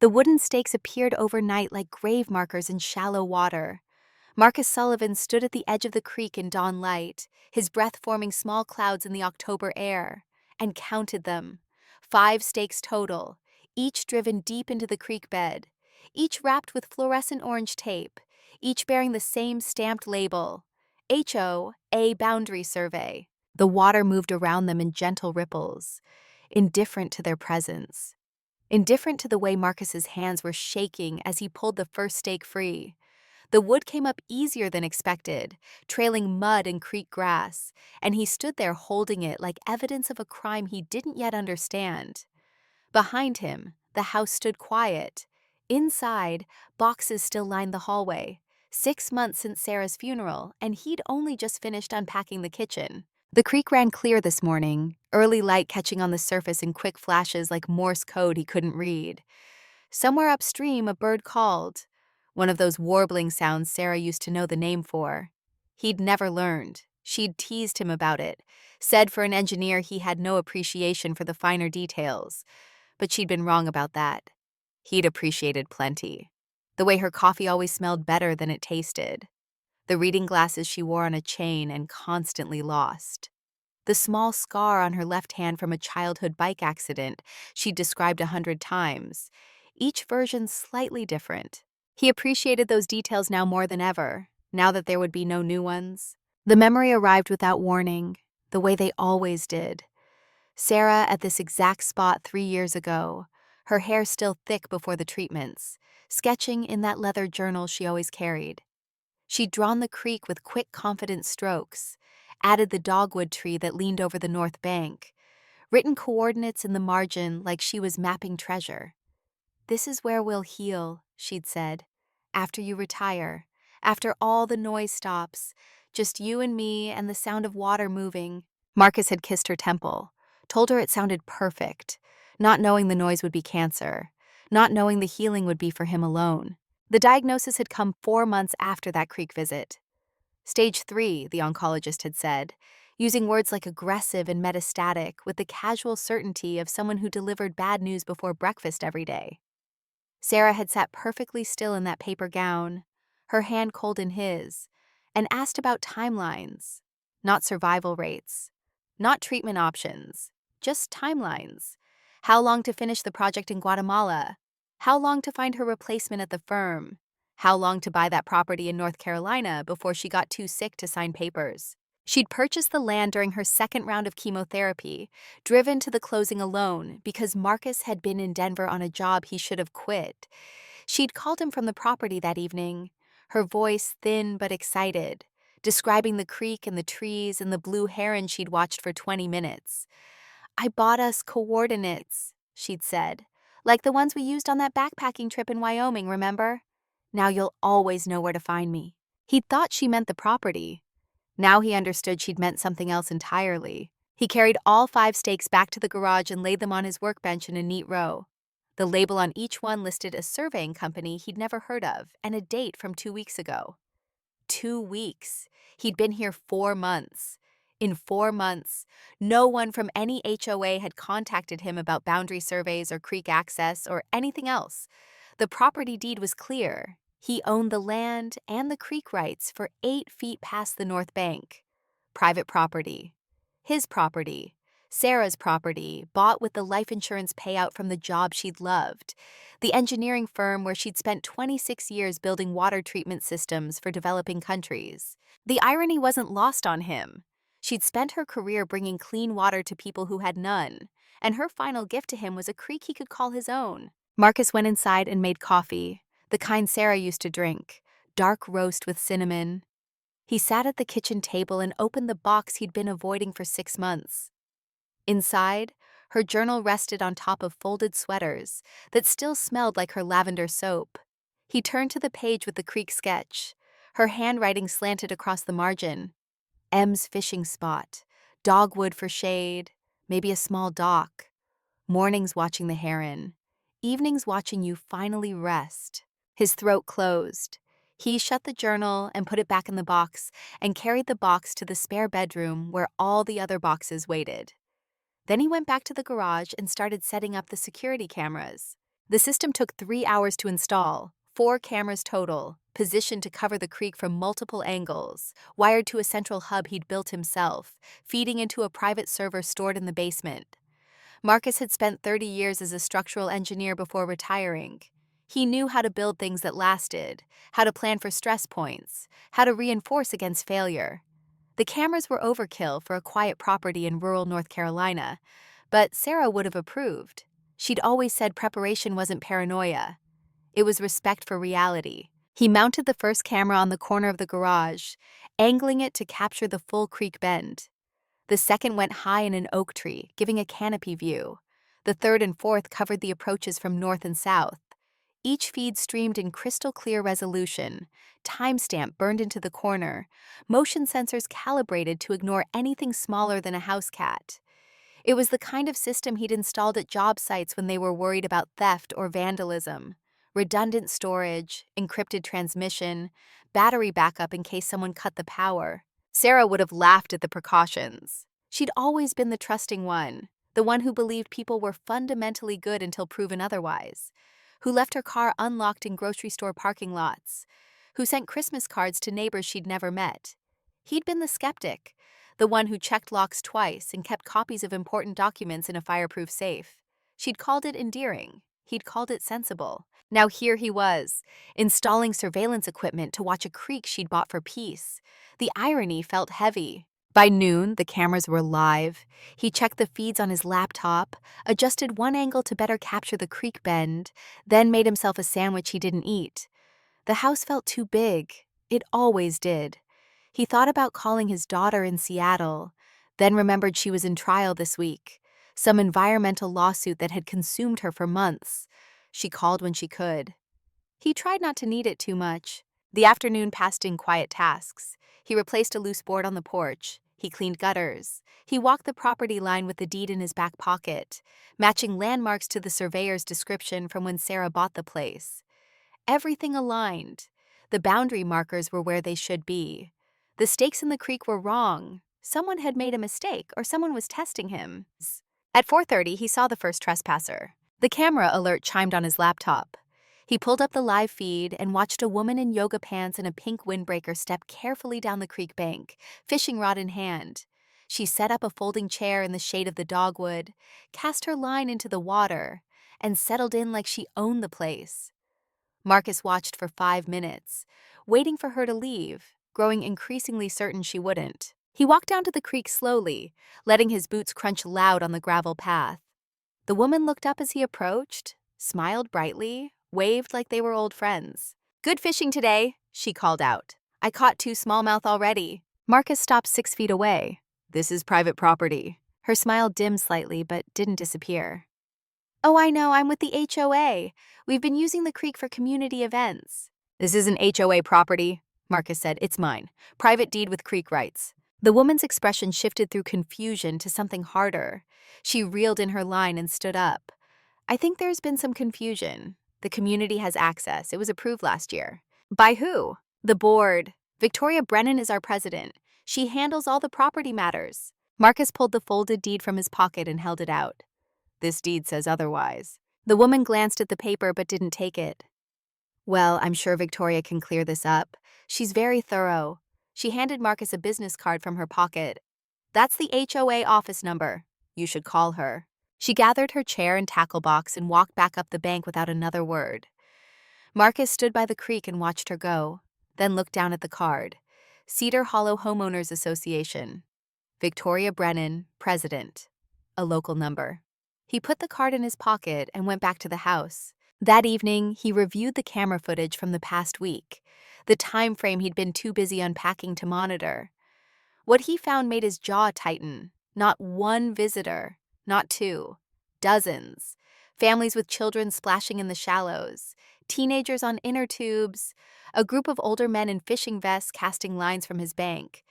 The wooden stakes appeared overnight like grave markers in shallow water. Marcus Sullivan stood at the edge of the creek in dawn light, his breath forming small clouds in the October air, and counted them. 5 stakes total, each driven deep into the creek bed, each wrapped with fluorescent orange tape, each bearing the same stamped label, HO, Boundary Survey. The water moved around them in gentle ripples, indifferent to their presence. Indifferent to the way Marcus's hands were shaking as he pulled the first stake free. The wood came up easier than expected, trailing mud and creek grass, and he stood there holding it like evidence of a crime he didn't yet understand. Behind him, the house stood quiet. Inside, boxes still lined the hallway. 6 months since Sarah's funeral, and he'd only just finished unpacking the kitchen. The creek ran clear this morning, early light catching on the surface in quick flashes like Morse code he couldn't read. Somewhere upstream, a bird called, one of those warbling sounds Sarah used to know the name for. He'd never learned. She'd teased him about it, said for an engineer he had no appreciation for the finer details. But she'd been wrong about that. He'd appreciated plenty. The way her coffee always smelled better than it tasted. The reading glasses she wore on a chain and constantly lost. The small scar on her left hand from a childhood bike accident she'd described 100 times, each version slightly different. He appreciated those details now more than ever, now that there would be no new ones. The memory arrived without warning, the way they always did. Sarah at this exact spot 3 years ago, her hair still thick before the treatments, sketching in that leather journal she always carried. She'd drawn the creek with quick, confident strokes, added the dogwood tree that leaned over the north bank, written coordinates in the margin like she was mapping treasure. "This is where we'll heal," she'd said, "after you retire, after all the noise stops, just you and me and the sound of water moving." Marcus had kissed her temple, told her it sounded perfect, not knowing the noise would be cancer, not knowing the healing would be for him alone. The diagnosis had come 4 months after that creek visit. Stage 3, the oncologist had said, using words like aggressive and metastatic with the casual certainty of someone who delivered bad news before breakfast every day. Sarah had sat perfectly still in that paper gown, her hand cold in his, and asked about timelines, not survival rates, not treatment options, just timelines. How long to finish the project in Guatemala? How long to find her replacement at the firm? How long to buy that property in North Carolina before she got too sick to sign papers? She'd purchased the land during her second round of chemotherapy, driven to the closing alone because Marcus had been in Denver on a job he should have quit. She'd called him from the property that evening, her voice thin but excited, describing the creek and the trees and the blue heron she'd watched for 20 minutes. "I bought us coordinates," she'd said, "like the ones we used on that backpacking trip in Wyoming, remember? Now you'll always know where to find me." He'd thought she meant the property. Now he understood she'd meant something else entirely. He carried all 5 stakes back to the garage and laid them on his workbench in a neat row. The label on each one listed a surveying company he'd never heard of and a date from 2 weeks ago. 2 weeks. He'd been here 4 months. In 4 months, no one from any HOA had contacted him about boundary surveys or creek access or anything else. The property deed was clear. He owned the land and the creek rights for 8 feet past the north bank. Private property. His property. Sarah's property, bought with the life insurance payout from the job she'd loved. The engineering firm where she'd spent 26 years building water treatment systems for developing countries. The irony wasn't lost on him. She'd spent her career bringing clean water to people who had none, and her final gift to him was a creek he could call his own. Marcus went inside and made coffee, the kind Sarah used to drink, dark roast with cinnamon. He sat at the kitchen table and opened the box he'd been avoiding for 6 months. Inside, her journal rested on top of folded sweaters that still smelled like her lavender soap. He turned to the page with the creek sketch, her handwriting slanted across the margin. M's fishing spot, dogwood for shade, maybe a small dock. Mornings watching the heron, evenings watching you finally rest. His throat closed. He shut the journal and put it back in the box and carried the box to the spare bedroom where all the other boxes waited. Then he went back to the garage and started setting up the security cameras. The system took 3 hours to install, 4 cameras total, positioned to cover the creek from multiple angles, wired to a central hub he'd built himself, feeding into a private server stored in the basement. Marcus had spent 30 years as a structural engineer before retiring. He knew how to build things that lasted, how to plan for stress points, how to reinforce against failure. The cameras were overkill for a quiet property in rural North Carolina, but Sarah would have approved. She'd always said preparation wasn't paranoia. It was respect for reality. He mounted the first camera on the corner of the garage, angling it to capture the full creek bend. The second went high in an oak tree, giving a canopy view. The third and fourth covered the approaches from north and south. Each feed streamed in crystal clear resolution, timestamp burned into the corner, motion sensors calibrated to ignore anything smaller than a house cat. It was the kind of system he'd installed at job sites when they were worried about theft or vandalism. Redundant storage, encrypted transmission, battery backup in case someone cut the power. Sarah would have laughed at the precautions. She'd always been the trusting one, the one who believed people were fundamentally good until proven otherwise, who left her car unlocked in grocery store parking lots, who sent Christmas cards to neighbors she'd never met. He'd been the skeptic, the one who checked locks twice and kept copies of important documents in a fireproof safe. She'd called it endearing. He'd called it sensible. Now here he was, installing surveillance equipment to watch a creek she'd bought for peace. The irony felt heavy. By noon, the cameras were live. He checked the feeds on his laptop, adjusted one angle to better capture the creek bend, then made himself a sandwich he didn't eat. The house felt too big. It always did. He thought about calling his daughter in Seattle, then remembered she was in trial this week, some environmental lawsuit that had consumed her for months. She called when she could. He tried not to need it too much. The afternoon passed in quiet tasks. He replaced a loose board on the porch. He cleaned gutters. He walked the property line with the deed in his back pocket, matching landmarks to the surveyor's description from when Sarah bought the place. Everything aligned. The boundary markers were where they should be. The stakes in the creek were wrong. Someone had made a mistake, or someone was testing him. At 4:30, he saw the first trespasser. The camera alert chimed on his laptop. He pulled up the live feed and watched a woman in yoga pants and a pink windbreaker step carefully down the creek bank, fishing rod in hand. She set up a folding chair in the shade of the dogwood, cast her line into the water, and settled in like she owned the place. Marcus watched for 5 minutes, waiting for her to leave, growing increasingly certain she wouldn't. He walked down to the creek slowly, letting his boots crunch loud on the gravel path. The woman looked up as he approached, smiled brightly, waved like they were old friends. "Good fishing today," she called out. "I caught 2 smallmouth already." Marcus stopped 6 feet away. "This is private property." Her smile dimmed slightly but didn't disappear. "Oh, I know, I'm with the HOA. We've been using the creek for community events." "This isn't HOA property," Marcus said. "It's mine. Private deed with creek rights." The woman's expression shifted through confusion to something harder. She reeled in her line and stood up. "I think there's been some confusion. The community has access. It was approved last year." "By who?" "The board. Victoria Brennan is our president. She handles all the property matters." Marcus pulled the folded deed from his pocket and held it out. "This deed says otherwise." The woman glanced at the paper but didn't take it. "Well, I'm sure Victoria can clear this up. She's very thorough." She handed Marcus a business card from her pocket. "That's the HOA office number. You should call her." She gathered her chair and tackle box and walked back up the bank without another word. Marcus stood by the creek and watched her go, then looked down at the card. Cedar Hollow Homeowners Association. Victoria Brennan, President. A local number. He put the card in his pocket and went back to the house. That evening, he reviewed the camera footage from the past week, the time frame he'd been too busy unpacking to monitor. What he found made his jaw tighten. Not one visitor, not 2, dozens. Families with children splashing in the shallows, teenagers on inner tubes, a group of older men in fishing vests casting lines from his bank.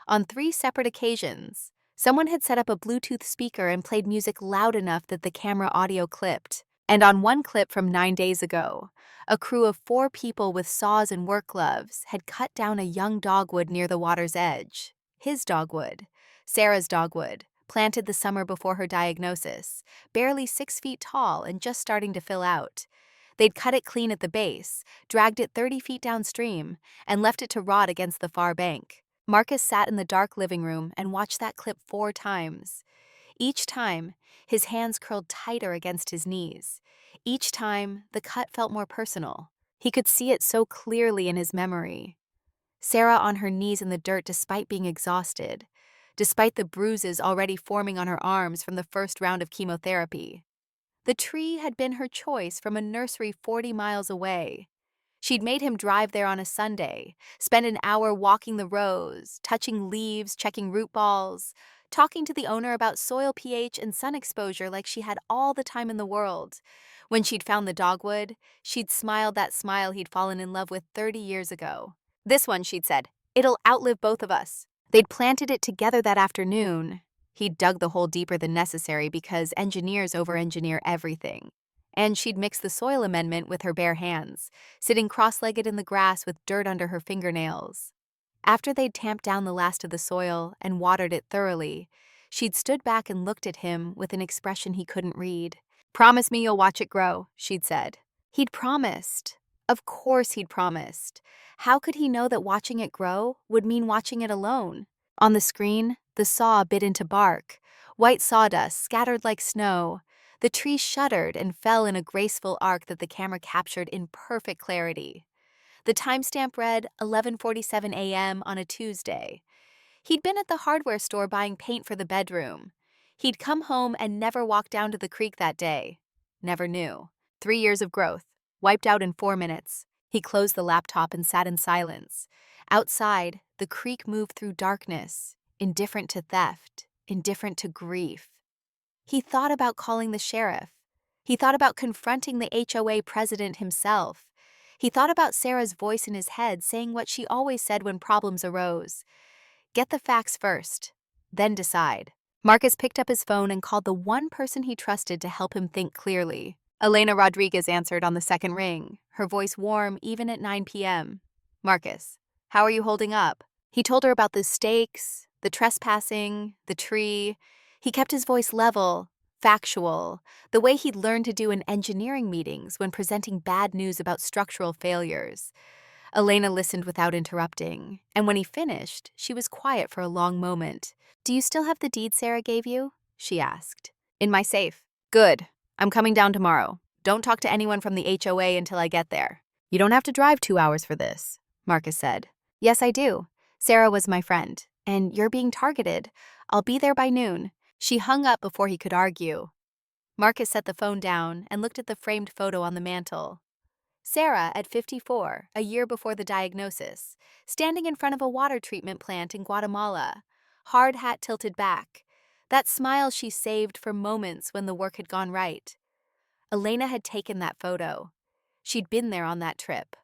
On 3 separate occasions, someone had set up a Bluetooth speaker and played music loud enough that the camera audio clipped. And on one clip from 9 days ago, a crew of 4 people with saws and work gloves had cut down a young dogwood near the water's edge. His dogwood, Sarah's dogwood, planted the summer before her diagnosis, barely 6 feet tall and just starting to fill out. They'd cut it clean at the base, dragged it 30 feet downstream, and left it to rot against the far bank. Marcus sat in the dark living room and watched that clip 4 times. Each time, his hands curled tighter against his knees. Each time, the cut felt more personal. He could see it so clearly in his memory. Sarah on her knees in the dirt despite being exhausted, despite the bruises already forming on her arms from the first round of chemotherapy. The tree had been her choice from a nursery 40 miles away. She'd made him drive there on a Sunday, spend an hour walking the rows, touching leaves, checking root balls, talking to the owner about soil pH and sun exposure like she had all the time in the world. When she'd found the dogwood, she'd smiled that smile he'd fallen in love with 30 years ago. This one, she'd said, it'll outlive both of us. They'd planted it together that afternoon. He'd dug the hole deeper than necessary because engineers over-engineer everything. And she'd mixed the soil amendment with her bare hands, sitting cross-legged in the grass with dirt under her fingernails. After they'd tamped down the last of the soil and watered it thoroughly, she'd stood back and looked at him with an expression he couldn't read. "Promise me you'll watch it grow," she'd said. He'd promised. Of course he'd promised. How could he know that watching it grow would mean watching it alone? On the screen, the saw bit into bark. White sawdust scattered like snow. The tree shuddered and fell in a graceful arc that the camera captured in perfect clarity. The timestamp read 11:47 a.m. on a Tuesday. He'd been at the hardware store buying paint for the bedroom. He'd come home and never walked down to the creek that day. Never knew. 3 years of growth, wiped out in 4 minutes. He closed the laptop and sat in silence. Outside, the creek moved through darkness, indifferent to theft, indifferent to grief. He thought about calling the sheriff. He thought about confronting the HOA president himself. He thought about Sarah's voice in his head saying what she always said when problems arose. Get the facts first, then decide. Marcus picked up his phone and called the one person he trusted to help him think clearly. Elena Rodriguez answered on the second ring, her voice warm even at 9 p.m. "Marcus, how are you holding up?" He told her about the stakes, the trespassing, the tree. He kept his voice level, factual, the way he'd learned to do in engineering meetings when presenting bad news about structural failures. Elena listened without interrupting, and when he finished, she was quiet for a long moment. "Do you still have the deed Sarah gave you?" she asked. "In my safe." "Good. I'm coming down tomorrow. Don't talk to anyone from the HOA until I get there." "You don't have to drive 2 hours for this," Marcus said. "Yes, I do. Sarah was my friend, and you're being targeted. I'll be there by noon." She hung up before he could argue. Marcus set the phone down and looked at the framed photo on the mantel. Sarah, at 54, a year before the diagnosis, standing in front of a water treatment plant in Guatemala, hard hat tilted back. That smile she saved for moments when the work had gone right. Elena had taken that photo. She'd been there on that trip,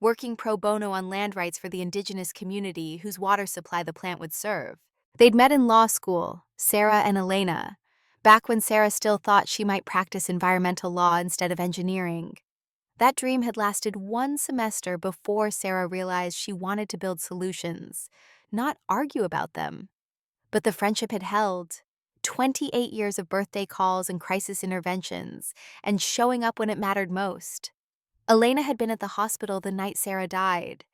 working pro bono on land rights for the indigenous community whose water supply the plant would serve. They'd met in law school, Sarah and Elena, back when Sarah still thought she might practice environmental law instead of engineering. That dream had lasted 1 semester before Sarah realized she wanted to build solutions, not argue about them. But the friendship had held. 28 years of birthday calls and crisis interventions, and showing up when it mattered most. Elena had been at the hospital the night Sarah died,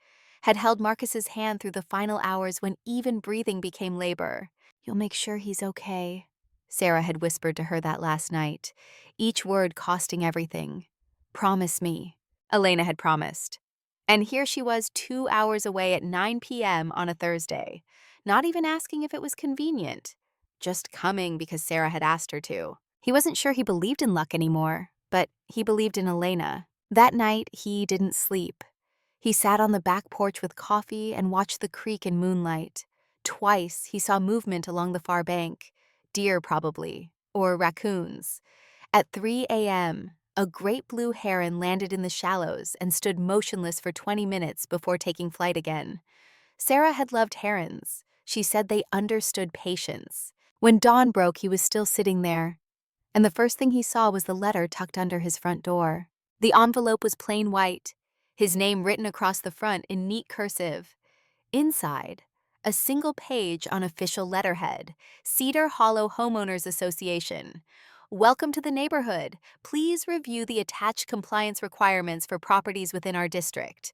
had held Marcus's hand through the final hours when even breathing became labor. "You'll make sure he's okay," Sarah had whispered to her that last night, each word costing everything. "Promise me," Elena had promised. And here she was 2 hours away at 9 p.m. on a Thursday, not even asking if it was convenient, just coming because Sarah had asked her to. He wasn't sure he believed in luck anymore, but he believed in Elena. That night, he didn't sleep. He sat on the back porch with coffee and watched the creek in moonlight. Twice, he saw movement along the far bank, deer probably, or raccoons. At 3 a.m., a great blue heron landed in the shallows and stood motionless for 20 minutes before taking flight again. Sarah had loved herons. She said they understood patience. When dawn broke, he was still sitting there, and the first thing he saw was the letter tucked under his front door. The envelope was plain white, his name written across the front in neat cursive. Inside, a single page on official letterhead, Cedar Hollow Homeowners Association. Welcome to the neighborhood. Please review the attached compliance requirements for properties within our district.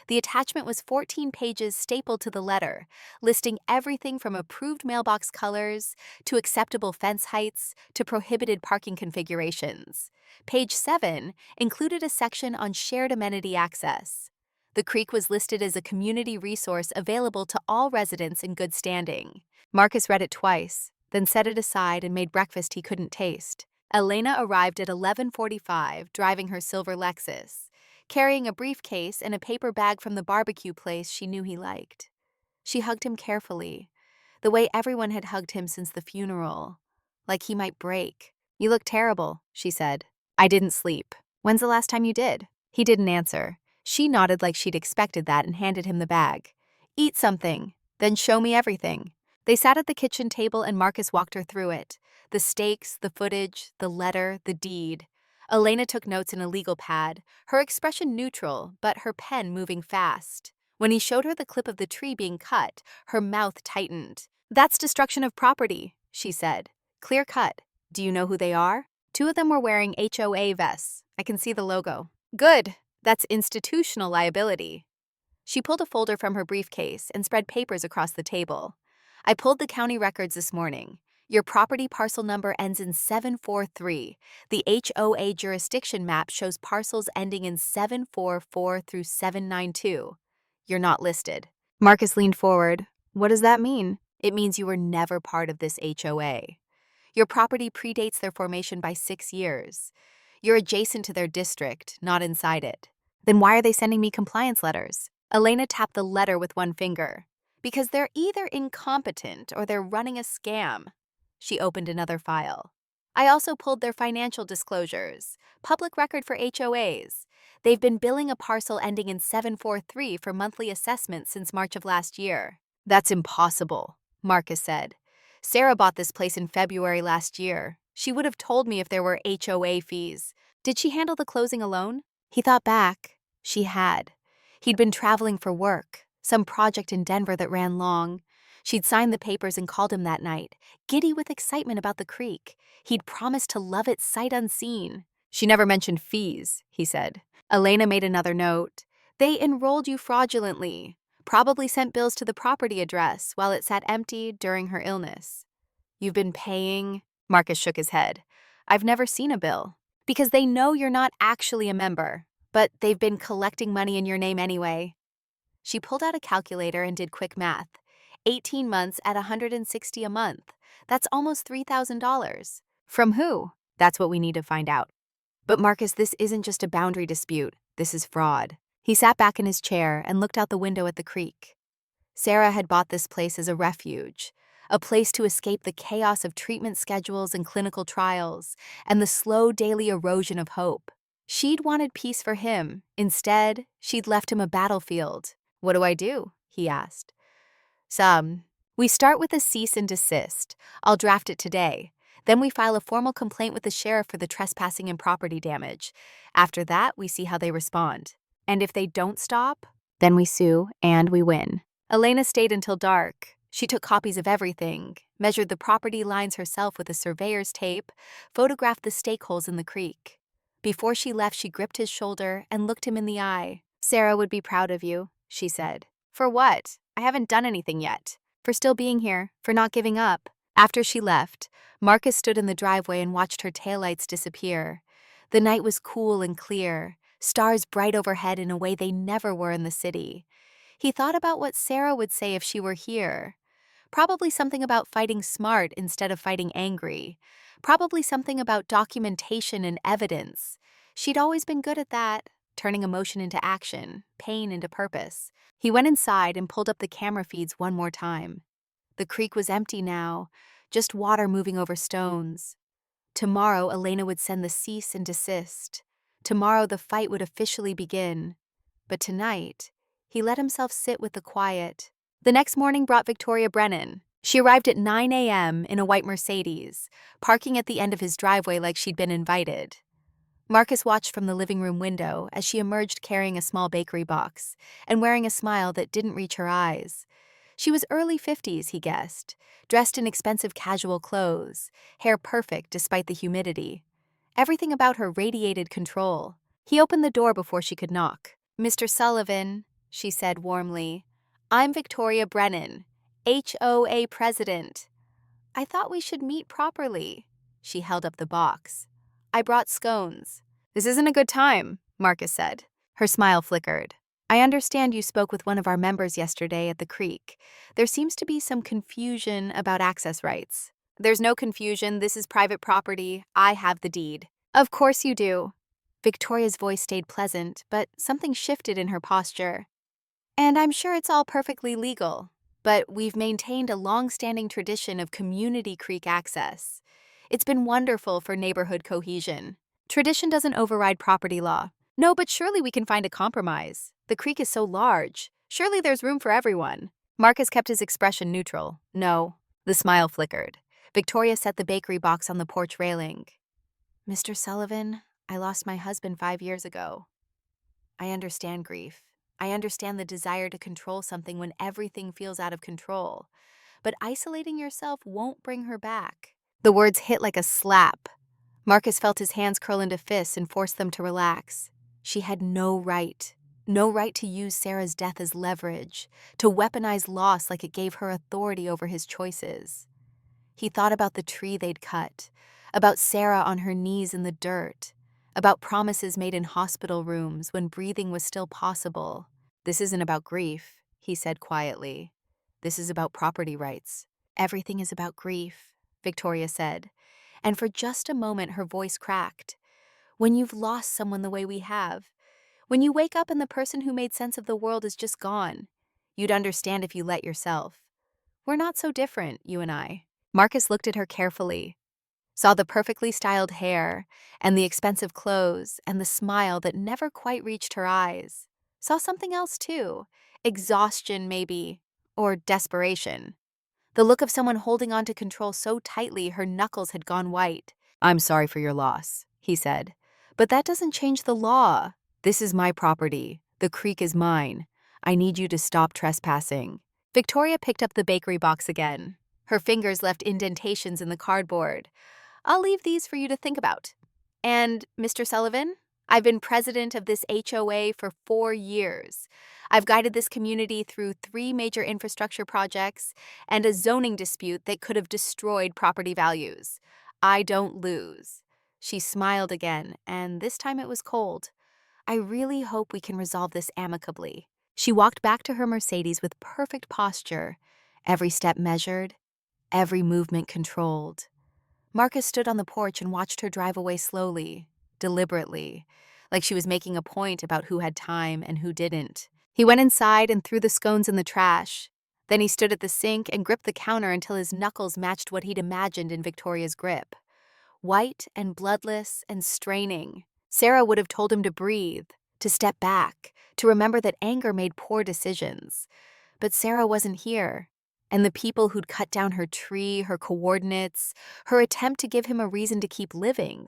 The attachment was 14 pages stapled to the letter, listing everything from approved mailbox colors to acceptable fence heights to prohibited parking configurations. Page 7 included a section on shared amenity access. The creek was listed as a community resource available to all residents in good standing. Marcus read it twice, then set it aside and made breakfast he couldn't taste. Elena arrived at 11:45, driving her silver Lexus, carrying a briefcase and a paper bag from the barbecue place she knew he liked. She hugged him carefully, the way everyone had hugged him since the funeral, like he might break. "You look terrible," she said. "I didn't sleep." "When's the last time you did?" He didn't answer. She nodded like she'd expected that and handed him the bag. "Eat something, then show me everything." They sat at the kitchen table and Marcus walked her through it. The stakes, the footage, the letter, the deed. Elena took notes in a legal pad, her expression neutral, but her pen moving fast. When he showed her the clip of the tree being cut, her mouth tightened. "That's destruction of property," she said. "Clear cut. Do you know who they are?" Two of them were wearing HOA vests. I can see the logo. "Good. That's institutional liability." She pulled a folder from her briefcase and spread papers across the table. "I pulled the county records this morning. Your property parcel number ends in 743. The HOA jurisdiction map shows parcels ending in 744 through 792. You're not listed." Marcus leaned forward. "What does that mean?" "It means you were never part of this HOA. Your property predates their formation by 6 years. You're adjacent to their district, not inside it." "Then why are they sending me compliance letters?" Elena tapped the letter with one finger. "Because they're either incompetent or they're running a scam." She opened another file. "I also pulled their financial disclosures. Public record for HOAs. They've been billing a parcel ending in 743 for monthly assessments since March of last year." "That's impossible," Marcus said. "Sarah bought this place in February last year. She would have told me if there were HOA fees." "Did she handle the closing alone?" He thought back. She had. He'd been traveling for work, some project in Denver that ran long. She'd signed the papers and called him that night, giddy with excitement about the creek. He'd promised to love it sight unseen. "She never mentioned fees," he said. Elena made another note. "They enrolled you fraudulently. Probably sent bills to the property address while it sat empty during her illness." "You've been paying?" Marcus shook his head. "I've never seen a bill." "Because they know you're not actually a member, but they've been collecting money in your name anyway." She pulled out a calculator and did quick math. 18 months at $160 a month. That's almost $3,000. From who? That's what we need to find out. "But Marcus, this isn't just a boundary dispute. This is fraud." He sat back in his chair and looked out the window at the creek. Sarah had bought this place as a refuge, a place to escape the chaos of treatment schedules and clinical trials, and the slow daily erosion of hope. She'd wanted peace for him. Instead, she'd left him a battlefield. "What do I do?" he asked. We start with a cease and desist. I'll draft it today. Then we file a formal complaint with the sheriff for the trespassing and property damage. After that, we see how they respond. And if they don't stop, then we sue and we win." Elena stayed until dark. She took copies of everything, measured the property lines herself with a surveyor's tape, photographed the stake holes in the creek. Before she left, she gripped his shoulder and looked him in the eye. "Sarah would be proud of you," she said. "For what? I haven't done anything yet." "For still being here, for not giving up." After she left, Marcus stood in the driveway and watched her taillights disappear. The night was cool and clear, stars bright overhead in a way they never were in the city. He thought about what Sarah would say if she were here. Probably something about fighting smart instead of fighting angry. Probably something about documentation and evidence. She'd always been good at that, turning emotion into action, pain into purpose. He went inside and pulled up the camera feeds one more time. The creek was empty now, just water moving over stones. Tomorrow, Elena would send the cease and desist. Tomorrow, the fight would officially begin. But tonight, he let himself sit with the quiet. The next morning brought Victoria Brennan. She arrived at 9 a.m. in a white Mercedes, parking at the end of his driveway like she'd been invited. Marcus watched from the living room window as she emerged carrying a small bakery box and wearing a smile that didn't reach her eyes. She was early 50s, he guessed, dressed in expensive casual clothes, hair perfect despite the humidity. Everything about her radiated control. He opened the door before she could knock. "Mr. Sullivan," she said warmly, "I'm Victoria Brennan, HOA president. I thought we should meet properly." She held up the box. "I brought scones." "This isn't a good time," Marcus said. Her smile flickered. "I understand you spoke with one of our members yesterday at the creek. There seems to be some confusion about access rights." "There's no confusion. This is private property. I have the deed." "Of course you do." Victoria's voice stayed pleasant, but something shifted in her posture. "And I'm sure it's all perfectly legal, but we've maintained a long-standing tradition of community creek access. It's been wonderful for neighborhood cohesion. Tradition doesn't override property law." "No, but surely we can find a compromise. The creek is so large. Surely there's room for everyone." Marcus kept his expression neutral. "No." The smile flickered. Victoria set the bakery box on the porch railing. "Mr. Sullivan, I lost my husband 5 years ago. I understand grief. I understand the desire to control something when everything feels out of control. But isolating yourself won't bring her back." The words hit like a slap. Marcus felt his hands curl into fists and forced them to relax. She had no right to use Sarah's death as leverage, to weaponize loss like it gave her authority over his choices. He thought about the tree they'd cut, about Sarah on her knees in the dirt, about promises made in hospital rooms when breathing was still possible. "This isn't about grief," he said quietly. "This is about property rights." "Everything is about grief," Victoria said, and for just a moment her voice cracked. "When you've lost someone the way we have, when you wake up and the person who made sense of the world is just gone, you'd understand if you let yourself. We're not so different, you and I." Marcus looked at her carefully, saw the perfectly styled hair and the expensive clothes and the smile that never quite reached her eyes. Saw something else too, exhaustion maybe, or desperation. The look of someone holding on to control so tightly her knuckles had gone white. "I'm sorry for your loss," he said, "but that doesn't change the law. This is my property. The creek is mine. I need you to stop trespassing." Victoria picked up the bakery box again. Her fingers left indentations in the cardboard. "I'll leave these for you to think about. And, Mr. Sullivan, I've been president of this HOA for 4 years. I've guided this community through 3 major infrastructure projects and a zoning dispute that could have destroyed property values. I don't lose." She smiled again, and this time it was cold. "I really hope we can resolve this amicably." She walked back to her Mercedes with perfect posture, every step measured, every movement controlled. Marcus stood on the porch and watched her drive away slowly, deliberately, like she was making a point about who had time and who didn't. He went inside and threw the scones in the trash. Then he stood at the sink and gripped the counter until his knuckles matched what he'd imagined in Victoria's grip. White and bloodless and straining. Sarah would have told him to breathe, to step back, to remember that anger made poor decisions. But Sarah wasn't here. And the people who'd cut down her tree, her coordinates, her attempt to give him a reason to keep living,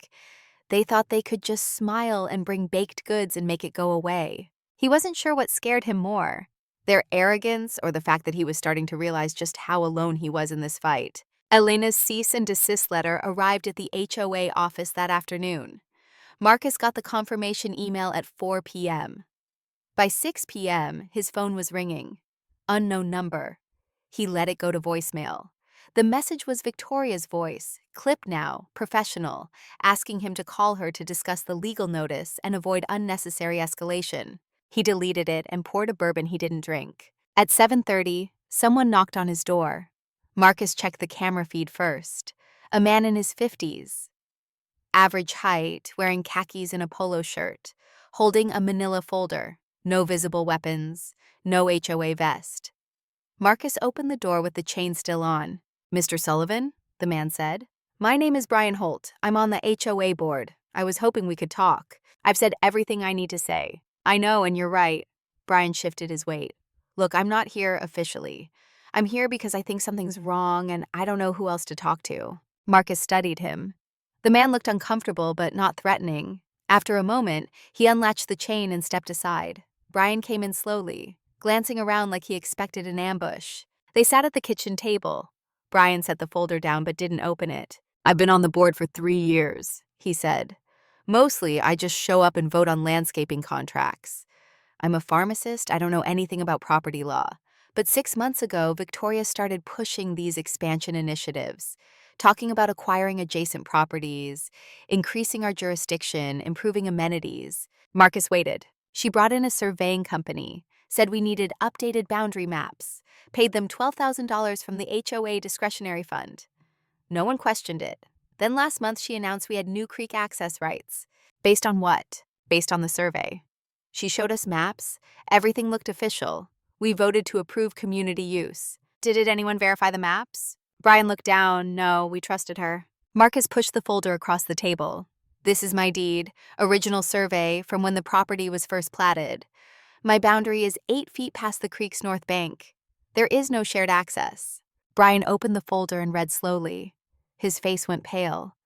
they thought they could just smile and bring baked goods and make it go away. He wasn't sure what scared him more, their arrogance or the fact that he was starting to realize just how alone he was in this fight. Elena's cease and desist letter arrived at the HOA office that afternoon. Marcus got the confirmation email at 4 p.m. By 6 p.m., his phone was ringing. Unknown number. He let it go to voicemail. The message was Victoria's voice, clipped now, professional, asking him to call her to discuss the legal notice and avoid unnecessary escalation. He deleted it and poured a bourbon he didn't drink. At 7:30, someone knocked on his door. Marcus checked the camera feed first. A man in his 50s. Average height, wearing khakis and a polo shirt, holding a manila folder. No visible weapons, no HOA vest. Marcus opened the door with the chain still on. "Mr. Sullivan?" the man said. "My name is Brian Holt. I'm on the HOA board. I was hoping we could talk. I've said everything I need to say." "I know, and you're right." Brian shifted his weight. "Look, I'm not here officially. I'm here because I think something's wrong and I don't know who else to talk to." Marcus studied him. The man looked uncomfortable but not threatening. After a moment, he unlatched the chain and stepped aside. Brian came in slowly, glancing around like he expected an ambush. They sat at the kitchen table. Brian set the folder down but didn't open it. "I've been on the board for 3 years," he said. "Mostly, I just show up and vote on landscaping contracts. I'm a pharmacist, I don't know anything about property law. But 6 months ago, Victoria started pushing these expansion initiatives, talking about acquiring adjacent properties, increasing our jurisdiction, improving amenities." Marcus waited. "She brought in a surveying company, said we needed updated boundary maps, paid them $12,000 from the HOA discretionary fund. No one questioned it. Then last month she announced we had new creek access rights. Based on what? Based on the survey. She showed us maps. Everything looked official. We voted to approve community use. Did anyone verify the maps?" Brian looked down. "No, we trusted her." Marcus pushed the folder across the table. "This is my deed, original survey from when the property was first platted. My boundary is 8 feet past the creek's north bank. There is no shared access." Brian opened the folder and read slowly. His face went pale.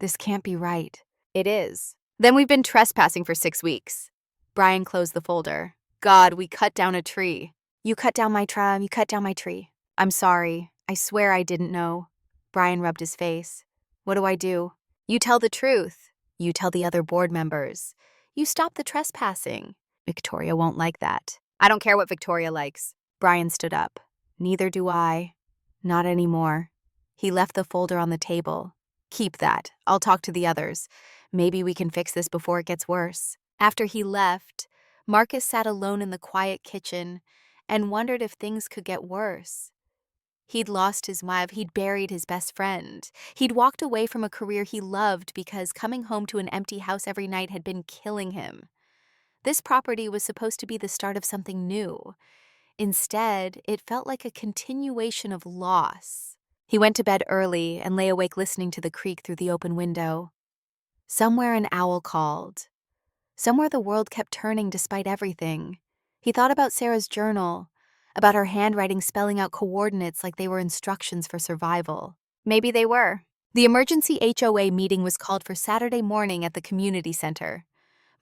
"This can't be right." "It is." "Then we've been trespassing for 6 weeks." Brian closed the folder. "God, we cut down a tree." You cut down my tree. "I'm sorry. I swear I didn't know." Brian rubbed his face. "What do I do?" "You tell the truth. You tell the other board members. You stop the trespassing." "Victoria won't like that." "I don't care what Victoria likes." Brian stood up. "Neither do I. Not anymore." He left the folder on the table. "Keep that. I'll talk to the others. Maybe we can fix this before it gets worse." After he left, Marcus sat alone in the quiet kitchen and wondered if things could get worse. He'd lost his wife, he'd buried his best friend. He'd walked away from a career he loved because coming home to an empty house every night had been killing him. This property was supposed to be the start of something new. Instead, it felt like a continuation of loss. He went to bed early and lay awake listening to the creek through the open window. Somewhere an owl called. Somewhere the world kept turning despite everything. He thought about Sarah's journal, about her handwriting spelling out coordinates like they were instructions for survival. Maybe they were. The emergency HOA meeting was called for Saturday morning at the community center.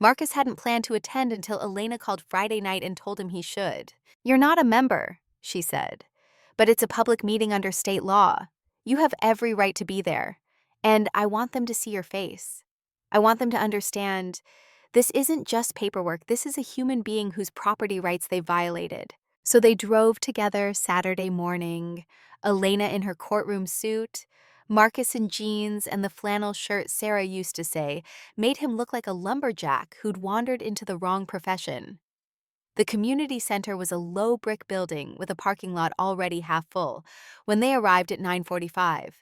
Marcus hadn't planned to attend until Elena called Friday night and told him he should. "You're not a member," she said, "but it's a public meeting under state law. You have every right to be there, and I want them to see your face. I want them to understand this isn't just paperwork, this is a human being whose property rights they violated." So they drove together Saturday morning, Elena in her courtroom suit, Marcus in jeans and the flannel shirt Sarah used to say made him look like a lumberjack who'd wandered into the wrong profession. The community center was a low brick building with a parking lot already half full when they arrived at 9:45.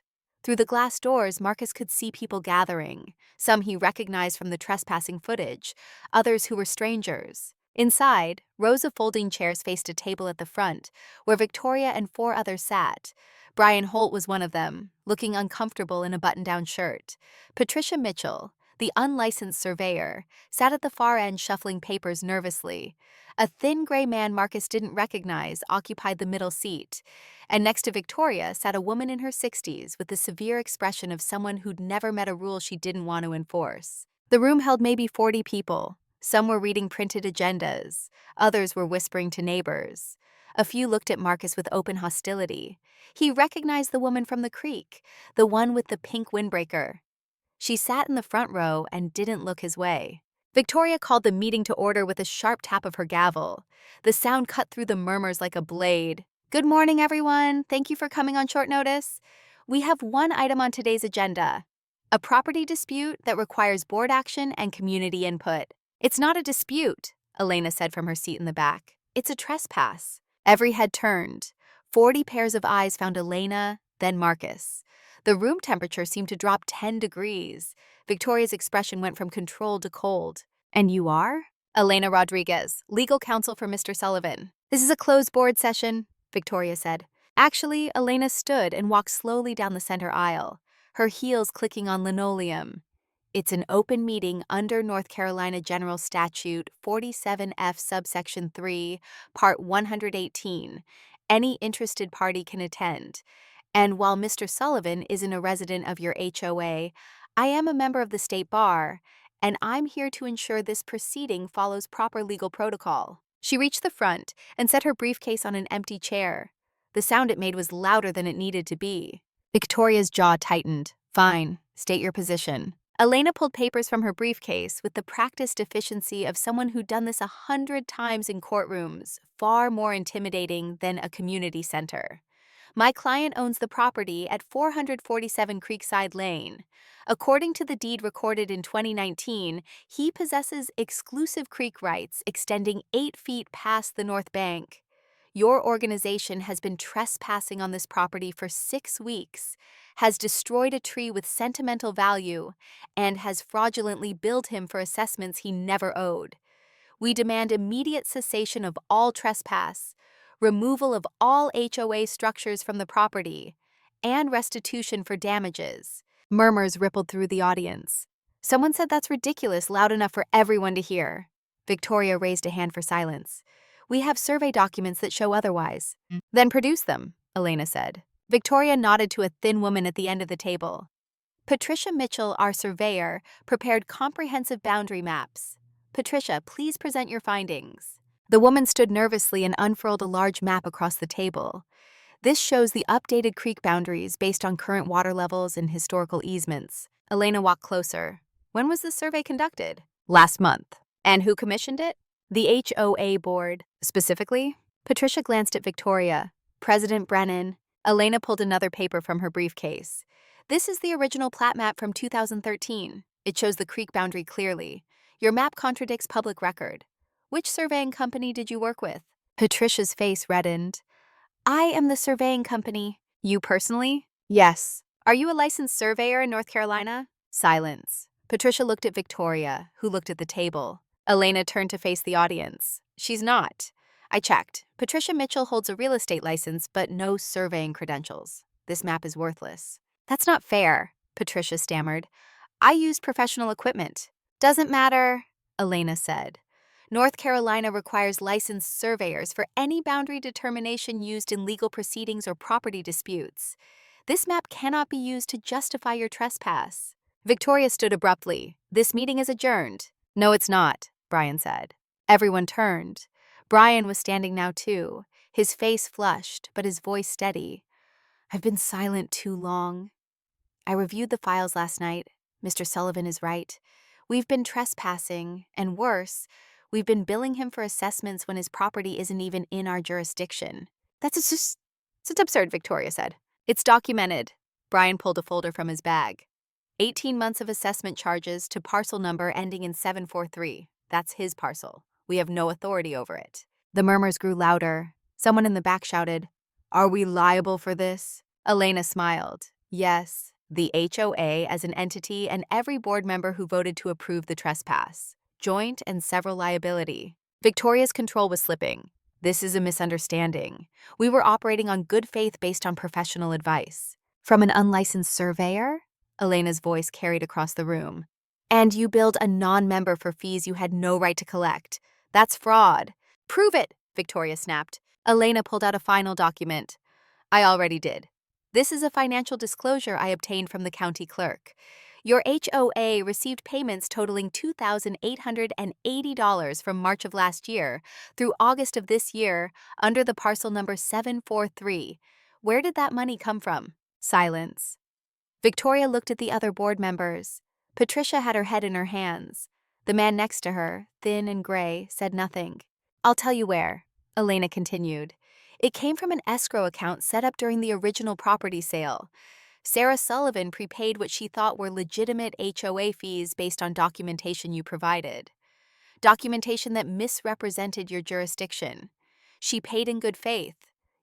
Through the glass doors, Marcus could see people gathering, some he recognized from the trespassing footage, others who were strangers. Inside, rows of folding chairs faced a table at the front, where Victoria and 4 others sat. Brian Holt was one of them, looking uncomfortable in a button-down shirt. Patricia Mitchell, the unlicensed surveyor, sat at the far end shuffling papers nervously. A thin gray man Marcus didn't recognize occupied the middle seat, and next to Victoria sat a woman in her 60s with the severe expression of someone who'd never met a rule she didn't want to enforce. The room held maybe 40 people. Some were reading printed agendas. Others were whispering to neighbors. A few looked at Marcus with open hostility. He recognized the woman from the creek, the one with the pink windbreaker. She sat in the front row and didn't look his way. Victoria called the meeting to order with a sharp tap of her gavel. The sound cut through the murmurs like a blade. "Good morning, everyone. Thank you for coming on short notice. We have one item on today's agenda, a property dispute that requires board action and community input." "It's not a dispute," Elena said from her seat in the back. "It's a trespass." Every head turned. 40 pairs of eyes found Elena, then Marcus. The room temperature seemed to drop 10 degrees. Victoria's expression went from controlled to cold. "And you are?" "Elena Rodriguez, legal counsel for Mr. Sullivan." "This is a closed board session," Victoria said. Actually, Elena stood and walked slowly down the center aisle, her heels clicking on linoleum. "It's an open meeting under North Carolina General Statute 47F subsection 3, part 118. Any interested party can attend. And while Mr. Sullivan isn't a resident of your HOA, I am a member of the state bar, and I'm here to ensure this proceeding follows proper legal protocol." She reached the front and set her briefcase on an empty chair. The sound it made was louder than it needed to be. Victoria's jaw tightened. Fine, state your position. Elena pulled papers from her briefcase with the practiced efficiency of someone who'd done this 100 times in courtrooms, far more intimidating than a community center. My client owns the property at 447 Creekside Lane. According to the deed recorded in 2019, he possesses exclusive creek rights extending 8 feet past the north bank. Your organization has been trespassing on this property for 6 weeks, has destroyed a tree with sentimental value, and has fraudulently billed him for assessments he never owed. We demand immediate cessation of all trespass, removal of all HOA structures from the property, and restitution for damages. Murmurs rippled through the audience. Someone said that's ridiculous, loud enough for everyone to hear. Victoria raised a hand for silence. We have survey documents that show otherwise. Then produce them, Elena said. Victoria nodded to a thin woman at the end of the table. Patricia Mitchell, our surveyor, prepared comprehensive boundary maps. Patricia, please present your findings. The woman stood nervously and unfurled a large map across the table. This shows the updated creek boundaries based on current water levels and historical easements. Elena walked closer. When was this survey conducted? Last month. And who commissioned it? The HOA board. Specifically? Patricia glanced at Victoria. President Brennan. Elena pulled another paper from her briefcase. This is the original plat map from 2013. It shows the creek boundary clearly. Your map contradicts public record. Which surveying company did you work with? Patricia's face reddened. I am the surveying company. You personally? Yes. Are you a licensed surveyor in North Carolina? Silence. Patricia looked at Victoria, who looked at the table. Elena turned to face the audience. She's not. I checked. Patricia Mitchell holds a real estate license, but no surveying credentials. This map is worthless. That's not fair, Patricia stammered. I used professional equipment. Doesn't matter, Elena said. North Carolina requires licensed surveyors for any boundary determination used in legal proceedings or property disputes. This map cannot be used to justify your trespass. Victoria stood abruptly. This meeting is adjourned. No, it's not, Brian said. Everyone turned. Brian was standing now too, his face flushed, but his voice steady. I've been silent too long. I reviewed the files last night. Mr. Sullivan is right. We've been trespassing, and worse, we've been billing him for assessments when his property isn't even in our jurisdiction. It's absurd, Victoria said. It's documented. Brian pulled a folder from his bag. 18 months of assessment charges to parcel number ending in 743. That's his parcel. We have no authority over it. The murmurs grew louder. Someone in the back shouted, Are we liable for this? Elena smiled. Yes, the HOA as an entity and every board member who voted to approve the trespass. Joint and several liability. Victoria's control was slipping. This is a misunderstanding. We were operating on good faith based on professional advice. From an unlicensed surveyor? Elena's voice carried across the room. And you billed a non-member for fees you had no right to collect. That's fraud. Prove it, Victoria snapped. Elena pulled out a final document. I already did. This is a financial disclosure I obtained from the county clerk. Your HOA received payments totaling $2,880 from March of last year through August of this year under the parcel number 743. Where did that money come from? Silence. Victoria looked at the other board members. Patricia had her head in her hands. The man next to her, thin and gray, said nothing. I'll tell you where, Elena continued. It came from an escrow account set up during the original property sale. Sarah Sullivan prepaid what she thought were legitimate HOA fees based on documentation you provided. Documentation that misrepresented your jurisdiction. She paid in good faith.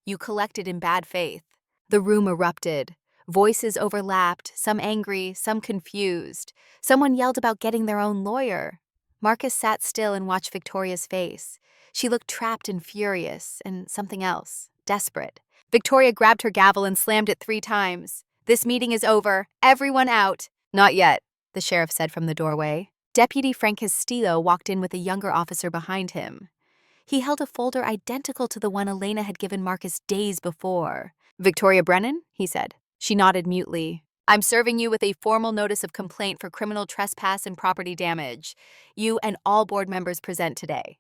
You collected in bad faith. The room erupted. Voices overlapped, some angry, some confused. Someone yelled about getting their own lawyer. Marcus sat still and watched Victoria's face. She looked trapped and furious, and something else, desperate. Victoria grabbed her gavel and slammed it 3 times. This meeting is over. Everyone out. Not yet, the sheriff said from the doorway. Deputy Frank Castillo walked in with a younger officer behind him. He held a folder identical to the one Elena had given Marcus days before. Victoria Brennan, he said. She nodded mutely. I'm serving you with a formal notice of complaint for criminal trespass and property damage. You and all board members present today.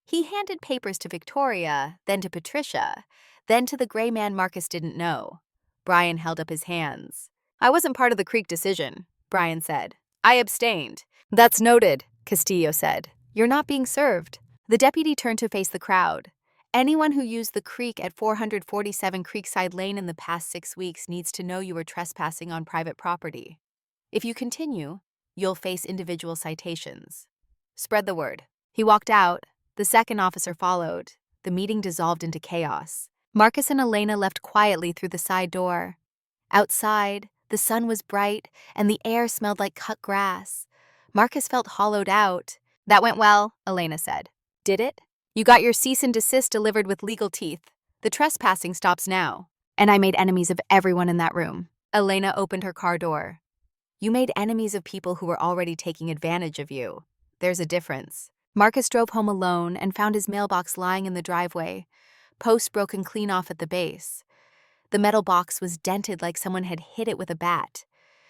He handed papers to Victoria, then to Patricia, then to the gray man Marcus didn't know. Brian held up his hands. I wasn't part of the creek decision, Brian said. I abstained. That's noted, Castillo said. You're not being served. The deputy turned to face the crowd. Anyone who used the creek at 447 Creekside Lane in the past 6 weeks needs to know you were trespassing on private property. If you continue, you'll face individual citations. Spread the word. He walked out. The second officer followed. The meeting dissolved into chaos. Marcus and Elena left quietly through the side door. Outside, the sun was bright and the air smelled like cut grass. Marcus felt hollowed out. That went well, Elena said. Did it? You got your cease and desist delivered with legal teeth. The trespassing stops now. And I made enemies of everyone in that room. Elena opened her car door. You made enemies of people who were already taking advantage of you. There's a difference. Marcus drove home alone and found his mailbox lying in the driveway, posts broken clean off at the base. The metal box was dented like someone had hit it with a bat.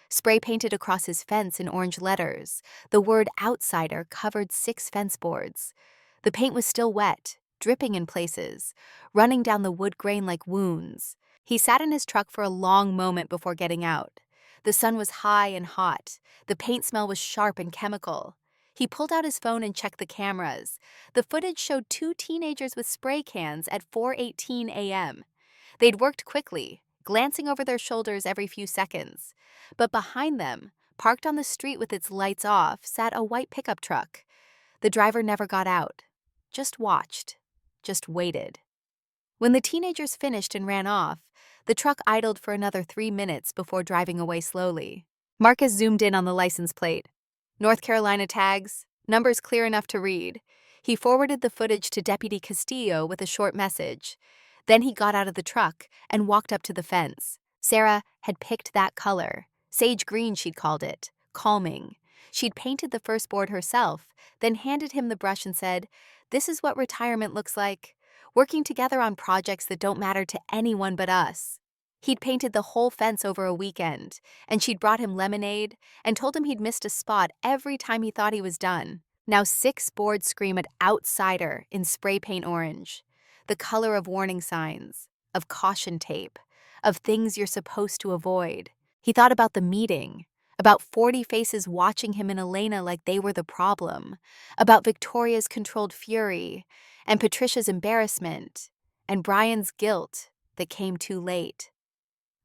Spray painted across his fence in orange letters, the word outsider covered 6 fence boards. The paint was still wet, dripping in places, running down the wood grain like wounds. He sat in his truck for a long moment before getting out. The sun was high and hot. The paint smell was sharp and chemical. He pulled out his phone and checked the cameras. The footage showed 2 teenagers with spray cans at 4:18 a.m. They'd worked quickly, glancing over their shoulders every few seconds. But behind them, parked on the street with its lights off, sat a white pickup truck. The driver never got out. Just watched. Just waited. When the teenagers finished and ran off, the truck idled for another 3 minutes before driving away slowly. Marcus zoomed in on the license plate. North Carolina tags, numbers clear enough to read. He forwarded the footage to Deputy Castillo with a short message. Then he got out of the truck and walked up to the fence. Sarah had picked that color. Sage green, she'd called it. Calming. She'd painted the first board herself, then handed him the brush and said, "This is what retirement looks like. Working together on projects that don't matter to anyone but us." He'd painted the whole fence over a weekend, and she'd brought him lemonade and told him he'd missed a spot every time he thought he was done. Now 6 boards scream at outsider in spray paint orange, the color of warning signs, of caution tape, of things you're supposed to avoid. He thought about the meeting, about 40 faces watching him and Elena like they were the problem, about Victoria's controlled fury, and Patricia's embarrassment, and Brian's guilt that came too late.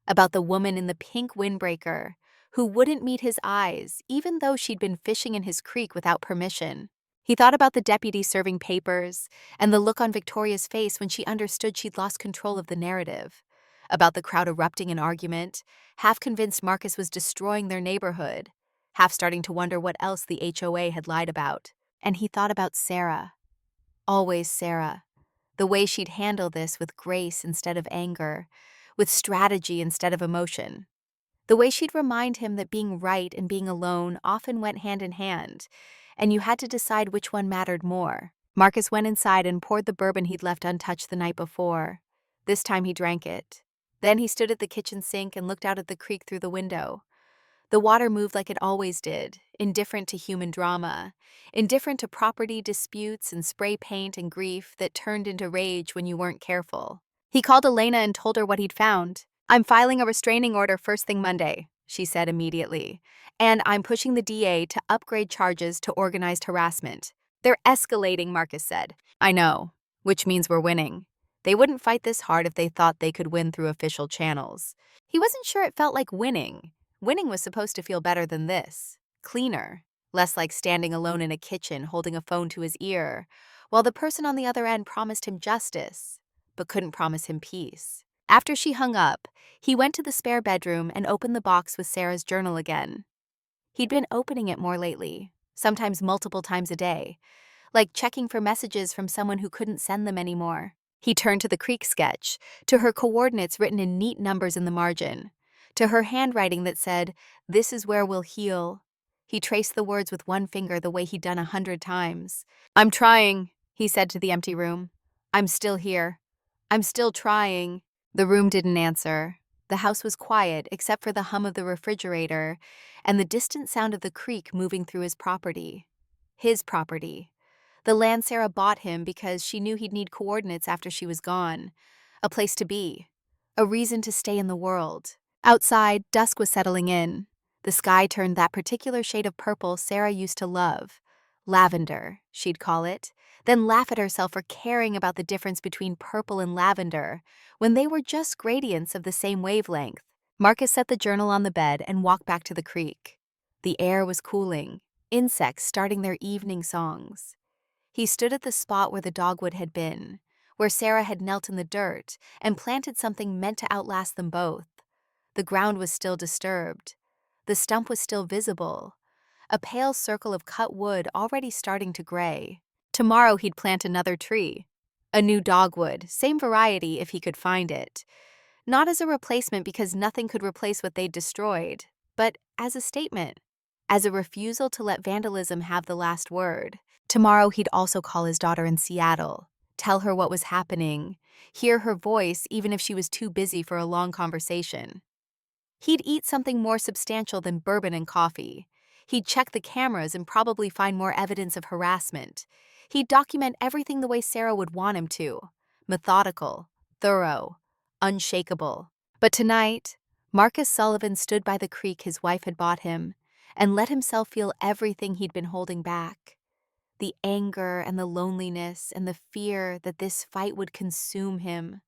About the woman in the pink windbreaker who wouldn't meet his eyes even though she'd been fishing in his creek without permission. He thought about the deputy serving papers and the look on Victoria's face when she understood she'd lost control of the narrative. About the crowd erupting in argument, half convinced Marcus was destroying their neighborhood, half starting to wonder what else the HOA had lied about. And he thought about Sarah. Always Sarah. The way she'd handle this with grace instead of anger, with strategy instead of emotion. The way she'd remind him that being right and being alone often went hand in hand, and you had to decide which one mattered more. Marcus went inside and poured the bourbon he'd left untouched the night before. This time he drank it. Then he stood at the kitchen sink and looked out at the creek through the window. The water moved like it always did, indifferent to human drama, indifferent to property disputes and spray paint and grief that turned into rage when you weren't careful. He called Elena and told her what he'd found. "I'm filing a restraining order first thing Monday," she said immediately. "And I'm pushing the DA to upgrade charges to organized harassment." "They're escalating," Marcus said. "I know, which means we're winning. They wouldn't fight this hard if they thought they could win through official channels." He wasn't sure it felt like winning. Winning was supposed to feel better than this. Cleaner. Less like standing alone in a kitchen holding a phone to his ear, while the person on the other end promised him justice, but couldn't promise him peace. After she hung up, he went to the spare bedroom and opened the box with Sarah's journal again. He'd been opening it more lately, sometimes multiple times a day, like checking for messages from someone who couldn't send them anymore. He turned to the creek sketch, to her coordinates written in neat numbers in the margin, to her handwriting that said, "This is where we'll heal." He traced the words with one finger the way he'd done 100 times. "I'm trying," he said to the empty room. "I'm still here. I'm still trying." The room didn't answer. The house was quiet except for the hum of the refrigerator and the distant sound of the creek moving through his property. His property. The land Sarah bought him because she knew he'd need coordinates after she was gone. A place to be. A reason to stay in the world. Outside, dusk was settling in. The sky turned that particular shade of purple Sarah used to love. Lavender, she'd call it, then laugh at herself for caring about the difference between purple and lavender, when they were just gradients of the same wavelength. Marcus set the journal on the bed and walked back to the creek. The air was cooling, insects starting their evening songs. He stood at the spot where the dogwood had been, where Sarah had knelt in the dirt and planted something meant to outlast them both. The ground was still disturbed. The stump was still visible, a pale circle of cut wood already starting to gray. Tomorrow he'd plant another tree. A new dogwood, same variety if he could find it. Not as a replacement because nothing could replace what they'd destroyed, but as a statement, as a refusal to let vandalism have the last word. Tomorrow he'd also call his daughter in Seattle, tell her what was happening, hear her voice even if she was too busy for a long conversation. He'd eat something more substantial than bourbon and coffee. He'd check the cameras and probably find more evidence of harassment. He'd document everything the way Sarah would want him to. Methodical, thorough, unshakable. But tonight, Marcus Sullivan stood by the creek his wife had bought him and let himself feel everything he'd been holding back. The anger and the loneliness and the fear that this fight would consume him.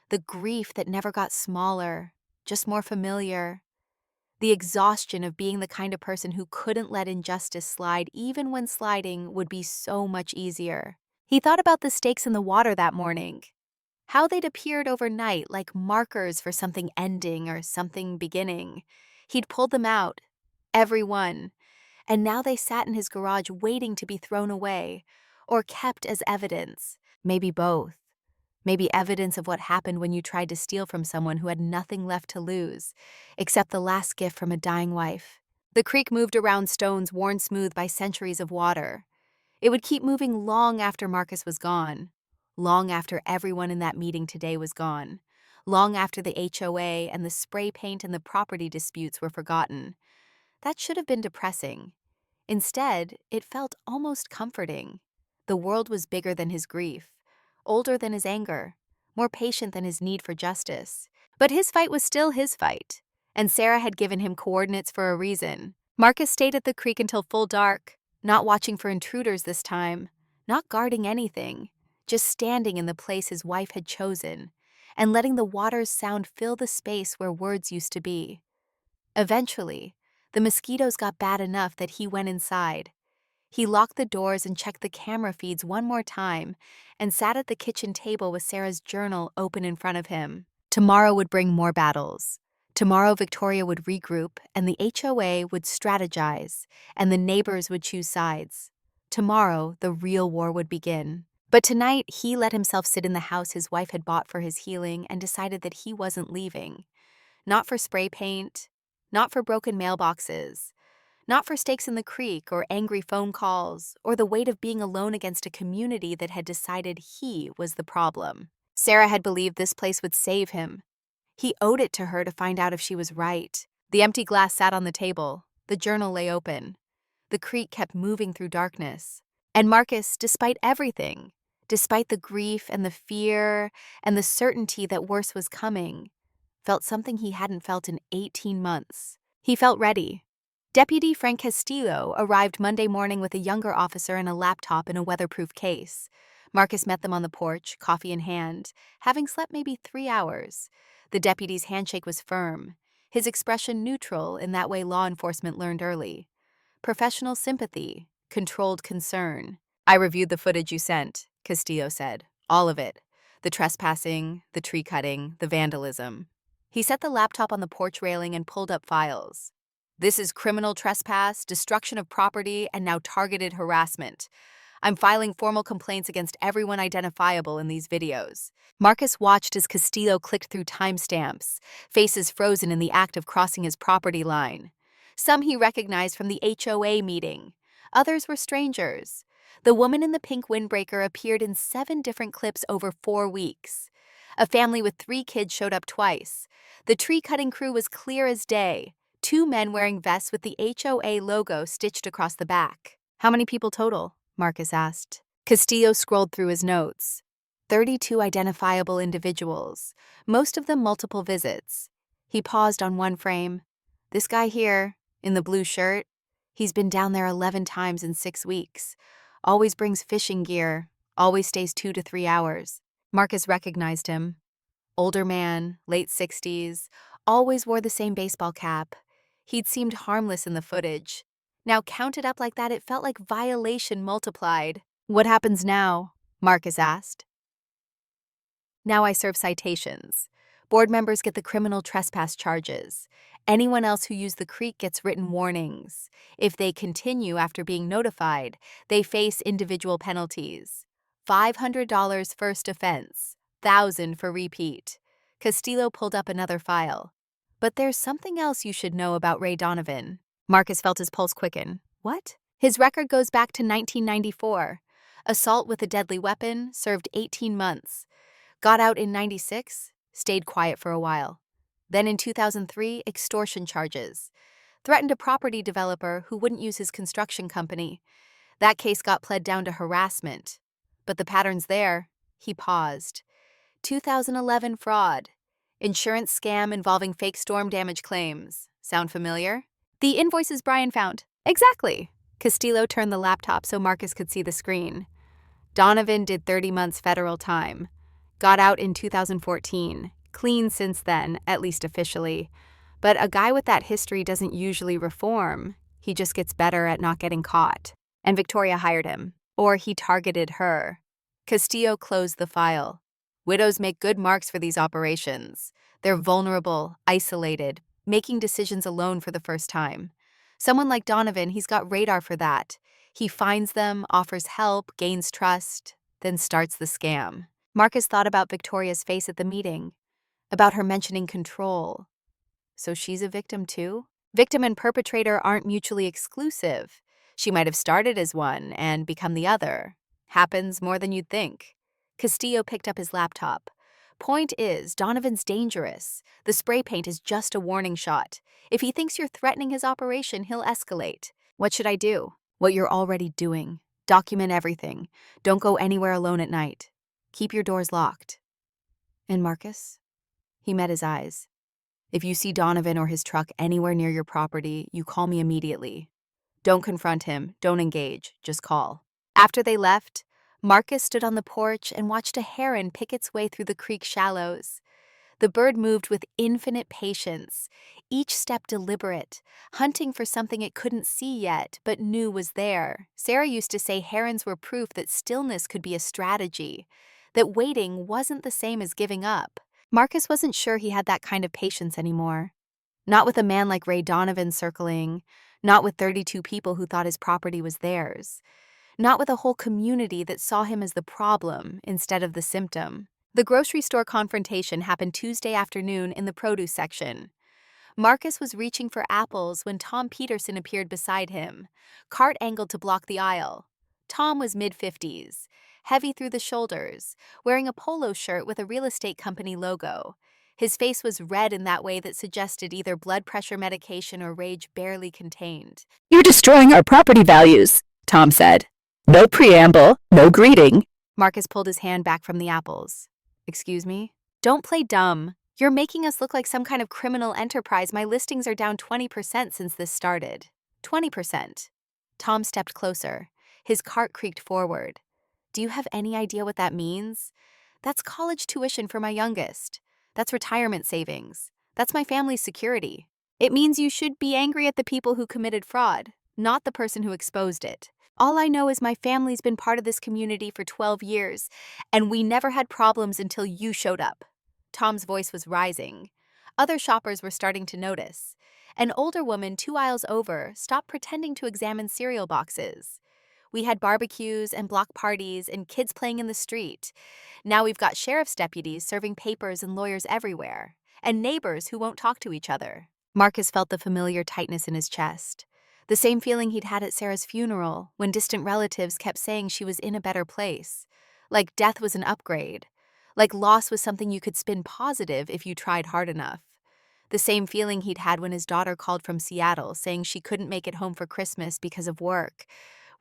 The grief that never got smaller, just more familiar. The exhaustion of being the kind of person who couldn't let injustice slide even when sliding would be so much easier. He thought about the stakes in the water that morning. How they'd appeared overnight like markers for something ending or something beginning. He'd pulled them out, every one, and now they sat in his garage waiting to be thrown away, or kept as evidence, maybe both. Maybe evidence of what happened when you tried to steal from someone who had nothing left to lose, except the last gift from a dying wife. The creek moved around stones worn smooth by centuries of water. It would keep moving long after Marcus was gone, long after everyone in that meeting today was gone, long after the HOA and the spray paint and the property disputes were forgotten. That should have been depressing. Instead, it felt almost comforting. The world was bigger than his grief, older than his anger, more patient than his need for justice. But his fight was still his fight, and Sarah had given him coordinates for a reason. Marcus stayed at the creek until full dark, not watching for intruders this time, not guarding anything, just standing in the place his wife had chosen, and letting the water's sound fill the space where words used to be. Eventually, the mosquitoes got bad enough that he went inside. He locked the doors and checked the camera feeds one more time and sat at the kitchen table with Sarah's journal open in front of him. Tomorrow would bring more battles. Tomorrow Victoria would regroup and the HOA would strategize and the neighbors would choose sides. Tomorrow, the real war would begin. But tonight, he let himself sit in the house his wife had bought for his healing and decided that he wasn't leaving. Not for spray paint, not for broken mailboxes, not for stakes in the creek or angry phone calls or the weight of being alone against a community that had decided he was the problem. Sarah had believed this place would save him. He owed it to her to find out if she was right. The empty glass sat on the table. The journal lay open. The creek kept moving through darkness. And Marcus, despite everything, despite the grief and the fear and the certainty that worse was coming, felt something he hadn't felt in 18 months. He felt ready. Deputy Frank Castillo arrived Monday morning with a younger officer and a laptop in a weatherproof case. Marcus met them on the porch, coffee in hand, having slept maybe 3 hours. The deputy's handshake was firm, his expression neutral in that way law enforcement learned early. Professional sympathy, controlled concern. "I reviewed the footage you sent," Castillo said. "All of it. The trespassing, the tree cutting, the vandalism." He set the laptop on the porch railing and pulled up files. "This is criminal trespass, destruction of property, and now targeted harassment. I'm filing formal complaints against everyone identifiable in these videos." Marcus watched as Castillo clicked through timestamps, faces frozen in the act of crossing his property line. Some he recognized from the HOA meeting. Others were strangers. The woman in the pink windbreaker appeared in 7 different clips over 4 weeks. A family with 3 kids showed up twice. The tree-cutting crew was clear as day. 2 men wearing vests with the HOA logo stitched across the back. "How many people total?" Marcus asked. Castillo scrolled through his notes. 32 identifiable individuals, most of them multiple visits. He paused on one frame. This guy here, in the blue shirt, he's been down there 11 times in 6 weeks. Always brings fishing gear, always stays 2 to 3 hours. Marcus recognized him. Older man, late 60s, always wore the same baseball cap. He'd seemed harmless in the footage. Now counted up like that, it felt like violation multiplied. What happens now? Marcus asked. Now I serve citations. Board members get the criminal trespass charges. Anyone else who used the creek gets written warnings. If they continue after being notified, they face individual penalties. $500 first offense, $1,000 for repeat. Castillo pulled up another file. But there's something else you should know about Ray Donovan. Marcus felt his pulse quicken. What? His record goes back to 1994. Assault with a deadly weapon, served 18 months. Got out in 96, stayed quiet for a while. Then in 2003, extortion charges. Threatened a property developer who wouldn't use his construction company. That case got pled down to harassment. But the pattern's there. He paused. 2011 fraud. Insurance scam involving fake storm damage claims. Sound familiar? The invoices Brian found. Exactly. Castillo turned the laptop so Marcus could see the screen. Donovan did 30 months federal time. Got out in 2014. Clean since then, at least officially. But a guy with that history doesn't usually reform. He just gets better at not getting caught. And Victoria hired him. Or he targeted her. Castillo closed the file. Widows make good marks for these operations. They're vulnerable, isolated, making decisions alone for the first time. Someone like Donovan, he's got radar for that. He finds them, offers help, gains trust, then starts the scam. Marcus thought about Victoria's face at the meeting, about her mentioning control. So she's a victim too? Victim and perpetrator aren't mutually exclusive. She might have started as one and become the other. Happens more than you'd think. Castillo picked up his laptop. Point is, Donovan's dangerous. The spray paint is just a warning shot. If he thinks you're threatening his operation, he'll escalate. What should I do? What you're already doing. Document everything. Don't go anywhere alone at night. Keep your doors locked. And Marcus? He met his eyes. If you see Donovan or his truck anywhere near your property, you call me immediately. Don't confront him. Don't engage. Just call. After they left, Marcus stood on the porch and watched a heron pick its way through the creek shallows. The bird moved with infinite patience, each step deliberate, hunting for something it couldn't see yet, but knew was there. Sarah used to say herons were proof that stillness could be a strategy, that waiting wasn't the same as giving up. Marcus wasn't sure he had that kind of patience anymore. Not with a man like Ray Donovan circling, not with 32 people who thought his property was theirs. Not with a whole community that saw him as the problem instead of the symptom. The grocery store confrontation happened Tuesday afternoon in the produce section. Marcus was reaching for apples when Tom Peterson appeared beside him, cart angled to block the aisle. Tom was mid-50s, heavy through the shoulders, wearing a polo shirt with a real estate company logo. His face was red in that way that suggested either blood pressure medication or rage barely contained. "You're destroying our property values," Tom said. "No preamble, no greeting." Marcus pulled his hand back from the apples. Excuse me? Don't play dumb. You're making us look like some kind of criminal enterprise. My listings are down 20% since this started. 20%. Tom stepped closer. His cart creaked forward. Do you have any idea what that means? That's college tuition for my youngest. That's retirement savings. That's my family's security. It means you should be angry at the people who committed fraud, not the person who exposed it. All I know is my family's been part of this community for 12 years, and we never had problems until you showed up. Tom's voice was rising. Other shoppers were starting to notice. An older woman 2 aisles over stopped pretending to examine cereal boxes. We had barbecues and block parties and kids playing in the street. Now we've got sheriff's deputies serving papers and lawyers everywhere, and neighbors who won't talk to each other. Marcus felt the familiar tightness in his chest. The same feeling he'd had at Sarah's funeral, when distant relatives kept saying she was in a better place. Like death was an upgrade. Like loss was something you could spin positive if you tried hard enough. The same feeling he'd had when his daughter called from Seattle saying she couldn't make it home for Christmas because of work,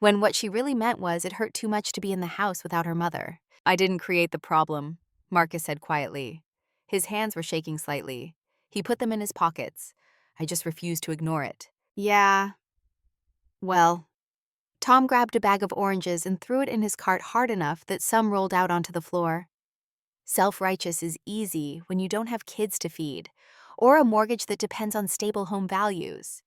when what she really meant was it hurt too much to be in the house without her mother. I didn't create the problem, Marcus said quietly. His hands were shaking slightly. He put them in his pockets. I just refused to ignore it. Yeah. Well. Tom grabbed a bag of oranges and threw it in his cart hard enough that some rolled out onto the floor. Self-righteous is easy when you don't have kids to feed, or a mortgage that depends on stable home values.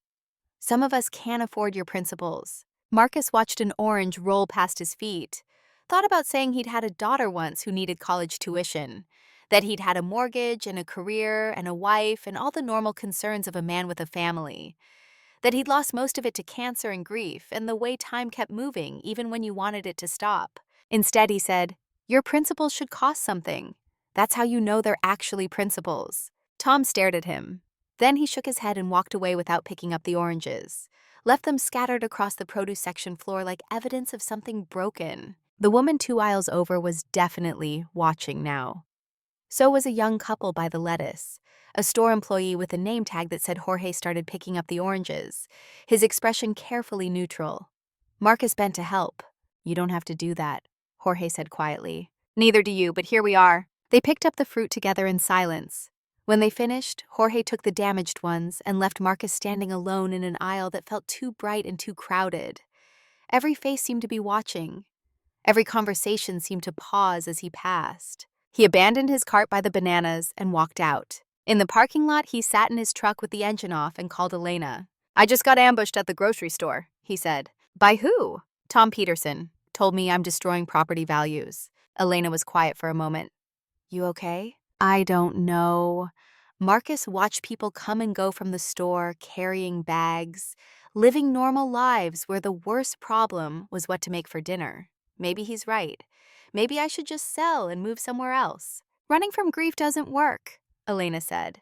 Some of us can't afford your principles. Marcus watched an orange roll past his feet, thought about saying he'd had a daughter once who needed college tuition, that he'd had a mortgage and a career and a wife and all the normal concerns of a man with a family, that he'd lost most of it to cancer and grief and the way time kept moving even when you wanted it to stop. Instead, he said, "Your principles should cost something. That's how you know they're actually principles." Tom stared at him. Then he shook his head and walked away without picking up the oranges, left them scattered across the produce section floor like evidence of something broken. The woman 2 aisles over was definitely watching now. So was a young couple by the lettuce, a store employee with a name tag that said Jorge started picking up the oranges, his expression carefully neutral. Marcus bent to help. "You don't have to do that," Jorge said quietly. "Neither do you, but here we are." They picked up the fruit together in silence. When they finished, Jorge took the damaged ones and left Marcus standing alone in an aisle that felt too bright and too crowded. Every face seemed to be watching. Every conversation seemed to pause as he passed. He abandoned his cart by the bananas and walked out. In the parking lot, he sat in his truck with the engine off and called Elena. "I just got ambushed at the grocery store," he said. "By who?" "Tom Peterson. Told me I'm destroying property values." Elena was quiet for a moment. "You okay?" "I don't know." Marcus watched people come and go from the store, carrying bags, living normal lives where the worst problem was what to make for dinner. Maybe he's right. Maybe I should just sell and move somewhere else. "Running from grief doesn't work," Elena said.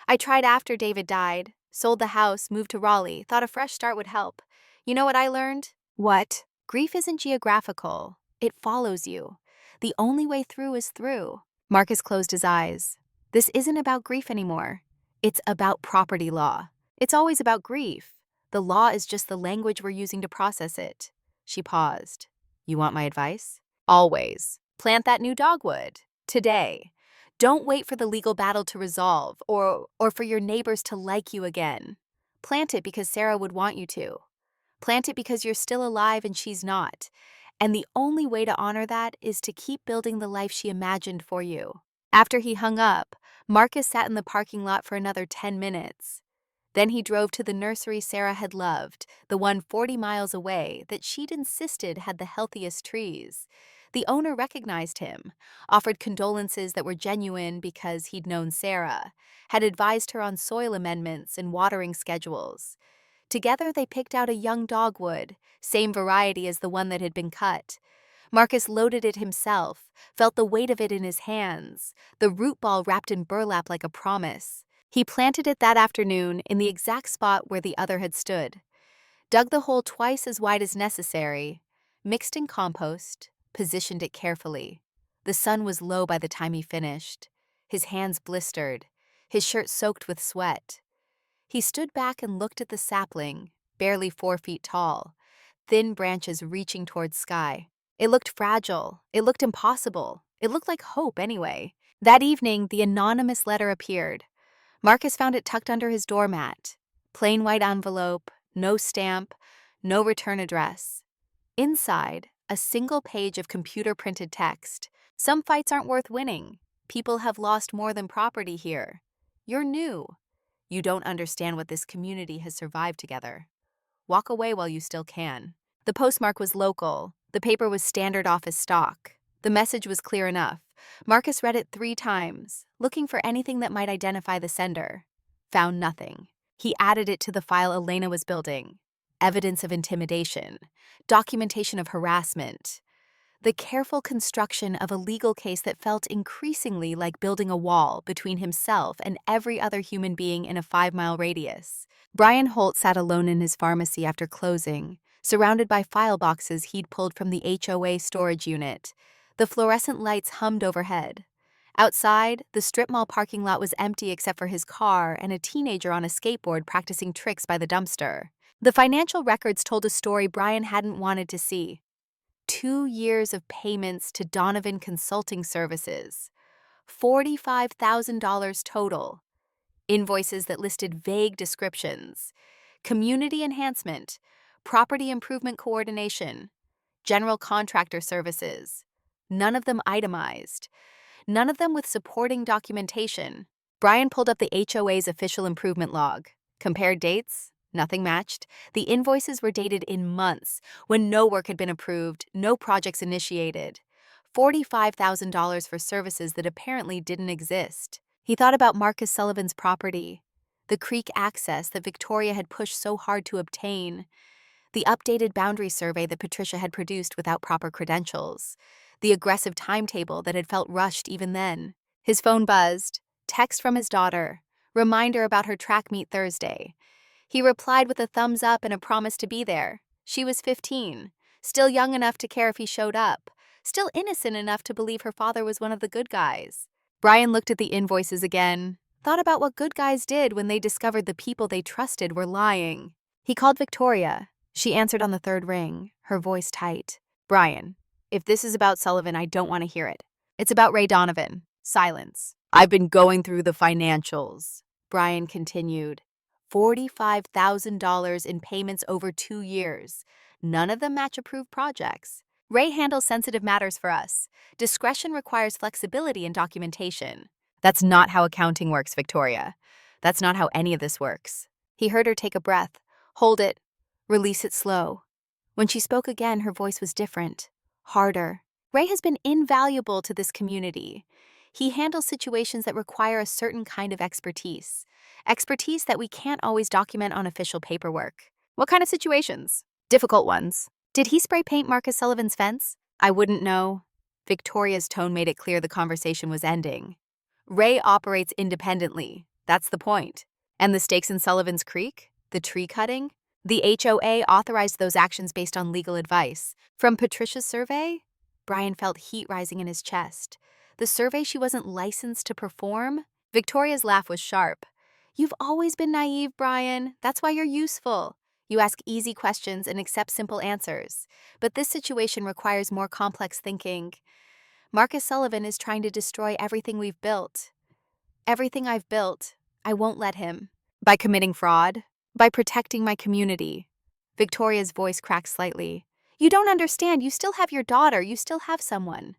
"I tried after David died, sold the house, moved to Raleigh, thought a fresh start would help. You know what I learned?" "What?" "Grief isn't geographical. It follows you. The only way through is through." Marcus closed his eyes. "This isn't about grief anymore. It's about property law. It's always about grief. The law is just the language we're using to process it." She paused. "You want my advice?" "Always. Plant that new dogwood. Today. Don't wait for the legal battle to resolve or for your neighbors to like you again. Plant it because Sarah would want you to. Plant it because you're still alive and she's not. And the only way to honor that is to keep building the life she imagined for you." After he hung up, Marcus sat in the parking lot for another 10 minutes. Then he drove to the nursery Sarah had loved, the one 40 miles away that she'd insisted had the healthiest trees. The owner recognized him, offered condolences that were genuine because he'd known Sarah, had advised her on soil amendments and watering schedules. Together they picked out a young dogwood, same variety as the one that had been cut. Marcus loaded it himself, felt the weight of it in his hands, the root ball wrapped in burlap like a promise. He planted it that afternoon in the exact spot where the other had stood, dug the hole twice as wide as necessary, mixed in compost, positioned it carefully. The sun was low by the time he finished. His hands blistered, his shirt soaked with sweat. He stood back and looked at the sapling, barely 4 feet tall, thin branches reaching towards sky. It looked fragile. It looked impossible. It looked like hope anyway. That evening, the anonymous letter appeared. Marcus found it tucked under his doormat. Plain white envelope, no stamp, no return address. Inside, a single page of computer-printed text. "Some fights aren't worth winning. People have lost more than property here. You're new. You don't understand what this community has survived together. Walk away while you still can." The postmark was local. The paper was standard office stock. The message was clear enough. Marcus read it 3 times, looking for anything that might identify the sender. Found nothing. He added it to the file Elena was building. Evidence of intimidation. Documentation of harassment. The careful construction of a legal case that felt increasingly like building a wall between himself and every other human being in a 5-mile radius. Brian Holt sat alone in his pharmacy after closing, surrounded by file boxes he'd pulled from the HOA storage unit. The fluorescent lights hummed overhead. Outside, the strip mall parking lot was empty except for his car and a teenager on a skateboard practicing tricks by the dumpster. The financial records told a story Brian hadn't wanted to see. 2 years of payments to Donovan Consulting Services, $45,000 total. Invoices that listed vague descriptions: community enhancement, property improvement coordination, general contractor services. None of them itemized. None of them with supporting documentation. Brian pulled up the HOA's official improvement log. Compared dates. Nothing matched. The invoices were dated in months, when no work had been approved, no projects initiated. $45,000 for services that apparently didn't exist. He thought about Marcus Sullivan's property, the creek access that Victoria had pushed so hard to obtain, the updated boundary survey that Patricia had produced without proper credentials, the aggressive timetable that had felt rushed even then. His phone buzzed. Text from his daughter. Reminder about her track meet Thursday. He replied with a thumbs up and a promise to be there. She was 15, still young enough to care if he showed up, still innocent enough to believe her father was one of the good guys. Brian looked at the invoices again, thought about what good guys did when they discovered the people they trusted were lying. He called Victoria. She answered on the third ring, her voice tight. Brian, if this is about Sullivan, I don't want to hear it. It's about Ray Donovan. Silence. I've been going through the financials, Brian continued. $45,000 in payments over 2 years. None of them match approved projects. Ray handles sensitive matters for us. Discretion requires flexibility in documentation. That's not how accounting works, Victoria. That's not how any of this works. He heard her take a breath, hold it, release it slow. When she spoke again, her voice was different, harder. Ray has been invaluable to this community. He handles situations that require a certain kind of expertise that we can't always document on official paperwork. What kind of situations? Difficult ones. Did he spray paint Marcus Sullivan's fence? I wouldn't know. Victoria's tone made it clear the conversation was ending. Ray operates independently. That's the point. And the stakes in Sullivan's Creek? The tree cutting? The HOA authorized those actions based on legal advice. From Patricia's survey? Brian felt heat rising in his chest. The survey she wasn't licensed to perform? Victoria's laugh was sharp. You've always been naive, Brian. That's why you're useful. You ask easy questions and accept simple answers. But this situation requires more complex thinking. Marcus Sullivan is trying to destroy everything we've built. Everything I've built. I won't let him. By committing fraud? By protecting my community. Victoria's voice cracked slightly. You don't understand. You still have your daughter. You still have someone.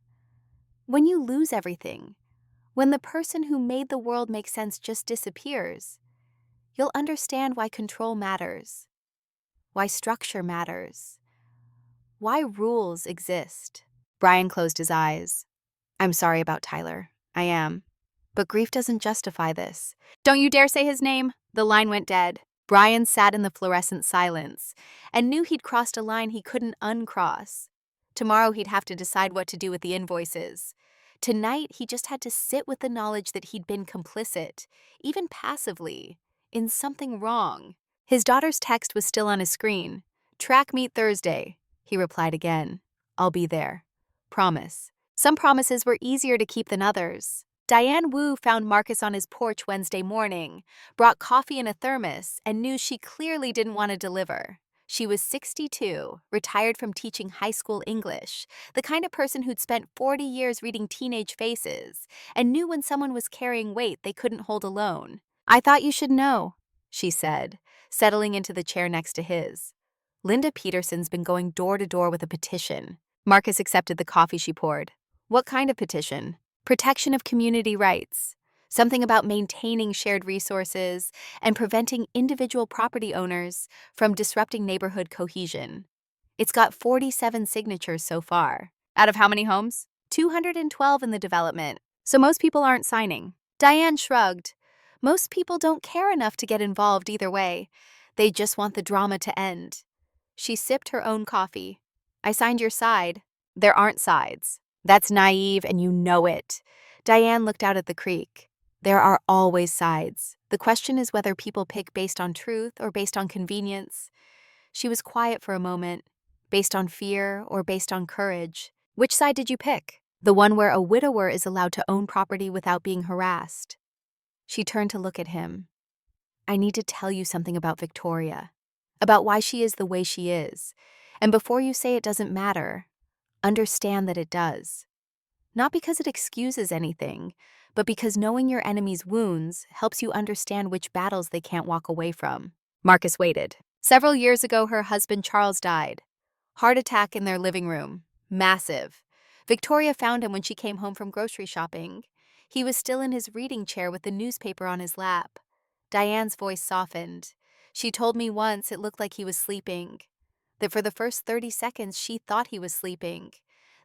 When you lose everything, when the person who made the world make sense just disappears, you'll understand why control matters, why structure matters, why rules exist. Brian closed his eyes. I'm sorry about Tyler. I am. But grief doesn't justify this. Don't you dare say his name. The line went dead. Brian sat in the fluorescent silence and knew he'd crossed a line he couldn't uncross. Tomorrow he'd have to decide what to do with the invoices. Tonight, he just had to sit with the knowledge that he'd been complicit, even passively, in something wrong. His daughter's text was still on his screen. Track meet Thursday. He replied again. I'll be there. Promise. Some promises were easier to keep than others. Diane Wu found Marcus on his porch Wednesday morning, brought coffee in a thermos, and knew she clearly didn't want to deliver. She was 62, retired from teaching high school English, the kind of person who'd spent 40 years reading teenage faces, and knew when someone was carrying weight they couldn't hold alone. I thought you should know, she said, settling into the chair next to his. Linda Peterson's been going door to door with a petition. Marcus accepted the coffee she poured. What kind of petition? Protection of community rights. Something about maintaining shared resources and preventing individual property owners from disrupting neighborhood cohesion. It's got 47 signatures so far. Out of how many homes? 212 in the development, so most people aren't signing. Diane shrugged. Most people don't care enough to get involved either way. They just want the drama to end. She sipped her own coffee. I signed your side. There aren't sides. That's naive and you know it. Diane looked out at the creek. There are always sides. The question is whether people pick based on truth or based on convenience. She was quiet for a moment. Based on fear or based on courage? Which side did you pick? The one where a widower is allowed to own property without being harassed. She turned to look at him. I need to tell you something about Victoria. about why she is the way she is. And before you say it doesn't matter, understand that it does. Not because it excuses anything, but because knowing your enemy's wounds helps you understand which battles they can't walk away from. Marcus waited. Several years ago, her husband Charles died. Heart attack in their living room. Massive. Victoria found him when she came home from grocery shopping. He was still in his reading chair with the newspaper on his lap. Diane's voice softened. She told me once it looked like he was sleeping. That for the first 30 seconds she thought he was sleeping.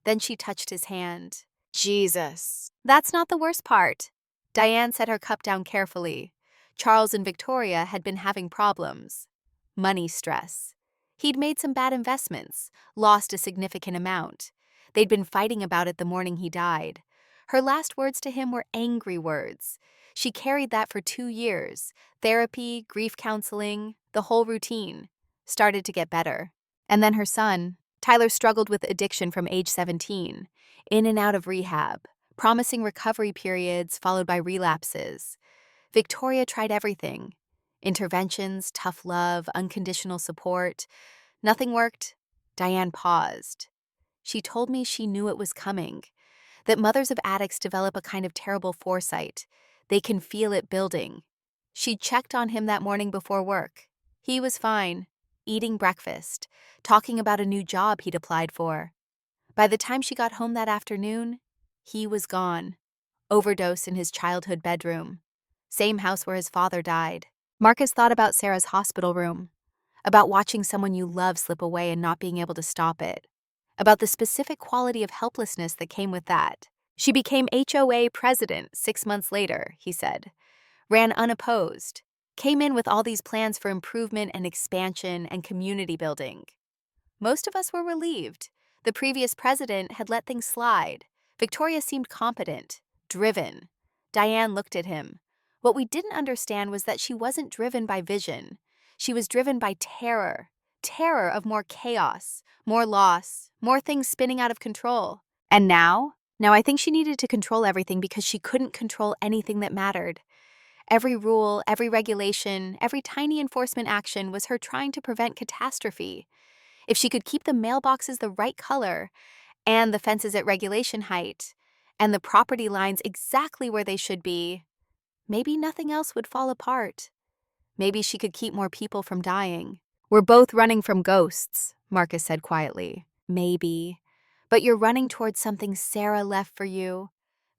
Then she touched his hand. Jesus. That's not the worst part. Diane set her cup down carefully. Charles and Victoria had been having problems. Money stress. He'd made some bad investments, lost a significant amount. They'd been fighting about it the morning he died. Her last words to him were angry words. She carried that for 2 years. Therapy, grief counseling, the whole routine. Started to get better. And then her son. Tyler struggled with addiction from age 17. In and out of rehab. Promising recovery periods followed by relapses. Victoria tried everything. Interventions, tough love, unconditional support. Nothing worked. Diane paused. She told me she knew it was coming. That mothers of addicts develop a kind of terrible foresight. They can feel it building. She checked on him that morning before work. He was fine, eating breakfast, talking about a new job he'd applied for. By the time she got home that afternoon, he was gone. Overdose in his childhood bedroom. Same house where his father died. Marcus thought about Sarah's hospital room. About watching someone you love slip away and not being able to stop it. About the specific quality of helplessness that came with that. She became HOA president 6 months later, he said. Ran unopposed. Came in with all these plans for improvement and expansion and community building. Most of us were relieved. The previous president had let things slide. Victoria seemed competent, driven. Diane looked at him. What we didn't understand was that she wasn't driven by vision. She was driven by terror. Terror of more chaos, more loss, more things spinning out of control. And now? Now I think she needed to control everything because she couldn't control anything that mattered. Every rule, every regulation, every tiny enforcement action was her trying to prevent catastrophe. If she could keep the mailboxes the right color, and the fences at regulation height, and the property lines exactly where they should be, maybe nothing else would fall apart. Maybe she could keep more people from dying. We're both running from ghosts, Marcus said quietly. Maybe. But you're running towards something Sarah left for you.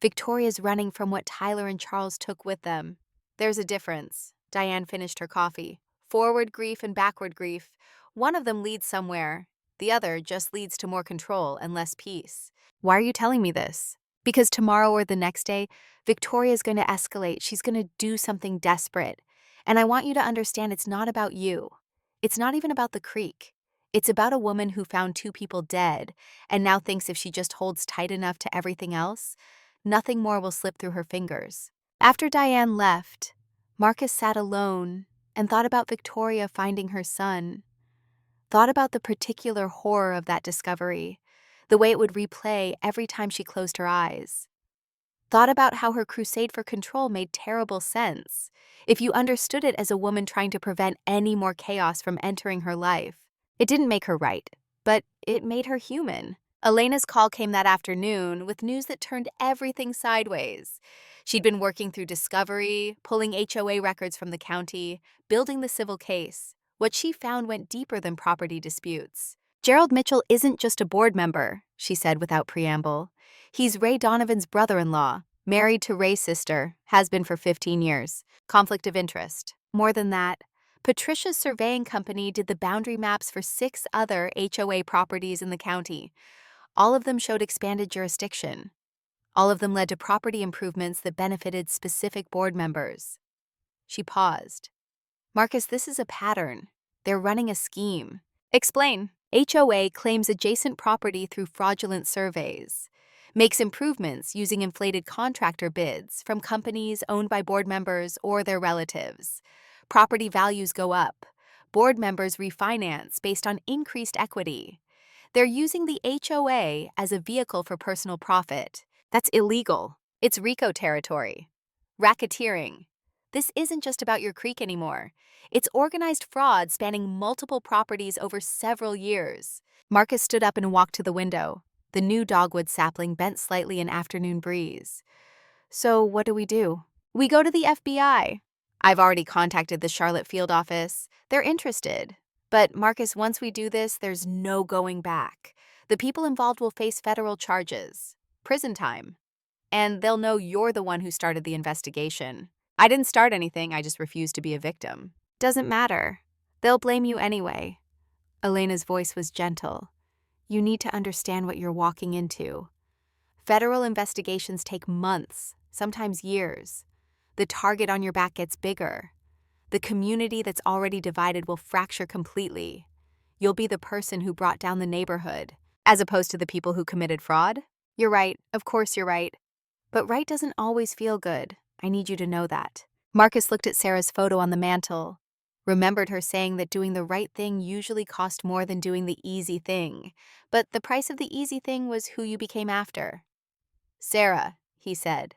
Victoria's running from what Tyler and Charles took with them. There's a difference. Diane finished her coffee. Forward grief and backward grief. One of them leads somewhere. The other just leads to more control and less peace. Why are you telling me this? Because tomorrow or the next day, Victoria's going to escalate. She's going to do something desperate. And I want you to understand it's not about you. It's not even about the creek. It's about a woman who found 2 people dead and now thinks if she just holds tight enough to everything else, nothing more will slip through her fingers. After Diane left, Marcus sat alone and thought about Victoria finding her son. Thought about the particular horror of that discovery, the way it would replay every time she closed her eyes. Thought about how her crusade for control made terrible sense if you understood it as a woman trying to prevent any more chaos from entering her life. It didn't make her right, but it made her human. Elena's call came that afternoon with news that turned everything sideways. She'd been working through discovery, pulling HOA records from the county, building the civil case. What she found went deeper than property disputes. Gerald Mitchell isn't just a board member, she said without preamble. He's Ray Donovan's brother-in-law, married to Ray's sister, has been for 15 years. Conflict of interest. More than that, Patricia's surveying company did the boundary maps for 6 other HOA properties in the county. All of them showed expanded jurisdiction. All of them led to property improvements that benefited specific board members. She paused. Marcus, this is a pattern. They're running a scheme. Explain. HOA claims adjacent property through fraudulent surveys. Makes improvements using inflated contractor bids from companies owned by board members or their relatives. Property values go up. Board members refinance based on increased equity. They're using the HOA as a vehicle for personal profit. That's illegal. It's RICO territory. Racketeering. This isn't just about your creek anymore. It's organized fraud spanning multiple properties over several years. Marcus stood up and walked to the window. The new dogwood sapling bent slightly in afternoon breeze. So, what do? We go to the FBI. I've already contacted the Charlotte field office. They're interested. But, Marcus, once we do this, there's no going back. The people involved will face federal charges, prison time, and they'll know you're the one who started the investigation. I didn't start anything, I just refused to be a victim. Doesn't matter. They'll blame you anyway. Elena's voice was gentle. You need to understand what you're walking into. Federal investigations take months, sometimes years. The target on your back gets bigger. The community that's already divided will fracture completely. You'll be the person who brought down the neighborhood, as opposed to the people who committed fraud. You're right, of course you're right. But right doesn't always feel good. I need you to know that. Marcus looked at Sarah's photo on the mantle, remembered her saying that doing the right thing usually cost more than doing the easy thing. But the price of the easy thing was who you became after. Sarah, he said.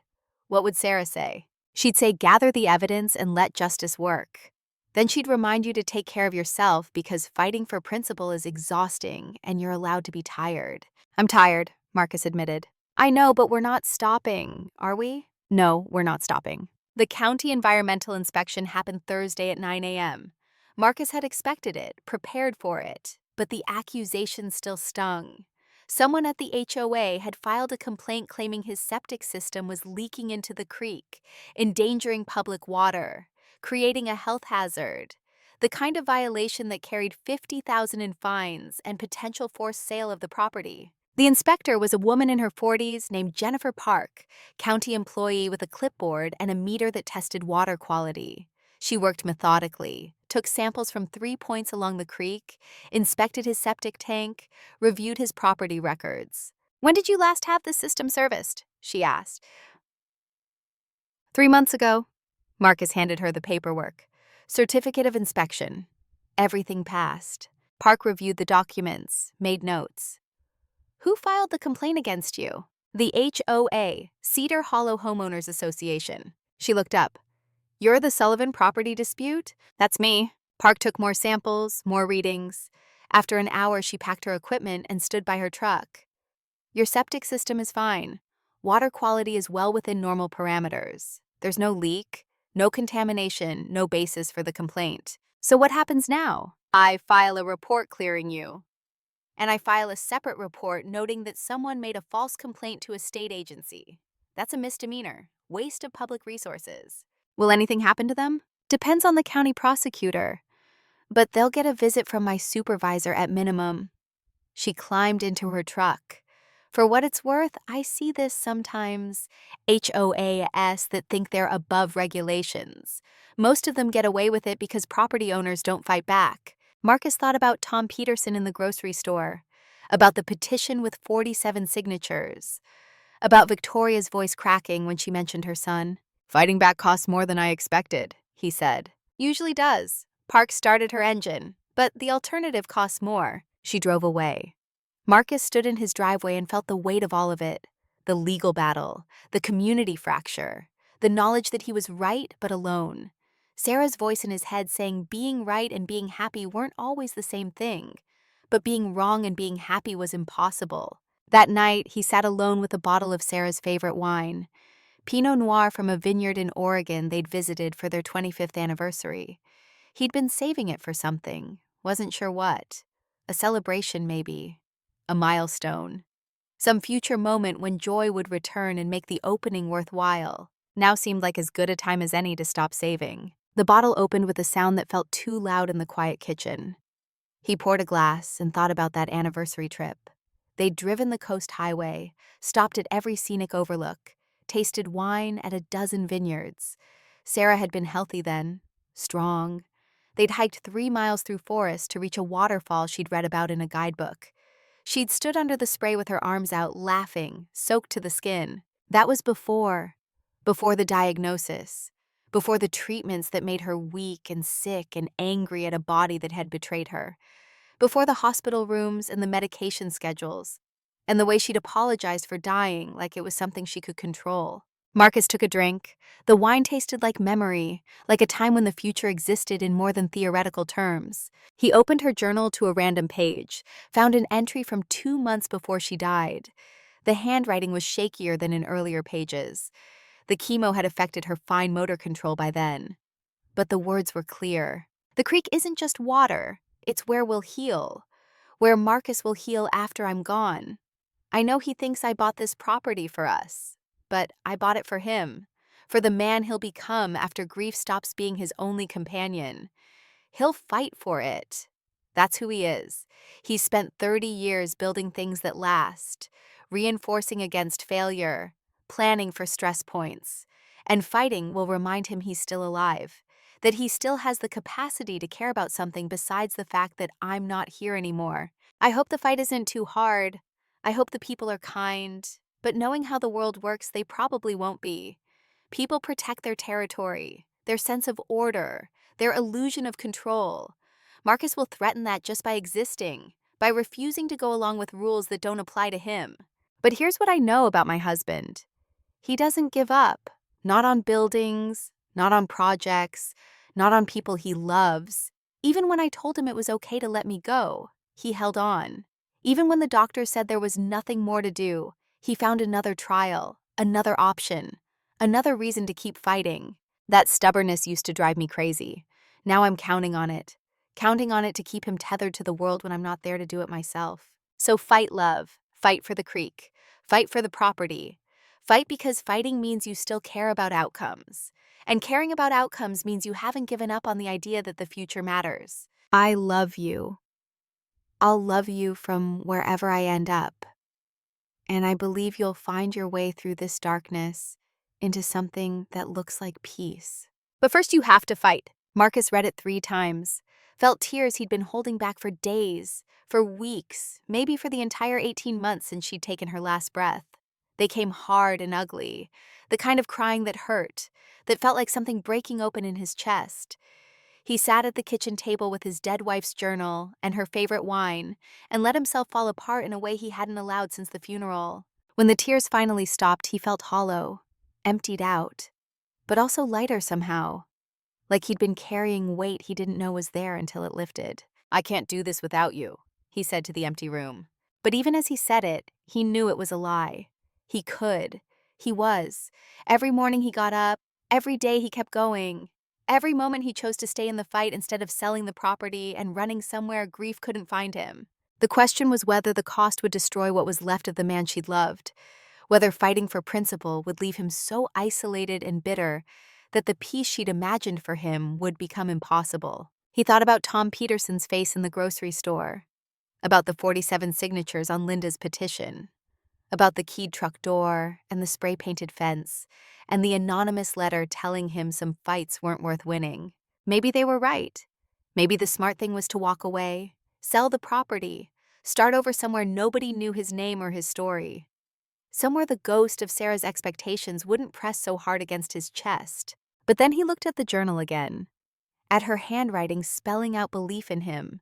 What would Sarah say? She'd say, gather the evidence and let justice work. Then she'd remind you to take care of yourself because fighting for principle is exhausting and you're allowed to be tired. I'm tired, Marcus admitted. I know, but we're not stopping, are we? No, we're not stopping. The county environmental inspection happened Thursday at 9 a.m. Marcus had expected it, prepared for it, but the accusations still stung. Someone at the HOA had filed a complaint claiming his septic system was leaking into the creek, endangering public water, creating a health hazard, the kind of violation that carried $50,000 in fines and potential forced sale of the property. The inspector was a woman in her 40s named Jennifer Park, county employee with a clipboard and a meter that tested water quality. She worked methodically, took samples from 3 points along the creek, inspected his septic tank, reviewed his property records. When did you last have the system serviced? She asked. 3 months ago. Marcus handed her the paperwork. Certificate of inspection. Everything passed. Park reviewed the documents, made notes. Who filed the complaint against you? The HOA, Cedar Hollow Homeowners Association. She looked up. You're the Sullivan property dispute? That's me. Park took more samples, more readings. After an hour, she packed her equipment and stood by her truck. Your septic system is fine. Water quality is well within normal parameters. There's no leak, no contamination, no basis for the complaint. So what happens now? I file a report clearing you. And I file a separate report noting that someone made a false complaint to a state agency. That's a misdemeanor, waste of public resources. Will anything happen to them? Depends on the county prosecutor. But they'll get a visit from my supervisor at minimum. She climbed into her truck. For what it's worth, I see this sometimes HOAs that think they're above regulations. Most of them get away with it because property owners don't fight back. Marcus thought about Tom Peterson in the grocery store, about the petition with 47 signatures, about Victoria's voice cracking when she mentioned her son. Fighting back costs more than I expected, he said. Usually does. Park started her engine, but the alternative costs more. She drove away. Marcus stood in his driveway and felt the weight of all of it. The legal battle, the community fracture, the knowledge that he was right but alone. Sarah's voice in his head saying being right and being happy weren't always the same thing, but being wrong and being happy was impossible. That night, he sat alone with a bottle of Sarah's favorite wine, Pinot Noir from a vineyard in Oregon they'd visited for their 25th anniversary. He'd been saving it for something, wasn't sure what. A celebration, maybe. A milestone. Some future moment when joy would return and make the opening worthwhile. Now seemed like as good a time as any to stop saving. The bottle opened with a sound that felt too loud in the quiet kitchen. He poured a glass and thought about that anniversary trip. They'd driven the coast highway, stopped at every scenic overlook, tasted wine at a dozen vineyards. Sarah had been healthy then, strong. They'd hiked 3 miles through forest to reach a waterfall she'd read about in a guidebook. She'd stood under the spray with her arms out, laughing, soaked to the skin. That was before the diagnosis, before the treatments that made her weak and sick and angry at a body that had betrayed her, before the hospital rooms and the medication schedules, and the way she'd apologized for dying like it was something she could control. Marcus took a drink. The wine tasted like memory, like a time when the future existed in more than theoretical terms. He opened her journal to a random page, found an entry from 2 months before she died. The handwriting was shakier than in earlier pages. The chemo had affected her fine motor control by then. But the words were clear. The creek isn't just water, it's where we'll heal. Where Marcus will heal after I'm gone. I know he thinks I bought this property for us, but I bought it for him, for the man he'll become after grief stops being his only companion. He'll fight for it. That's who he is. He's spent 30 years building things that last, reinforcing against failure, planning for stress points, and fighting will remind him he's still alive, that he still has the capacity to care about something besides the fact that I'm not here anymore. I hope the fight isn't too hard. I hope the people are kind, but knowing how the world works, they probably won't be. People protect their territory, their sense of order, their illusion of control. Marcus will threaten that just by existing, by refusing to go along with rules that don't apply to him. But here's what I know about my husband. He doesn't give up, not on buildings, not on projects, not on people he loves. Even when I told him it was okay to let me go, he held on. Even when the doctor said there was nothing more to do, he found another trial, another option, another reason to keep fighting. That stubbornness used to drive me crazy. Now I'm counting on it to keep him tethered to the world when I'm not there to do it myself. So fight, love. Fight for the creek. Fight for the property. Fight because fighting means you still care about outcomes. And caring about outcomes means you haven't given up on the idea that the future matters. I love you. I'll love you from wherever I end up. And I believe you'll find your way through this darkness into something that looks like peace. But first you have to fight. Marcus read it 3 times, felt tears he'd been holding back for days, for weeks, maybe for the entire 18 months since she'd taken her last breath. They came hard and ugly, the kind of crying that hurt, that felt like something breaking open in his chest. He sat at the kitchen table with his dead wife's journal and her favorite wine and let himself fall apart in a way he hadn't allowed since the funeral. When the tears finally stopped, he felt hollow, emptied out, but also lighter somehow, like he'd been carrying weight he didn't know was there until it lifted. I can't do this without you, he said to the empty room. But even as he said it, he knew it was a lie. He could. He was. Every morning he got up, every day he kept going. Every moment he chose to stay in the fight instead of selling the property and running somewhere grief couldn't find him. The question was whether the cost would destroy what was left of the man she'd loved, whether fighting for principle would leave him so isolated and bitter that the peace she'd imagined for him would become impossible. He thought about Tom Peterson's face in the grocery store, about the 47 signatures on Linda's petition, about the keyed truck door and the spray-painted fence, and the anonymous letter telling him some fights weren't worth winning. Maybe they were right. Maybe the smart thing was to walk away, sell the property, start over somewhere nobody knew his name or his story. Somewhere the ghost of Sarah's expectations wouldn't press so hard against his chest. But then he looked at the journal again, at her handwriting spelling out belief in him,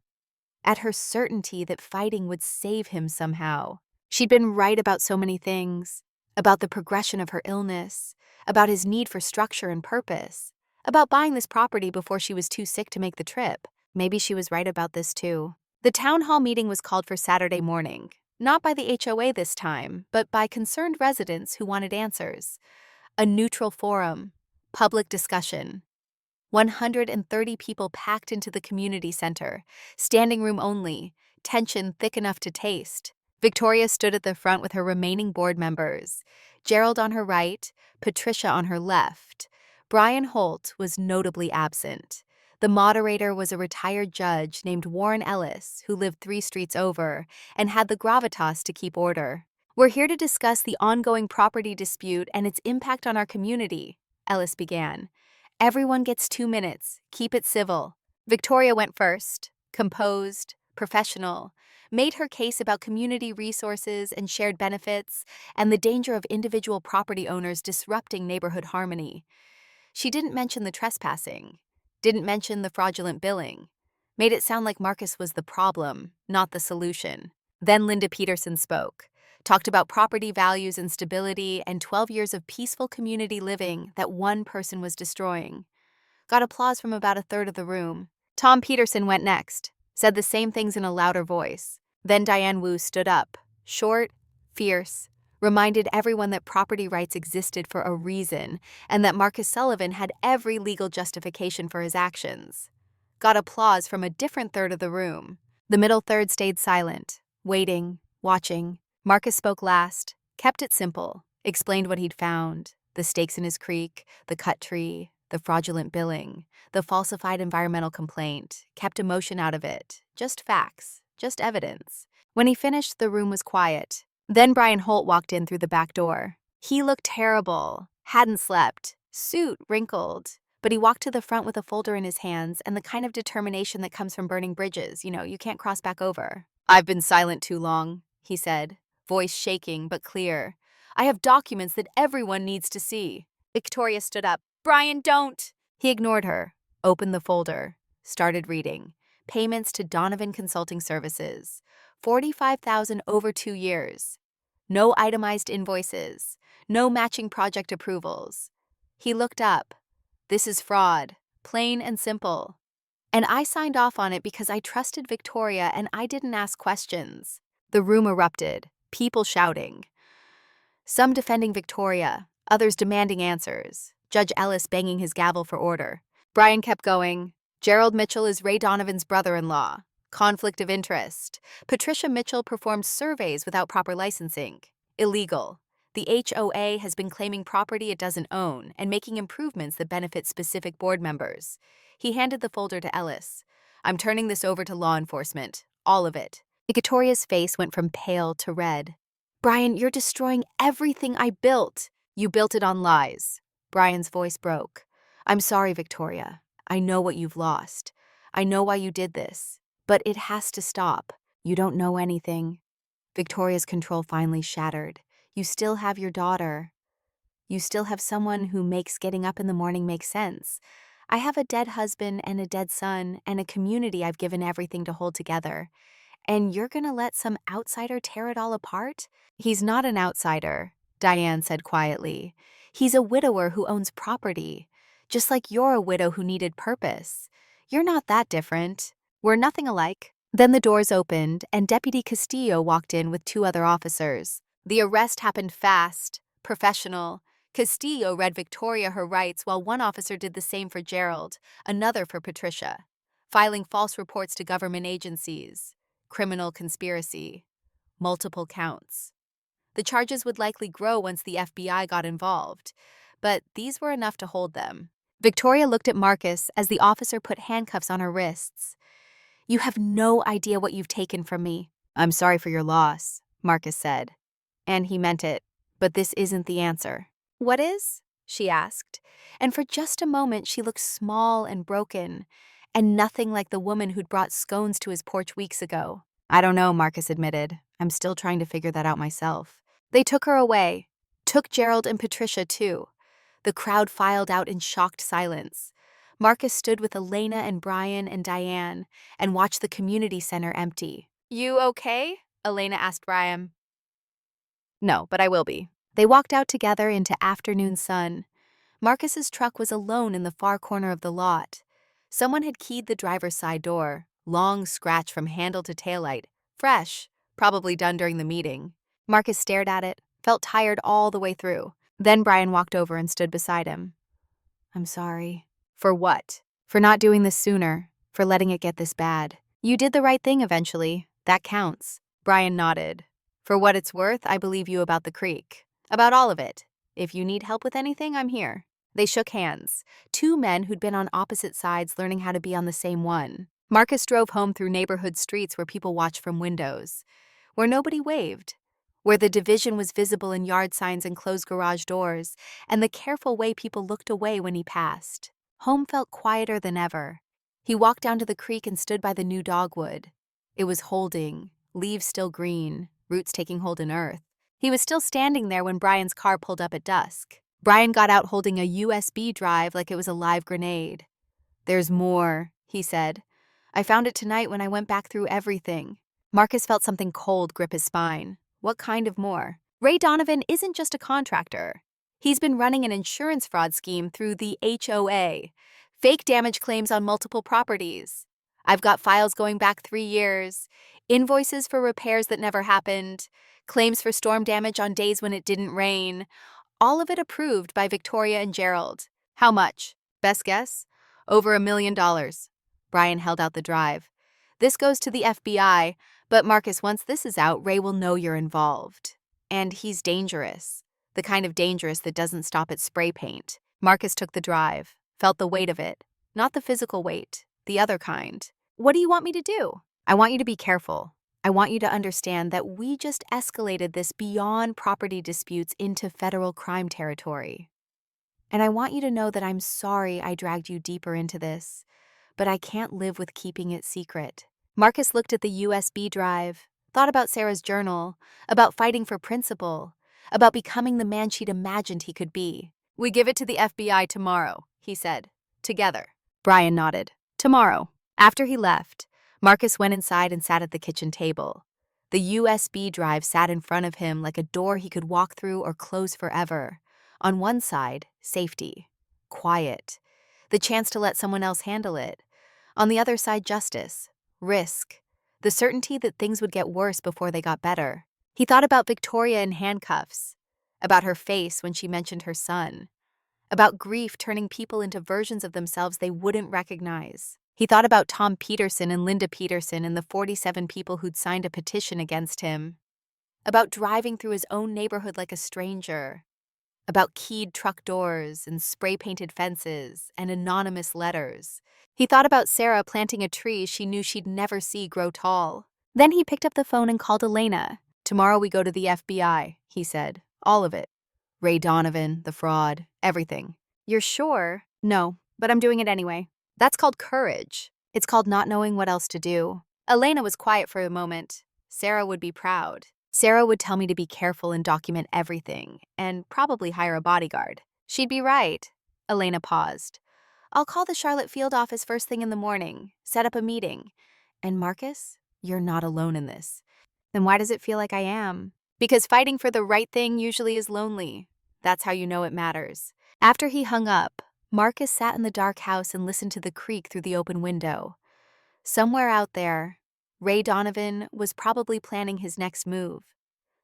at her certainty that fighting would save him somehow. She'd been right about so many things, about the progression of her illness, about his need for structure and purpose, about buying this property before she was too sick to make the trip. Maybe she was right about this too. The town hall meeting was called for Saturday morning, not by the HOA this time, but by concerned residents who wanted answers. A neutral forum, public discussion. 130 people packed into the community center, standing room only, tension thick enough to taste. Victoria stood at the front with her remaining board members, Gerald on her right, Patricia on her left. Brian Holt was notably absent. The moderator was a retired judge named Warren Ellis, who lived 3 streets over and had the gravitas to keep order. We're here to discuss the ongoing property dispute and its impact on our community, Ellis began. Everyone gets 2 minutes. Keep it civil. Victoria went first, composed, professional, made her case about community resources and shared benefits and the danger of individual property owners disrupting neighborhood harmony. She didn't mention the trespassing, didn't mention the fraudulent billing, made it sound like Marcus was the problem, not the solution. Then Linda Peterson spoke. talked about property values and stability and 12 years of peaceful community living that one person was destroying. Got applause from about a third of the room. Tom Peterson went next, said the same things in a louder voice. Then Diane Wu stood up, short, fierce, reminded everyone that property rights existed for a reason and that Marcus Sullivan had every legal justification for his actions. Got applause from a different third of the room. The middle third stayed silent, waiting, watching. Marcus spoke last, kept it simple, explained what he'd found, the stakes in his creek, the cut tree, the fraudulent billing, the falsified environmental complaint, kept emotion out of it, just facts, just evidence. When he finished, the room was quiet. Then Brian Holt walked in through the back door. He looked terrible, hadn't slept, suit wrinkled, but he walked to the front with a folder in his hands and the kind of determination that comes from burning bridges, you can't cross back over. "I've been silent too long," he said, voice shaking but clear. "I have documents that everyone needs to see." Victoria stood up. "Brian, don't!" He ignored her, opened the folder, started reading. Payments to Donovan Consulting Services. $45,000 over 2 years. No itemized invoices. No matching project approvals. He looked up. "This is fraud. Plain and simple. And I signed off on it because I trusted Victoria and I didn't ask questions." The room erupted, people shouting. Some defending Victoria, others demanding answers. Judge Ellis banging his gavel for order. Brian kept going. "Gerald Mitchell is Ray Donovan's brother-in-law. Conflict of interest. Patricia Mitchell performed surveys without proper licensing. Illegal. The HOA has been claiming property it doesn't own and making improvements that benefit specific board members." He handed the folder to Ellis. "I'm turning this over to law enforcement. All of it." Victoria's face went from pale to red. "Brian, you're destroying everything I built." "You built it on lies." Brian's voice broke. "I'm sorry, Victoria. I know what you've lost. I know why you did this. But it has to stop. You don't know anything." Victoria's control finally shattered. "You still have your daughter. You still have someone who makes getting up in the morning make sense. I have a dead husband and a dead son and a community I've given everything to hold together. And you're gonna let some outsider tear it all apart?" "He's not an outsider," Diane said quietly. "He's a widower who owns property. Just like you're a widow who needed purpose. You're not that different. We're nothing alike." Then the doors opened, and Deputy Castillo walked in with 2 other officers. The arrest happened fast, professional. Castillo read Victoria her rights while one officer did the same for Gerald, another for Patricia. Filing false reports to government agencies. Criminal conspiracy. Multiple counts. The charges would likely grow once the FBI got involved, but these were enough to hold them. Victoria looked at Marcus as the officer put handcuffs on her wrists. "You have no idea what you've taken from me." "I'm sorry for your loss," Marcus said. And he meant it, but this isn't the answer. "What is?" she asked, and for just a moment she looked small and broken, and nothing like the woman who'd brought scones to his porch weeks ago. "I don't know," Marcus admitted. "I'm still trying to figure that out myself." They took her away. Took Gerald and Patricia, too. The crowd filed out in shocked silence. Marcus stood with Elena and Brian and Diane and watched the community center empty. "You okay?" Elena asked Brian. "No, but I will be." They walked out together into afternoon sun. Marcus's truck was alone in the far corner of the lot. Someone had keyed the driver's side door, long scratch from handle to taillight, fresh, probably done during the meeting. Marcus stared at it, felt tired all the way through. Then Brian walked over and stood beside him. "I'm sorry." "For what?" "For not doing this sooner, for letting it get this bad. You did the right thing eventually. That counts." Brian nodded. "For what it's worth, I believe you about the creek. About all of it. If you need help with anything, I'm here." They shook hands, 2 men who'd been on opposite sides learning how to be on the same one. Marcus drove home through neighborhood streets where people watched from windows, where nobody waved, where the division was visible in yard signs and closed garage doors, and the careful way people looked away when he passed. Home felt quieter than ever. He walked down to the creek and stood by the new dogwood. It was holding, leaves still green, roots taking hold in earth. He was still standing there when Brian's car pulled up at dusk. Brian got out holding a USB drive like it was a live grenade. "There's more," he said. "I found it tonight when I went back through everything." Marcus felt something cold grip his spine. What kind of more? Ray Donovan isn't just a contractor. He's been running an insurance fraud scheme through the HOA, fake damage claims on multiple properties. I've got files going back 3 years, invoices for repairs that never happened, claims for storm damage on days when it didn't rain, all of it approved by Victoria and Gerald. How much? Best guess? Over $1 million. Brian held out the drive. This goes to the FBI, but Marcus, once this is out, Ray will know you're involved. And he's dangerous. The kind of dangerous that doesn't stop at spray paint. Marcus took the drive, felt the weight of it. Not the physical weight, the other kind. What do you want me to do? I want you to be careful. I want you to understand that we just escalated this beyond property disputes into federal crime territory. And I want you to know that I'm sorry I dragged you deeper into this, but I can't live with keeping it secret. Marcus looked at the USB drive, thought about Sarah's journal, about fighting for principle, about becoming the man she'd imagined he could be. We give it to the FBI tomorrow, he said. Together. Brian nodded. Tomorrow. After he left, Marcus went inside and sat at the kitchen table. The USB drive sat in front of him like a door he could walk through or close forever. On one side, safety, quiet, the chance to let someone else handle it. On the other side, justice, risk, the certainty that things would get worse before they got better. He thought about Victoria in handcuffs, about her face when she mentioned her son, about grief turning people into versions of themselves they wouldn't recognize. He thought about Tom Peterson and Linda Peterson and the 47 people who'd signed a petition against him, about driving through his own neighborhood like a stranger, about keyed truck doors and spray-painted fences and anonymous letters. He thought about Sarah planting a tree she knew she'd never see grow tall. Then he picked up the phone and called Elena. Tomorrow we go to the FBI, he said. All of it. Ray Donovan, the fraud, everything. You're sure? No, but I'm doing it anyway. That's called courage. It's called not knowing what else to do. Elena was quiet for a moment. Sarah would be proud. Sarah would tell me to be careful and document everything, and probably hire a bodyguard. She'd be right. Elena paused. I'll call the Charlotte field office first thing in the morning, set up a meeting. And Marcus, you're not alone in this. Then why does it feel like I am? Because fighting for the right thing usually is lonely. That's how you know it matters. After he hung up, Marcus sat in the dark house and listened to the creak through the open window. Somewhere out there, Ray Donovan was probably planning his next move.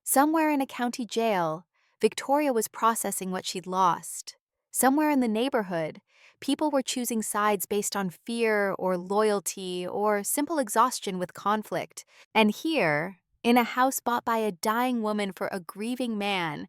Somewhere in a county jail, Victoria was processing what she'd lost. Somewhere in the neighborhood, people were choosing sides based on fear or loyalty or simple exhaustion with conflict. And here, in a house bought by a dying woman for a grieving man,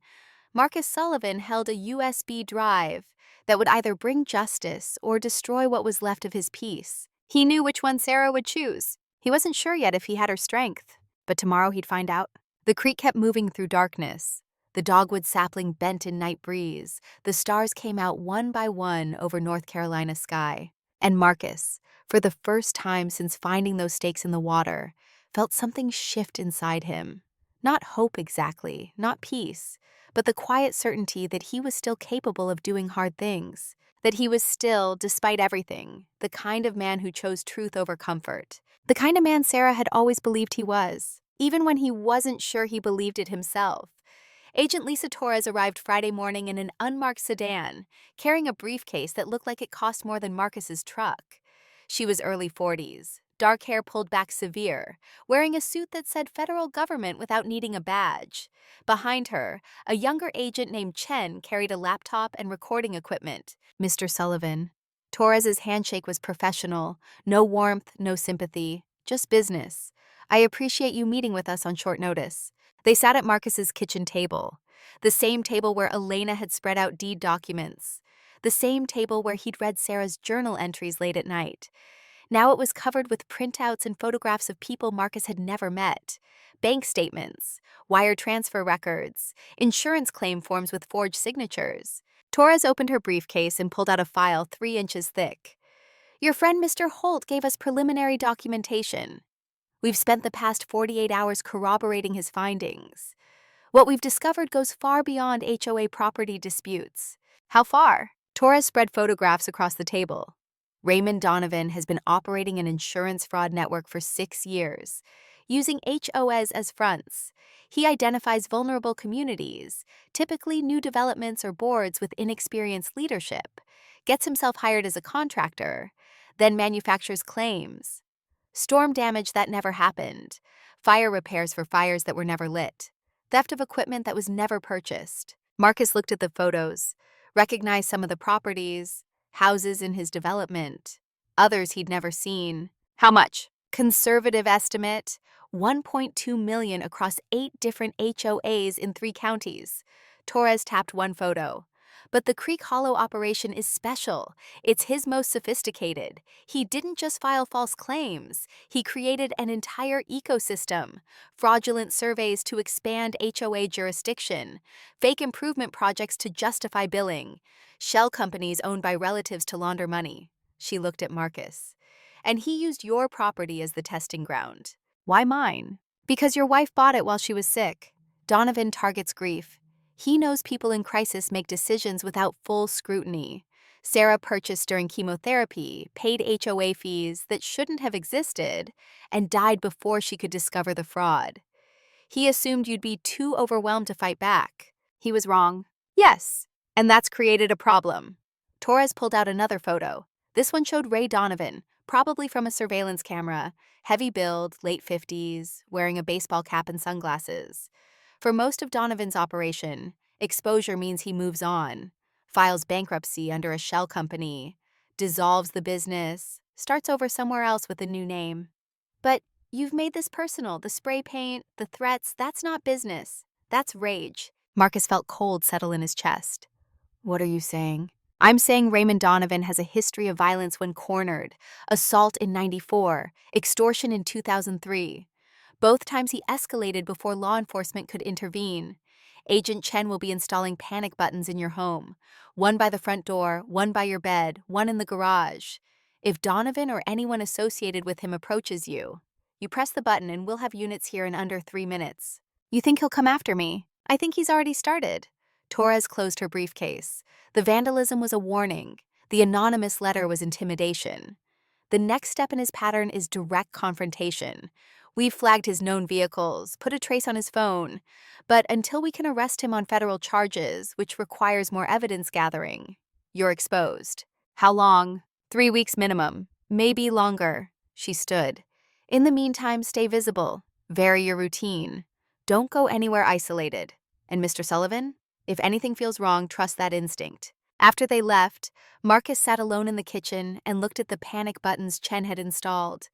Marcus Sullivan held a USB drive that would either bring justice or destroy what was left of his peace. He knew which one Sarah would choose. He wasn't sure yet if he had her strength, but tomorrow he'd find out. The creek kept moving through darkness. The dogwood sapling bent in night breeze. The stars came out one by one over North Carolina sky. And Marcus, for the first time since finding those stakes in the water, felt something shift inside him. Not hope exactly, not peace, but the quiet certainty that he was still capable of doing hard things. That he was still, despite everything, the kind of man who chose truth over comfort. The kind of man Sarah had always believed he was, even when he wasn't sure he believed it himself. Agent Lisa Torres arrived Friday morning in an unmarked sedan, carrying a briefcase that looked like it cost more than Marcus's truck. She was early 40s, dark hair pulled back severe, wearing a suit that said federal government without needing a badge. Behind her, a younger agent named Chen carried a laptop and recording equipment. Mr. Sullivan. Torres's handshake was professional, no warmth, no sympathy, just business. I appreciate you meeting with us on short notice. They sat at Marcus's kitchen table, the same table where Elena had spread out deed documents, the same table where he'd read Sarah's journal entries late at night. Now it was covered with printouts and photographs of people Marcus had never met, bank statements, wire transfer records, insurance claim forms with forged signatures. Torres opened her briefcase and pulled out a file 3 inches thick. Your friend Mr. Holt gave us preliminary documentation. We've spent the past 48 hours corroborating his findings. What we've discovered goes far beyond HOA property disputes. How far? Torres spread photographs across the table. Raymond Donovan has been operating an insurance fraud network for 6 years. using HOAs as fronts. He identifies vulnerable communities, typically new developments or boards with inexperienced leadership, gets himself hired as a contractor, then manufactures claims. Storm damage that never happened, fire repairs for fires that were never lit, theft of equipment that was never purchased. Marcus looked at the photos, recognized some of the properties, houses in his development, others he'd never seen. How much? Conservative estimate, 1.2 million across 8 different HOAs in 3 counties. Torres tapped one photo. But the Creek Hollow operation is special. It's his most sophisticated. He didn't just file false claims. He created an entire ecosystem. Fraudulent surveys to expand HOA jurisdiction. Fake improvement projects to justify billing. Shell companies owned by relatives to launder money. She looked at Marcus. And he used your property as the testing ground. Why mine? Because your wife bought it while she was sick. Donovan targets grief. He knows people in crisis make decisions without full scrutiny. Sarah purchased during chemotherapy, paid HOA fees that shouldn't have existed, and died before she could discover the fraud. He assumed you'd be too overwhelmed to fight back. He was wrong. Yes, and that's created a problem. Torres pulled out another photo. This one showed Ray Donovan, probably from a surveillance camera, heavy build, late 50s, wearing a baseball cap and sunglasses. For most of Donovan's operation, exposure means he moves on, files bankruptcy under a shell company, dissolves the business, starts over somewhere else with a new name. But you've made this personal. The spray paint, the threats, that's not business. That's rage. Marcus felt cold settle in his chest. What are you saying? I'm saying Raymond Donovan has a history of violence when cornered, assault in '94, extortion in 2003. Both times he escalated before law enforcement could intervene. Agent Chen will be installing panic buttons in your home. One by the front door, one by your bed, one in the garage. If Donovan or anyone associated with him approaches you, you press the button and we'll have units here in under 3 minutes. You think he'll come after me? I think he's already started. Torres closed her briefcase. The vandalism was a warning. The anonymous letter was intimidation. The next step in his pattern is direct confrontation. We've flagged his known vehicles, put a trace on his phone, but until we can arrest him on federal charges, which requires more evidence gathering, you're exposed. How long? 3 weeks minimum, maybe longer. She stood. In the meantime, stay visible. Vary your routine. Don't go anywhere isolated. And Mr. Sullivan? If anything feels wrong, trust that instinct. After they left, Marcus sat alone in the kitchen and looked at the panic buttons Chen had installed.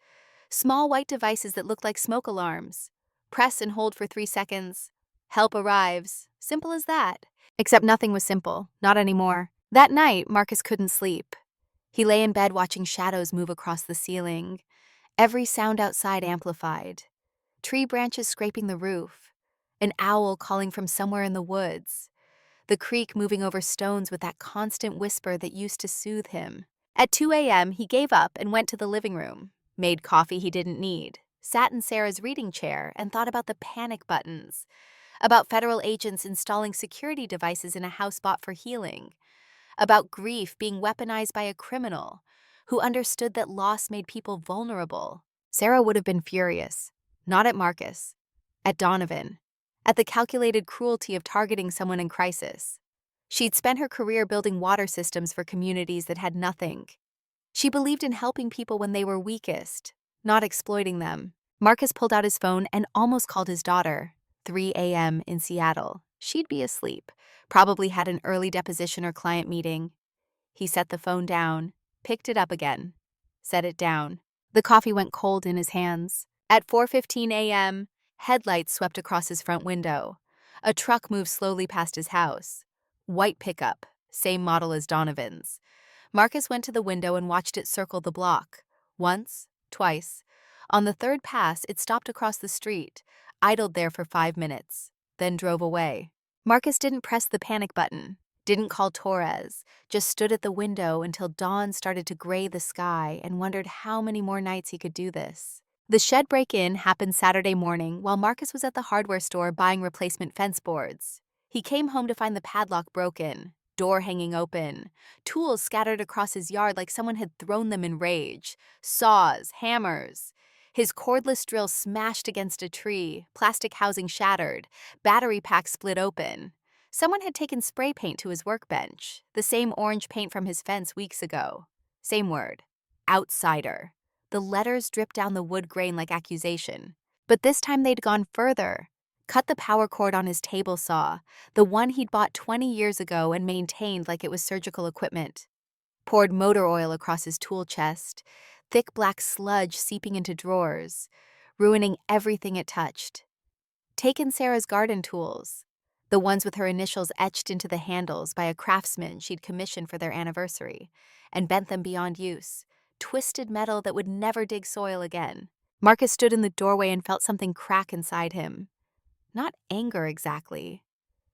Small white devices that looked like smoke alarms. Press and hold for 3 seconds. Help arrives. Simple as that. Except nothing was simple. Not anymore. That night, Marcus couldn't sleep. He lay in bed watching shadows move across the ceiling. Every sound outside amplified. Tree branches scraping the roof. An owl calling from somewhere in the woods. The creek moving over stones with that constant whisper that used to soothe him. At 2 a.m., he gave up and went to the living room. Made coffee he didn't need, sat in Sarah's reading chair and thought about the panic buttons, about federal agents installing security devices in a house bought for healing, about grief being weaponized by a criminal who understood that loss made people vulnerable. Sarah would have been furious, not at Marcus, at Donovan, at the calculated cruelty of targeting someone in crisis. She'd spent her career building water systems for communities that had nothing. She believed in helping people when they were weakest, not exploiting them. Marcus pulled out his phone and almost called his daughter. 3 a.m. in Seattle. She'd be asleep, probably had an early deposition or client meeting. He set the phone down, picked it up again, set it down. The coffee went cold in his hands. At 4:15 a.m., headlights swept across his front window. A truck moved slowly past his house. White pickup, same model as Donovan's. Marcus went to the window and watched it circle the block. Once, twice. On the third pass, it stopped across the street, idled there for 5 minutes, then drove away. Marcus didn't press the panic button, didn't call Torres, just stood at the window until dawn started to gray the sky and wondered how many more nights he could do this. The shed break-in happened Saturday morning while Marcus was at the hardware store buying replacement fence boards. He came home to find the padlock broken, door hanging open, tools scattered across his yard like someone had thrown them in rage, saws, hammers. His cordless drill smashed against a tree, plastic housing shattered, battery pack split open. Someone had taken spray paint to his workbench, the same orange paint from his fence weeks ago. Same word. Outsider. The letters dripped down the wood grain like accusation. But this time they'd gone further. Cut the power cord on his table saw, the one he'd bought 20 years ago and maintained like it was surgical equipment. Poured motor oil across his tool chest, thick black sludge seeping into drawers, ruining everything it touched. Taken Sarah's garden tools, the ones with her initials etched into the handles by a craftsman she'd commissioned for their anniversary, and bent them beyond use, twisted metal that would never dig soil again. Marcus stood in the doorway and felt something crack inside him. Not anger exactly.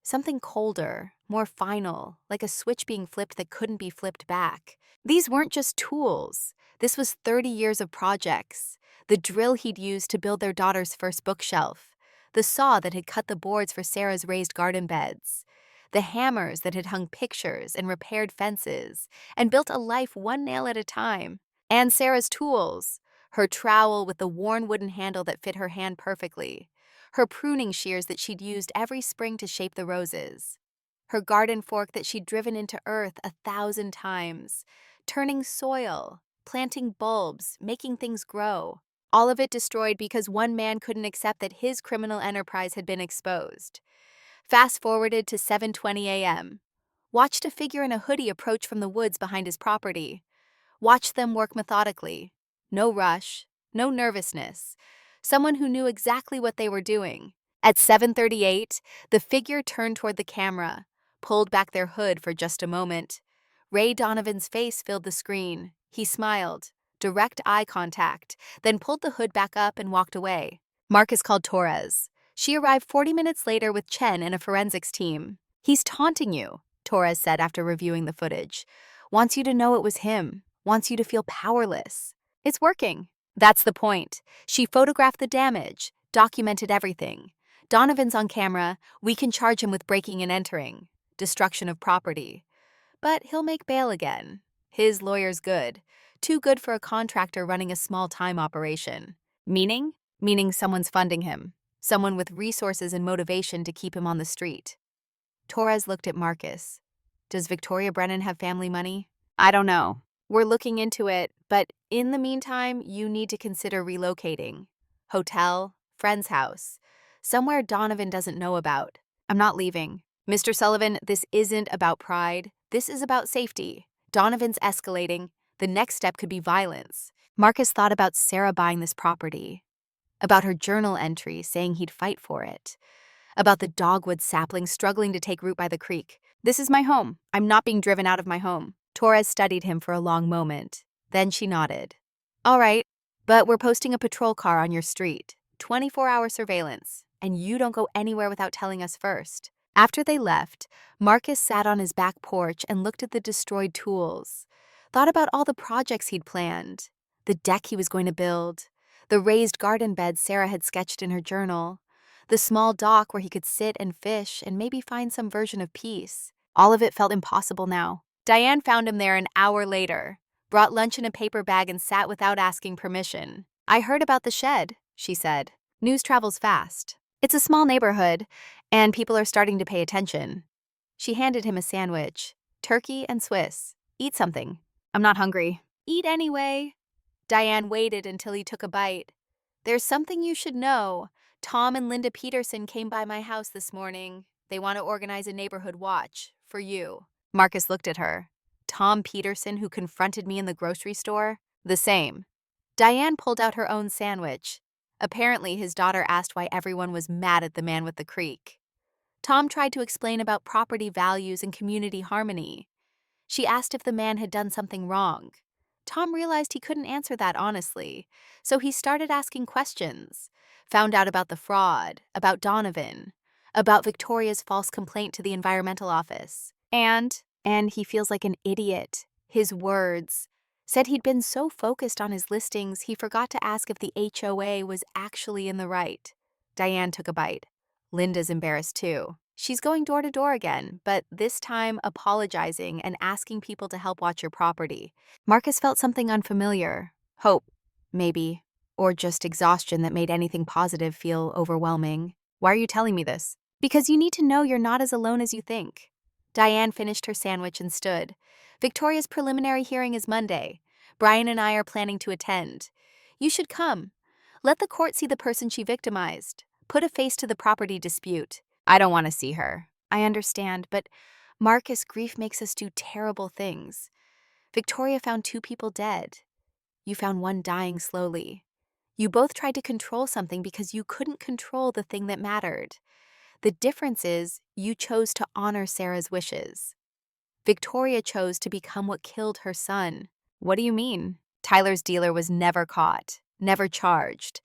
Something colder, more final, like a switch being flipped that couldn't be flipped back. These weren't just tools. This was 30 years of projects. The drill he'd used to build their daughter's first bookshelf. The saw that had cut the boards for Sarah's raised garden beds. The hammers that had hung pictures and repaired fences and built a life one nail at a time. And Sarah's tools. Her trowel with the worn wooden handle that fit her hand perfectly. Her pruning shears that she'd used every spring to shape the roses. Her garden fork that she'd driven into earth 1,000 times, turning soil, planting bulbs, making things grow. All of it destroyed because one man couldn't accept that his criminal enterprise had been exposed. Fast forwarded to 7:20 a.m. Watched a figure in a hoodie approach from the woods behind his property. Watched them work methodically. No rush, no nervousness. Someone who knew exactly what they were doing. At 7:38, the figure turned toward the camera, pulled back their hood for just a moment. Ray Donovan's face filled the screen. He smiled, direct eye contact, then pulled the hood back up and walked away. Marcus called Torres. She arrived 40 minutes later with Chen and a forensics team. "He's taunting you," Torres said after reviewing the footage. "Wants you to know it was him. Wants you to feel powerless. It's working." That's the point. She photographed the damage, documented everything. Donovan's on camera. We can charge him with breaking and entering, destruction of property. But he'll make bail again. His lawyer's good. Too good for a contractor running a small-time operation. Meaning? Meaning someone's funding him. Someone with resources and motivation to keep him on the street. Torres looked at Marcus. "Does Victoria Brennan have family money?" "I don't know. We're looking into it, but in the meantime, you need to consider relocating. Hotel, friend's house, somewhere Donovan doesn't know about. I'm not leaving. Mr. Sullivan, this isn't about pride. This is about safety. Donovan's escalating. The next step could be violence." Marcus thought about Sarah buying this property, about her journal entry saying he'd fight for it, about the dogwood sapling struggling to take root by the creek. "This is my home. I'm not being driven out of my home." Torres studied him for a long moment. Then she nodded. "All right, but we're posting a patrol car on your street, 24-hour surveillance, and you don't go anywhere without telling us first." After they left, Marcus sat on his back porch and looked at the destroyed tools, thought about all the projects he'd planned, the deck he was going to build, the raised garden bed Sarah had sketched in her journal, the small dock where he could sit and fish and maybe find some version of peace. All of it felt impossible now. Diane found him there an hour later, brought lunch in a paper bag and sat without asking permission. "I heard about the shed," she said. "News travels fast. It's a small neighborhood, and people are starting to pay attention." She handed him a sandwich. "Turkey and Swiss. Eat something." "I'm not hungry." "Eat anyway." Diane waited until he took a bite. "There's something you should know. Tom and Linda Peterson came by my house this morning. They want to organize a neighborhood watch for you." Marcus looked at her. "Tom Peterson, who confronted me in the grocery store?" "The same." Diane pulled out her own sandwich. Apparently, his daughter asked why everyone was mad at the man with the creek. Tom tried to explain about property values and community harmony. She asked if the man had done something wrong. Tom realized he couldn't answer that honestly, so he started asking questions. Found out about the fraud, about Donovan, about Victoria's false complaint to the environmental office. And he feels like an idiot. His words. Said he'd been so focused on his listings, he forgot to ask if the HOA was actually in the right. Diane took a bite. Linda's embarrassed too. She's going door to door again, but this time apologizing and asking people to help watch your property. Marcus felt something unfamiliar. Hope, maybe. or just exhaustion that made anything positive feel overwhelming. Why are you telling me this? Because you need to know you're not as alone as you think. Diane finished her sandwich and stood. Victoria's preliminary hearing is Monday. Brian and I are planning to attend. You should come. Let the court see the person she victimized. Put a face to the property dispute. I don't want to see her. I understand, but Marcus, grief makes us do terrible things. Victoria found 2 people dead. You found one dying slowly. You both tried to control something because you couldn't control the thing that mattered. The difference is you chose to honor Sarah's wishes. Victoria chose to become what killed her son. What do you mean? Tyler's dealer was never caught, never charged.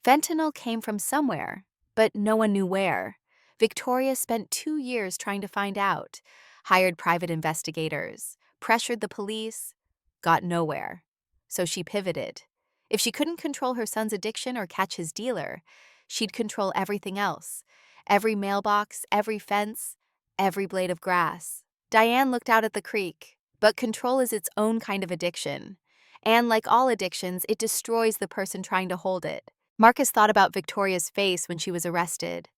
Fentanyl came from somewhere, but no one knew where. Victoria spent 2 years trying to find out, hired private investigators, pressured the police, got nowhere. So she pivoted. If she couldn't control her son's addiction or catch his dealer, she'd control everything else. Every mailbox, every fence, every blade of grass. Diane looked out at the creek, but control is its own kind of addiction. And like all addictions, it destroys the person trying to hold it. Marcus thought about Victoria's face when she was arrested.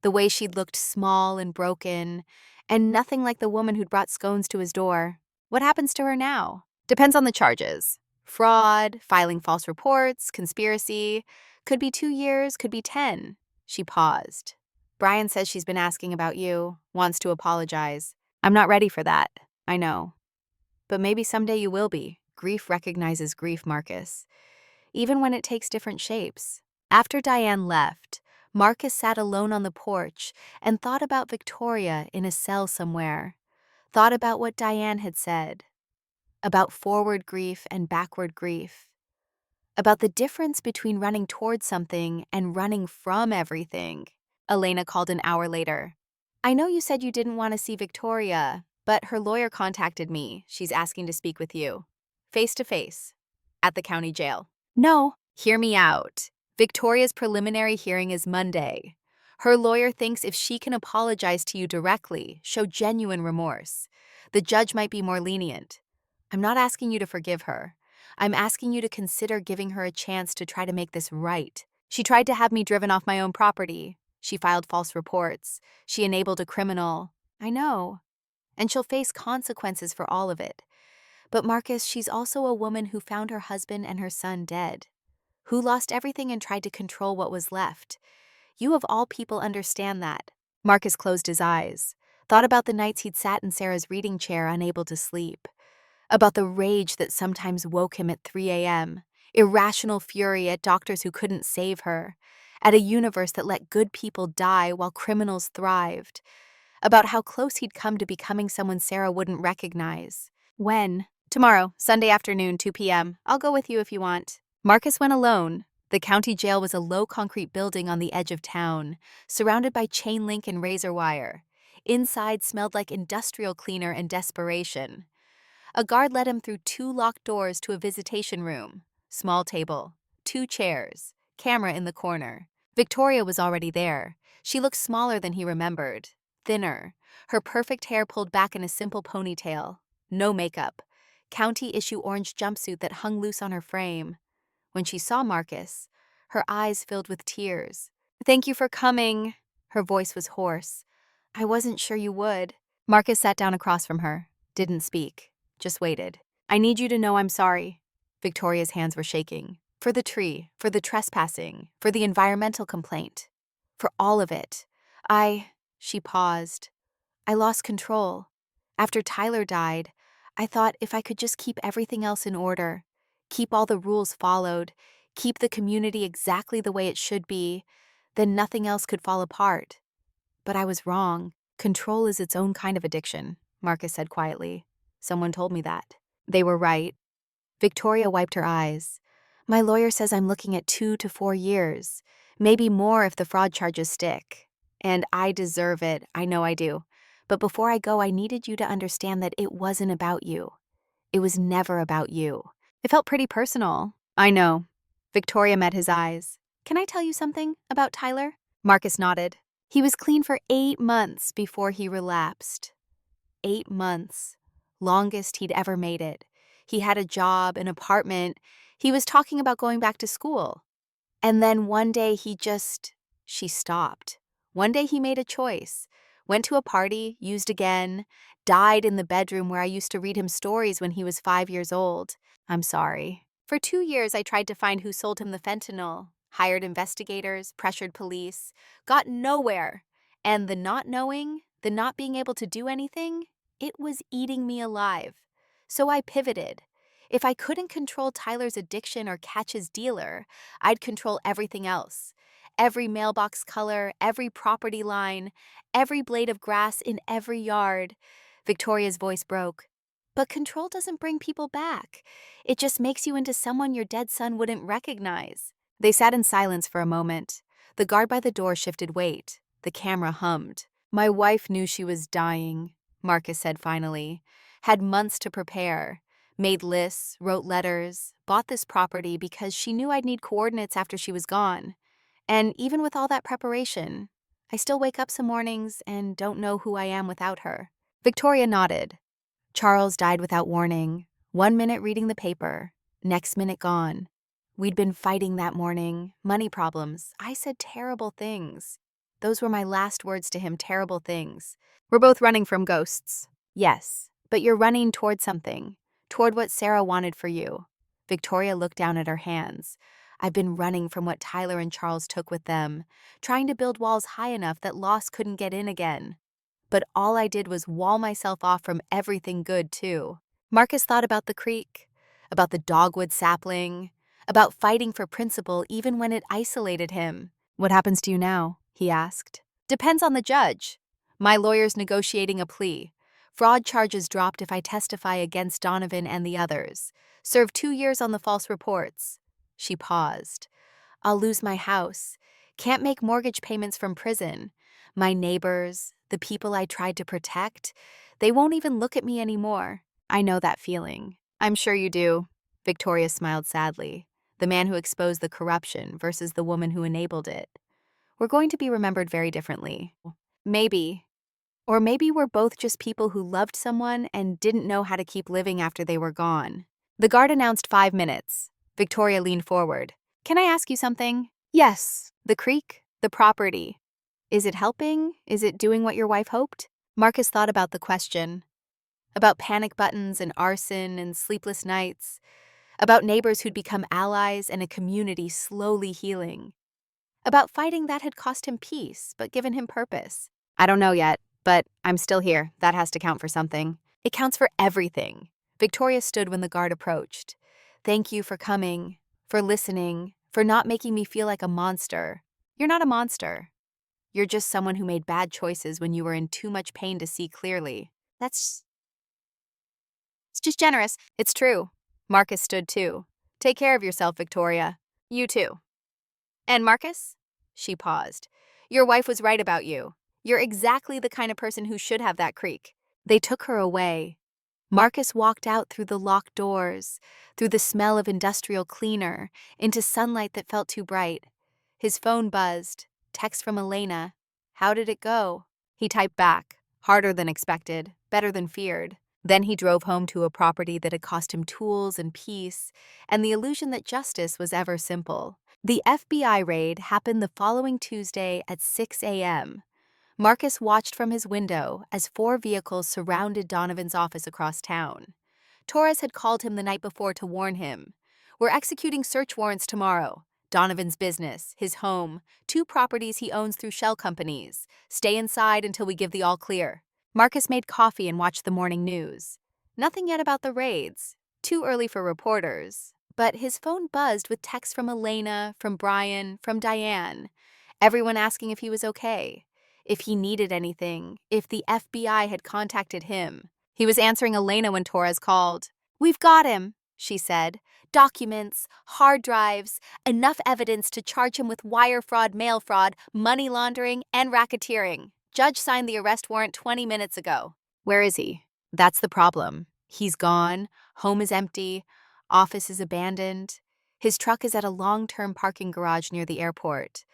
The way she'd looked small and broken, and nothing like the woman who'd brought scones to his door. What happens to her now? Depends on the charges. Fraud, filing false reports, conspiracy. Could be 2 years, could be 10. She paused. Brian says she's been asking about you, wants to apologize. I'm not ready for that. I know. But maybe someday you will be. Grief recognizes grief, Marcus. Even when it takes different shapes. After Diane left, Marcus sat alone on the porch and thought about Victoria in a cell somewhere. Thought about what Diane had said. About forward grief and backward grief. About the difference between running towards something and running from everything. Elena called an hour later. I know you said you didn't want to see Victoria, but her lawyer contacted me. She's asking to speak with you. Face to face. At the county jail. No. Hear me out. Victoria's preliminary hearing is Monday. Her lawyer thinks if she can apologize to you directly, show genuine remorse, the judge might be more lenient. I'm not asking you to forgive her. I'm asking you to consider giving her a chance to try to make this right. She tried to have me driven off my own property. She filed false reports. She enabled a criminal. I know. And she'll face consequences for all of it. But Marcus, she's also a woman who found her husband and her son dead. Who lost everything and tried to control what was left. You of all people understand that. Marcus closed his eyes. Thought about the nights he'd sat in Sarah's reading chair unable to sleep. About the rage that sometimes woke him at 3 a.m. Irrational fury at doctors who couldn't save her. At a universe that let good people die while criminals thrived. About how close he'd come to becoming someone Sarah wouldn't recognize. When? Tomorrow, Sunday afternoon, 2 p.m. I'll go with you if you want. Marcus went alone. The county jail was a low concrete building on the edge of town, surrounded by chain link and razor wire. Inside smelled like industrial cleaner and desperation. A guard led him through 2 locked doors to a visitation room. Small table, 2 chairs, camera in the corner. Victoria was already there. She looked smaller than he remembered, thinner, her perfect hair pulled back in a simple ponytail. No makeup. County-issue orange jumpsuit that hung loose on her frame. When she saw Marcus, her eyes filled with tears. Thank you for coming. Her voice was hoarse. I wasn't sure you would. Marcus sat down across from her, didn't speak, just waited. I need you to know I'm sorry. Victoria's hands were shaking. For the tree, for the trespassing, for the environmental complaint. For all of it. She paused. I lost control. After Tyler died, I thought if I could just keep everything else in order, keep all the rules followed, keep the community exactly the way it should be, then nothing else could fall apart. But I was wrong. Control is its own kind of addiction, Marcus said quietly. Someone told me that. They were right. Victoria wiped her eyes. My lawyer says I'm looking at 2 to 4 years, maybe more if the fraud charges stick. And I deserve it, I know I do. But before I go, I needed you to understand that it wasn't about you. It was never about you. It felt pretty personal. I know. Victoria met his eyes. Can I tell you something about Tyler? Marcus nodded. He was clean for 8 months before he relapsed. 8 months. Longest he'd ever made it. He had a job, an apartment. He was talking about going back to school. And then one day she stopped. One day he made a choice. Went to a party, used again, died in the bedroom where I used to read him stories when he was 5 years old. I'm sorry. For 2 years, I tried to find who sold him the fentanyl, hired investigators, pressured police, got nowhere. And the not knowing, the not being able to do anything, it was eating me alive. So I pivoted. If I couldn't control Tyler's addiction or catch his dealer, I'd control everything else. Every mailbox color, every property line, every blade of grass in every yard. Victoria's voice broke. But control doesn't bring people back. It just makes you into someone your dead son wouldn't recognize. They sat in silence for a moment. The guard by the door shifted weight. The camera hummed. My wife knew she was dying, Marcus said finally. Had months to prepare. Made lists, wrote letters, bought this property because she knew I'd need coordinates after she was gone. And even with all that preparation, I still wake up some mornings and don't know who I am without her. Victoria nodded. Charles died without warning. 1 minute reading the paper, next minute gone. We'd been fighting that morning, money problems. I said terrible things. Those were my last words to him, terrible things. We're both running from ghosts. Yes, but you're running toward something, toward what Sarah wanted for you. Victoria looked down at her hands. I've been running from what Tyler and Charles took with them, trying to build walls high enough that loss couldn't get in again. But all I did was wall myself off from everything good, too. Marcus thought about the creek, about the dogwood sapling, about fighting for principle even when it isolated him. What happens to you now? He asked. Depends on the judge. My lawyer's negotiating a plea. Fraud charges dropped if I testify against Donovan and the others. Serve 2 years on the false reports. She paused. I'll lose my house. Can't make mortgage payments from prison. My neighbors, the people I tried to protect, they won't even look at me anymore. I know that feeling. I'm sure you do. Victoria smiled sadly. The man who exposed the corruption versus the woman who enabled it. We're going to be remembered very differently. Maybe. Or maybe we're both just people who loved someone and didn't know how to keep living after they were gone. The guard announced 5 minutes. Victoria leaned forward. Can I ask you something? Yes. The creek? The property. Is it helping? Is it doing what your wife hoped? Marcus thought about the question. About panic buttons and arson and sleepless nights. About neighbors who'd become allies and a community slowly healing. About fighting that had cost him peace but given him purpose. I don't know yet, but I'm still here. That has to count for something. It counts for everything. Victoria stood when the guard approached. Thank you for coming, for listening, for not making me feel like a monster. You're not a monster. You're just someone who made bad choices when you were in too much pain to see clearly. It's just generous. It's true. Marcus stood too. Take care of yourself, Victoria. You too. And Marcus? She paused. Your wife was right about you. You're exactly the kind of person who should have that creek. They took her away. Marcus walked out through the locked doors, through the smell of industrial cleaner, into sunlight that felt too bright. His phone buzzed. Text from Elena. How did it go? He typed back. Harder than expected, better than feared. Then he drove home to a property that had cost him tools and peace, and the illusion that justice was ever simple. The FBI raid happened the following Tuesday at 6 a.m. Marcus watched from his window as 4 vehicles surrounded Donovan's office across town. Torres had called him the night before to warn him. We're executing search warrants tomorrow. Donovan's business, his home, 2 properties he owns through shell companies. Stay inside until we give the all clear. Marcus made coffee and watched the morning news. Nothing yet about the raids. Too early for reporters. But his phone buzzed with texts from Elena, from Brian, from Diane. Everyone asking if he was okay, if he needed anything, if the FBI had contacted him. He was answering Elena when Torres called. We've got him, she said. Documents, hard drives, enough evidence to charge him with wire fraud, mail fraud, money laundering, and racketeering. Judge signed the arrest warrant 20 minutes ago. Where is he? That's the problem. He's gone, home is empty, office is abandoned. His truck is at a long-term parking garage near the airport.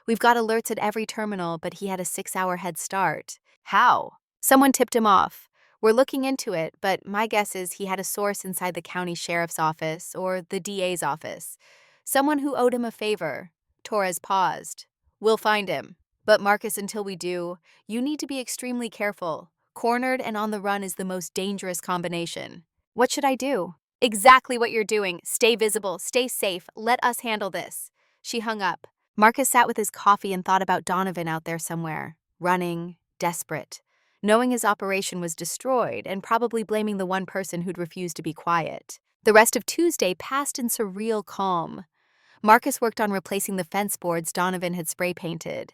We've got alerts at every terminal, but he had a 6-hour head start. How? Someone tipped him off. We're looking into it, but my guess is he had a source inside the county sheriff's office or the DA's office. Someone who owed him a favor. Torres paused. We'll find him. But Marcus, until we do, you need to be extremely careful. Cornered and on the run is the most dangerous combination. What should I do? Exactly what you're doing. Stay visible, stay safe, let us handle this. She hung up. Marcus sat with his coffee and thought about Donovan out there somewhere, running, desperate, knowing his operation was destroyed and probably blaming the one person who'd refused to be quiet. The rest of Tuesday passed in surreal calm. Marcus worked on replacing the fence boards Donovan had spray painted.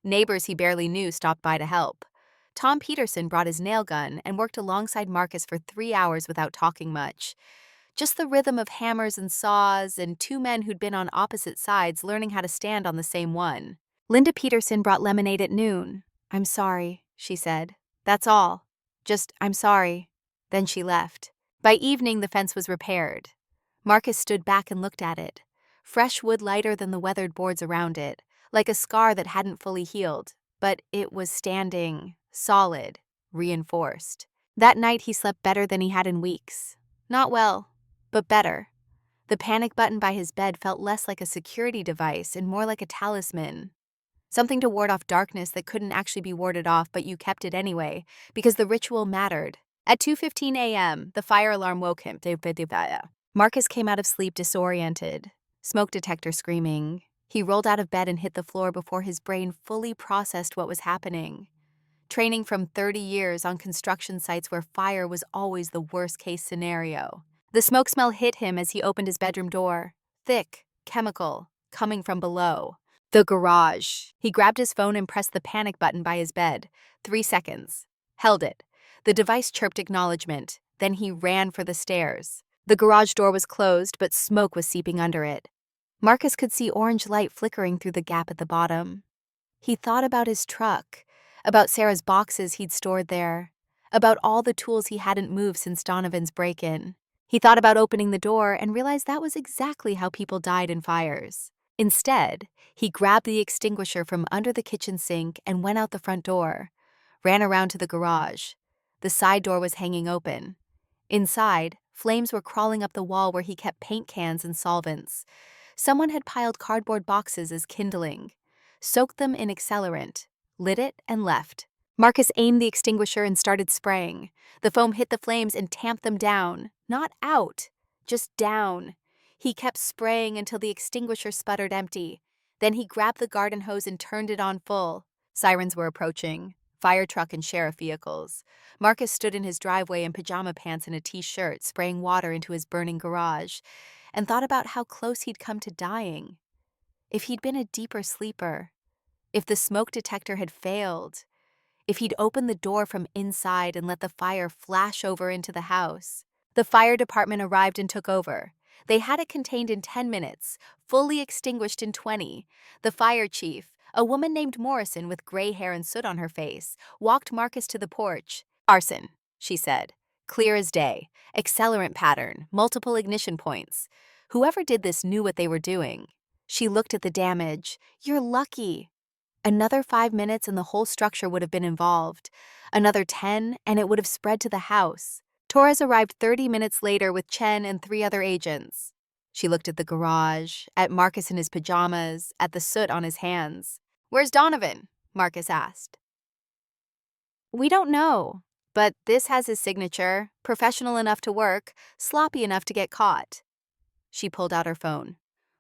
Neighbors he barely knew stopped by to help. Tom Peterson brought his nail gun and worked alongside Marcus for 3 hours without talking much. Just the rhythm of hammers and saws and two men who'd been on opposite sides learning how to stand on the same one. Linda Peterson brought lemonade at noon. I'm sorry, she said. That's all. Just, I'm sorry. Then she left. By evening, the fence was repaired. Marcus stood back and looked at it. Fresh wood lighter than the weathered boards around it, like a scar that hadn't fully healed, but it was standing, solid, reinforced. That night he slept better than he had in weeks. Not well, but better. The panic button by his bed felt less like a security device and more like a talisman. Something to ward off darkness that couldn't actually be warded off, but you kept it anyway, because the ritual mattered. At 2:15 a.m., the fire alarm woke him. Marcus came out of sleep disoriented, smoke detector screaming. He rolled out of bed and hit the floor before his brain fully processed what was happening. Training from 30 years on construction sites where fire was always the worst-case scenario. The smoke smell hit him as he opened his bedroom door. Thick, chemical, coming from below. The garage. He grabbed his phone and pressed the panic button by his bed. 3 seconds. Held it. The device chirped acknowledgement. Then he ran for the stairs. The garage door was closed, but smoke was seeping under it. Marcus could see orange light flickering through the gap at the bottom. He thought about his truck, about Sarah's boxes he'd stored there, about all the tools he hadn't moved since Donovan's break-in. He thought about opening the door and realized that was exactly how people died in fires. Instead, he grabbed the extinguisher from under the kitchen sink and went out the front door, ran around to the garage. The side door was hanging open. Inside, flames were crawling up the wall where he kept paint cans and solvents. Someone had piled cardboard boxes as kindling, soaked them in accelerant, lit it, and left. Marcus aimed the extinguisher and started spraying. The foam hit the flames and tamped them down, not out, just down. He kept spraying until the extinguisher sputtered empty. Then he grabbed the garden hose and turned it on full. Sirens were approaching, fire truck and sheriff vehicles. Marcus stood in his driveway in pajama pants and a t-shirt, spraying water into his burning garage, and thought about how close he'd come to dying. If he'd been a deeper sleeper, if the smoke detector had failed, if he'd opened the door from inside and let the fire flash over into the house. The fire department arrived and took over. They had it contained in 10 minutes, fully extinguished in 20. The fire chief, a woman named Morrison with gray hair and soot on her face, walked Marcus to the porch. Arson, she said. Clear as day. Accelerant pattern, multiple ignition points. Whoever did this knew what they were doing. She looked at the damage. You're lucky. Another 5 minutes and the whole structure would have been involved. Another 10 and it would have spread to the house. Torres arrived 30 minutes later with Chen and 3 other agents. She looked at the garage, at Marcus in his pajamas, at the soot on his hands. Where's Donovan? Marcus asked. We don't know, but this has his signature, professional enough to work, sloppy enough to get caught. She pulled out her phone.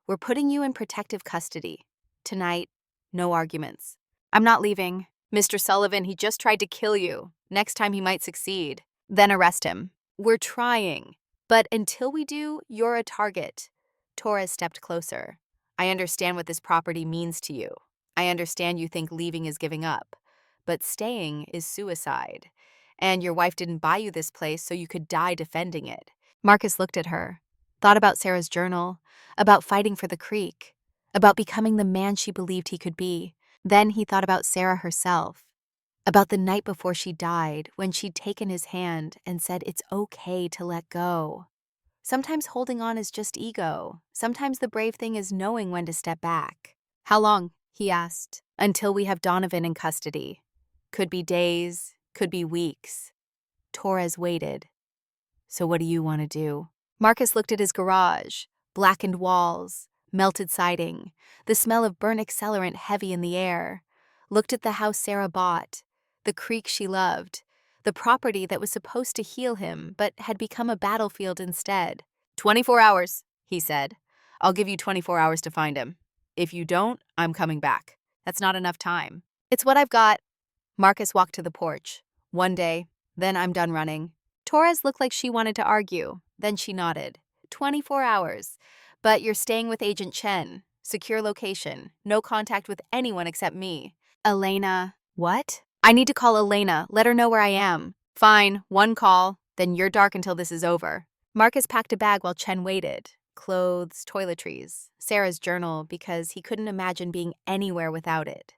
We're putting you in protective custody. Tonight, no arguments. I'm not leaving. Mr. Sullivan, he just tried to kill you. Next time he might succeed. Then arrest him. We're trying. But until we do, you're a target. Torres stepped closer. I understand what this property means to you. I understand you think leaving is giving up. But staying is suicide. And your wife didn't buy you this place so you could die defending it. Marcus looked at her, thought about Sarah's journal, about fighting for the creek, about becoming the man she believed he could be. Then he thought about Sarah herself, about the night before she died when she'd taken his hand and said it's okay to let go. Sometimes holding on is just ego. Sometimes the brave thing is knowing when to step back. How long? He asked. Until we have Donovan in custody. Could be days, could be weeks. Torres waited. So what do you want to do? Marcus looked at his garage, blackened walls, melted siding, the smell of burnt accelerant heavy in the air. Looked at the house Sarah bought, the creek she loved, the property that was supposed to heal him but had become a battlefield instead. 24 hours, he said. I'll give you 24 hours to find him. If you don't, I'm coming back. That's not enough time. It's what I've got. Marcus walked to the porch. One day, then I'm done running. Torres looked like she wanted to argue. Then she nodded. 24 hours. But you're staying with Agent Chen. Secure location. No contact with anyone except me. Elena. What? I need to call Elena. Let her know where I am. Fine. One call. Then you're dark until this is over. Marcus packed a bag while Chen waited. Clothes, toiletries, Sarah's journal because he couldn't imagine being anywhere without it.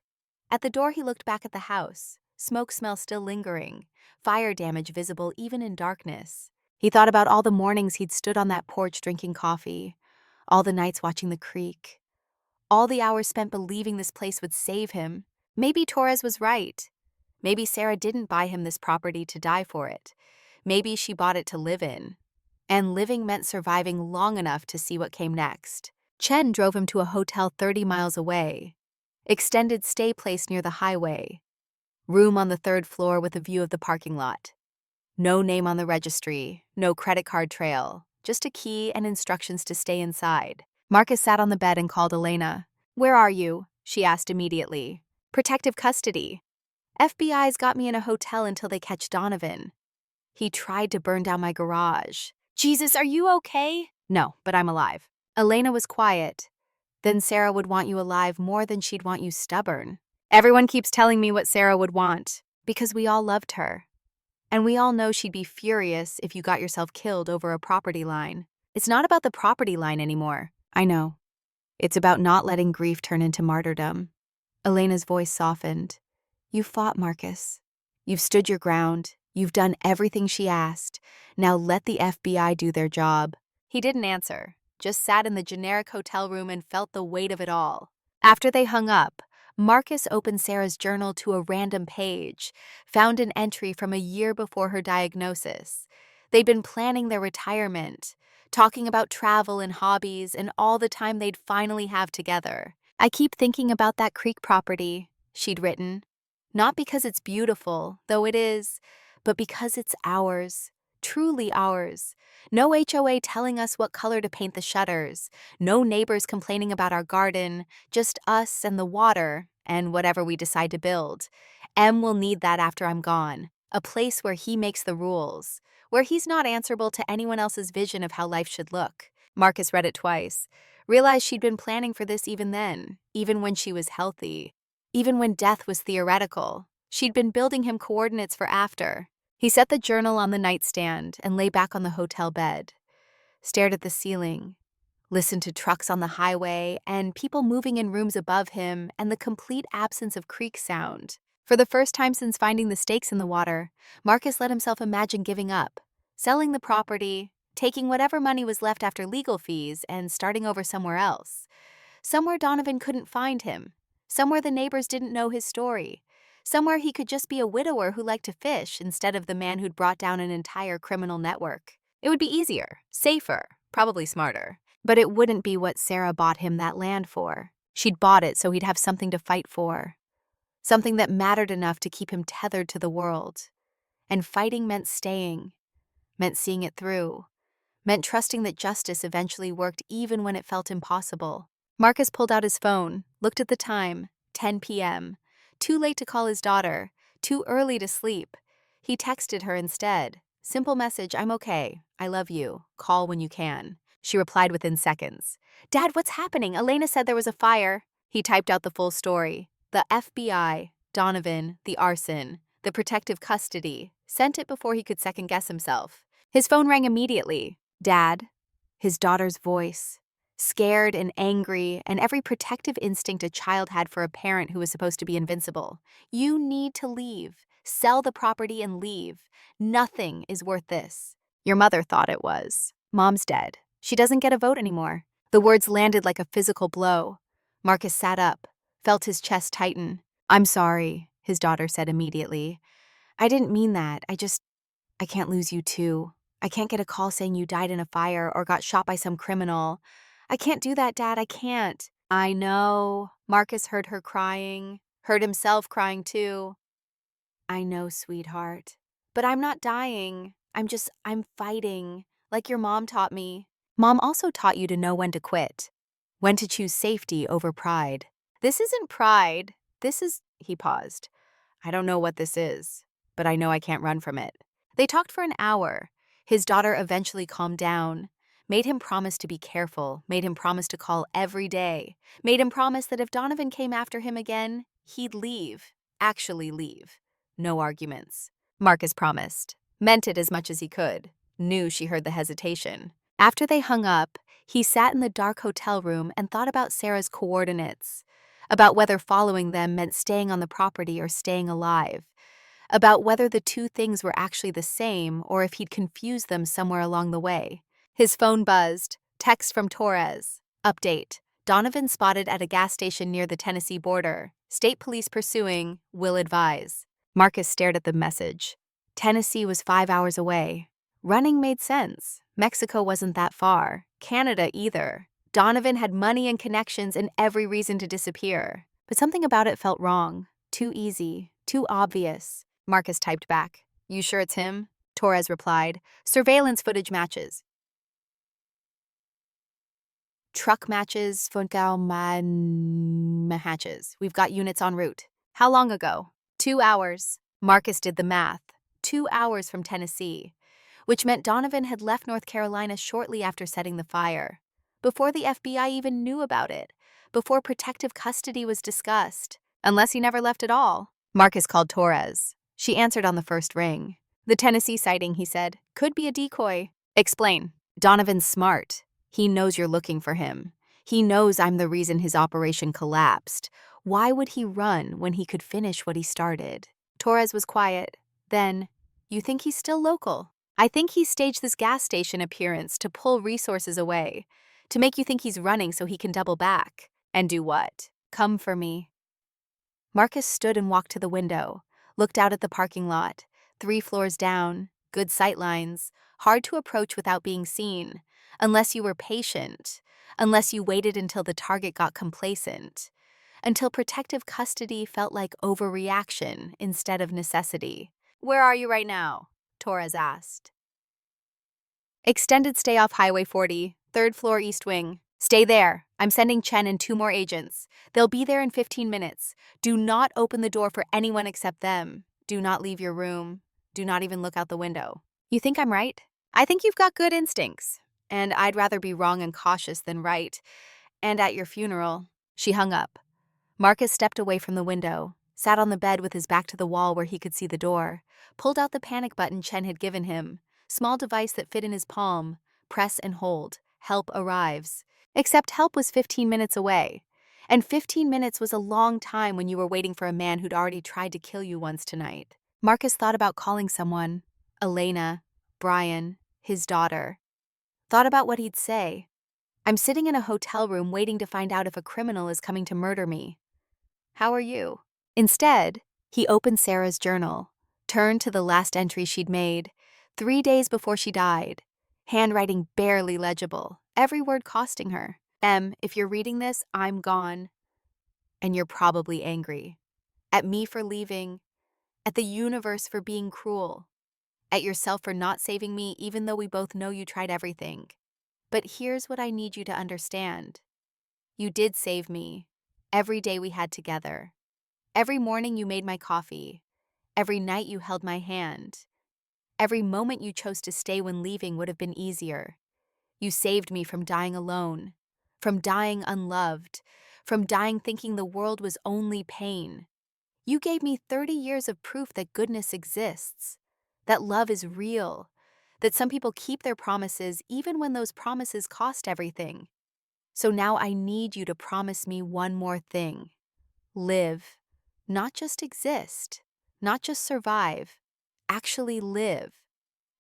At the door he looked back at the house. Smoke smell still lingering. Fire damage visible even in darkness. He thought about all the mornings he'd stood on that porch drinking coffee. All the nights watching the creek. All the hours spent believing this place would save him. Maybe Torres was right. Maybe Sarah didn't buy him this property to die for it. Maybe she bought it to live in. And living meant surviving long enough to see what came next. Chen drove him to a hotel 30 miles away. Extended stay place near the highway. Room on the 3rd floor with a view of the parking lot. No name on the registry, no credit card trail, just a key and instructions to stay inside. Marcus sat on the bed and called Elena. Where are you? She asked immediately. Protective custody. FBI's got me in a hotel until they catch Donovan. He tried to burn down my garage. Jesus, are you okay? No, but I'm alive. Elena was quiet. Then Sarah would want you alive more than she'd want you stubborn. Everyone keeps telling me what Sarah would want, because we all loved her. And we all know she'd be furious if you got yourself killed over a property line. It's not about the property line anymore. I know. It's about not letting grief turn into martyrdom. Elena's voice softened. You fought, Marcus. You've stood your ground. You've done everything she asked. Now let the FBI do their job. He didn't answer, just sat in the generic hotel room and felt the weight of it all. After they hung up, Marcus opened Sarah's journal to a random page, found an entry from a year before her diagnosis. They'd been planning their retirement, talking about travel and hobbies and all the time they'd finally have together. I keep thinking about that creek property, she'd written. Not because it's beautiful, though it is, but because it's ours, truly ours. No HOA telling us what color to paint the shutters, no neighbors complaining about our garden, just us and the water and whatever we decide to build. M will need that after I'm gone, a place where he makes the rules, where he's not answerable to anyone else's vision of how life should look. Marcus read it twice, realized she'd been planning for this even then, even when she was healthy, even when death was theoretical. She'd been building him coordinates for after. He set the journal on the nightstand and lay back on the hotel bed, stared at the ceiling, listened to trucks on the highway and people moving in rooms above him and the complete absence of creek sound. For the first time since finding the stakes in the water, Marcus let himself imagine giving up, selling the property, taking whatever money was left after legal fees and starting over somewhere else. Somewhere Donovan couldn't find him, somewhere the neighbors didn't know his story. Somewhere he could just be a widower who liked to fish instead of the man who'd brought down an entire criminal network. It would be easier, safer, probably smarter. But it wouldn't be what Sarah bought him that land for. She'd bought it so he'd have something to fight for. Something that mattered enough to keep him tethered to the world. And fighting meant staying, meant seeing it through, meant trusting that justice eventually worked even when it felt impossible. Marcus pulled out his phone, looked at the time, 10 p.m., too late to call his daughter, too early to sleep. He texted her instead. Simple message, I'm okay. I love you. Call when you can. She replied within seconds. Dad, what's happening? Elena said there was a fire. He typed out the full story. The FBI, Donovan, the arson, the protective custody. Sent it before he could second-guess himself. His phone rang immediately. Dad. His daughter's voice. Scared and angry, and every protective instinct a child had for a parent who was supposed to be invincible. You need to leave. Sell the property and leave. Nothing is worth this. Your mother thought it was. Mom's dead. She doesn't get a vote anymore. The words landed like a physical blow. Marcus sat up, felt his chest tighten. I'm sorry, his daughter said immediately. I didn't mean that. I can't lose you too. I can't get a call saying you died in a fire or got shot by some criminal. I can't do that, Dad, I can't. I know. Marcus heard her crying, heard himself crying too. I know, sweetheart. But I'm not dying. I'm fighting, like your mom taught me. Mom also taught you to know when to quit, when to choose safety over pride. This isn't pride. He paused. I don't know what this is, but I know I can't run from it. They talked for an hour. His daughter eventually calmed down, made him promise to be careful, made him promise to call every day, made him promise that if Donovan came after him again, he'd leave, actually leave. No arguments. Marcus promised, meant it as much as he could, knew she heard the hesitation. After they hung up, he sat in the dark hotel room and thought about Sarah's coordinates, about whether following them meant staying on the property or staying alive, about whether the two things were actually the same or if he'd confused them somewhere along the way. His phone buzzed. Text from Torres. Update. Donovan spotted at a gas station near the Tennessee border. State police pursuing. Will advise. Marcus stared at the message. Tennessee was 5 hours away. Running made sense. Mexico wasn't that far. Canada either. Donovan had money and connections and every reason to disappear. But something about it felt wrong. Too easy. Too obvious. Marcus typed back. You sure it's him? Torres replied. Surveillance footage matches. Truck matches, matches. We've got units en route. How long ago? 2 hours. Marcus did the math. 2 hours from Tennessee, which meant Donovan had left North Carolina shortly after setting the fire, before the FBI even knew about it, before protective custody was discussed, unless he never left at all. Marcus called Torres. She answered on the first ring. The Tennessee sighting, he said, could be a decoy. Explain. Donovan's smart. He knows you're looking for him. He knows I'm the reason his operation collapsed. Why would he run when he could finish what he started? Torres was quiet. Then, you think he's still local? I think he staged this gas station appearance to pull resources away, to make you think he's running so he can double back. And do what? Come for me. Marcus stood and walked to the window, looked out at the parking lot, 3 floors down, good sight lines, hard to approach without being seen, unless you were patient, unless you waited until the target got complacent, until protective custody felt like overreaction instead of necessity. Where are you right now? Torres asked. Extended stay off Highway 40, 3rd floor east wing. Stay there. I'm sending Chen and 2 more agents. They'll be there in 15 minutes. Do not open the door for anyone except them. Do not leave your room. Do not even look out the window. You think I'm right? I think you've got good instincts. And I'd rather be wrong and cautious than right. And at your funeral. She hung up. Marcus stepped away from the window, sat on the bed with his back to the wall where he could see the door, pulled out the panic button Chen had given him, small device that fit in his palm. Press and hold. Help arrives. Except help was 15 minutes away. And 15 minutes was a long time when you were waiting for a man who'd already tried to kill you once tonight. Marcus thought about calling someone. Elena, Brian, his daughter. Thought about what he'd say. I'm sitting in a hotel room waiting to find out if a criminal is coming to murder me. How are you? Instead, he opened Sarah's journal, turned to the last entry she'd made, 3 days before she died. Handwriting barely legible, every word costing her. If you're reading this, I'm gone. And you're probably angry. At me for leaving. At the universe for being cruel. At yourself for not saving me even though we both know you tried everything. But here's what I need you to understand. You did save me. Every day we had together. Every morning you made my coffee. Every night you held my hand. Every moment you chose to stay when leaving would have been easier. You saved me from dying alone, from dying unloved, from dying thinking the world was only pain. You gave me 30 years of proof that goodness exists, that love is real, that some people keep their promises even when those promises cost everything. So now I need you to promise me one more thing. Live, not just exist, not just survive, actually live.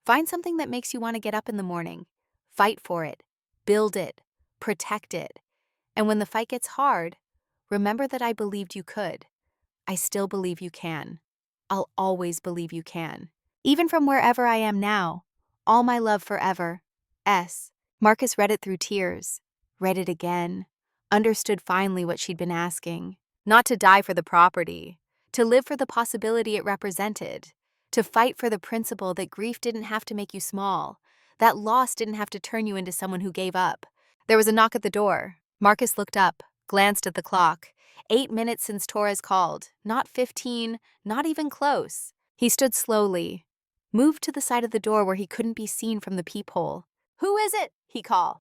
Find something that makes you want to get up in the morning. Fight for it, build it, protect it. And when the fight gets hard, remember that I believed you could. I still believe you can. I'll always believe you can. Even from wherever I am now. All my love forever. S. Marcus read it through tears. read it again, understood finally what she'd been asking. Not to die for the property, to live for the possibility it represented, to fight for the principle that grief didn't have to make you small, that loss didn't have to turn you into someone who gave up. There was a knock at the door. Marcus looked up, glanced at the clock. 8 minutes since Torres called, not 15, not even close. He stood slowly, moved to the side of the door where he couldn't be seen from the peephole. "Who is it?" he called.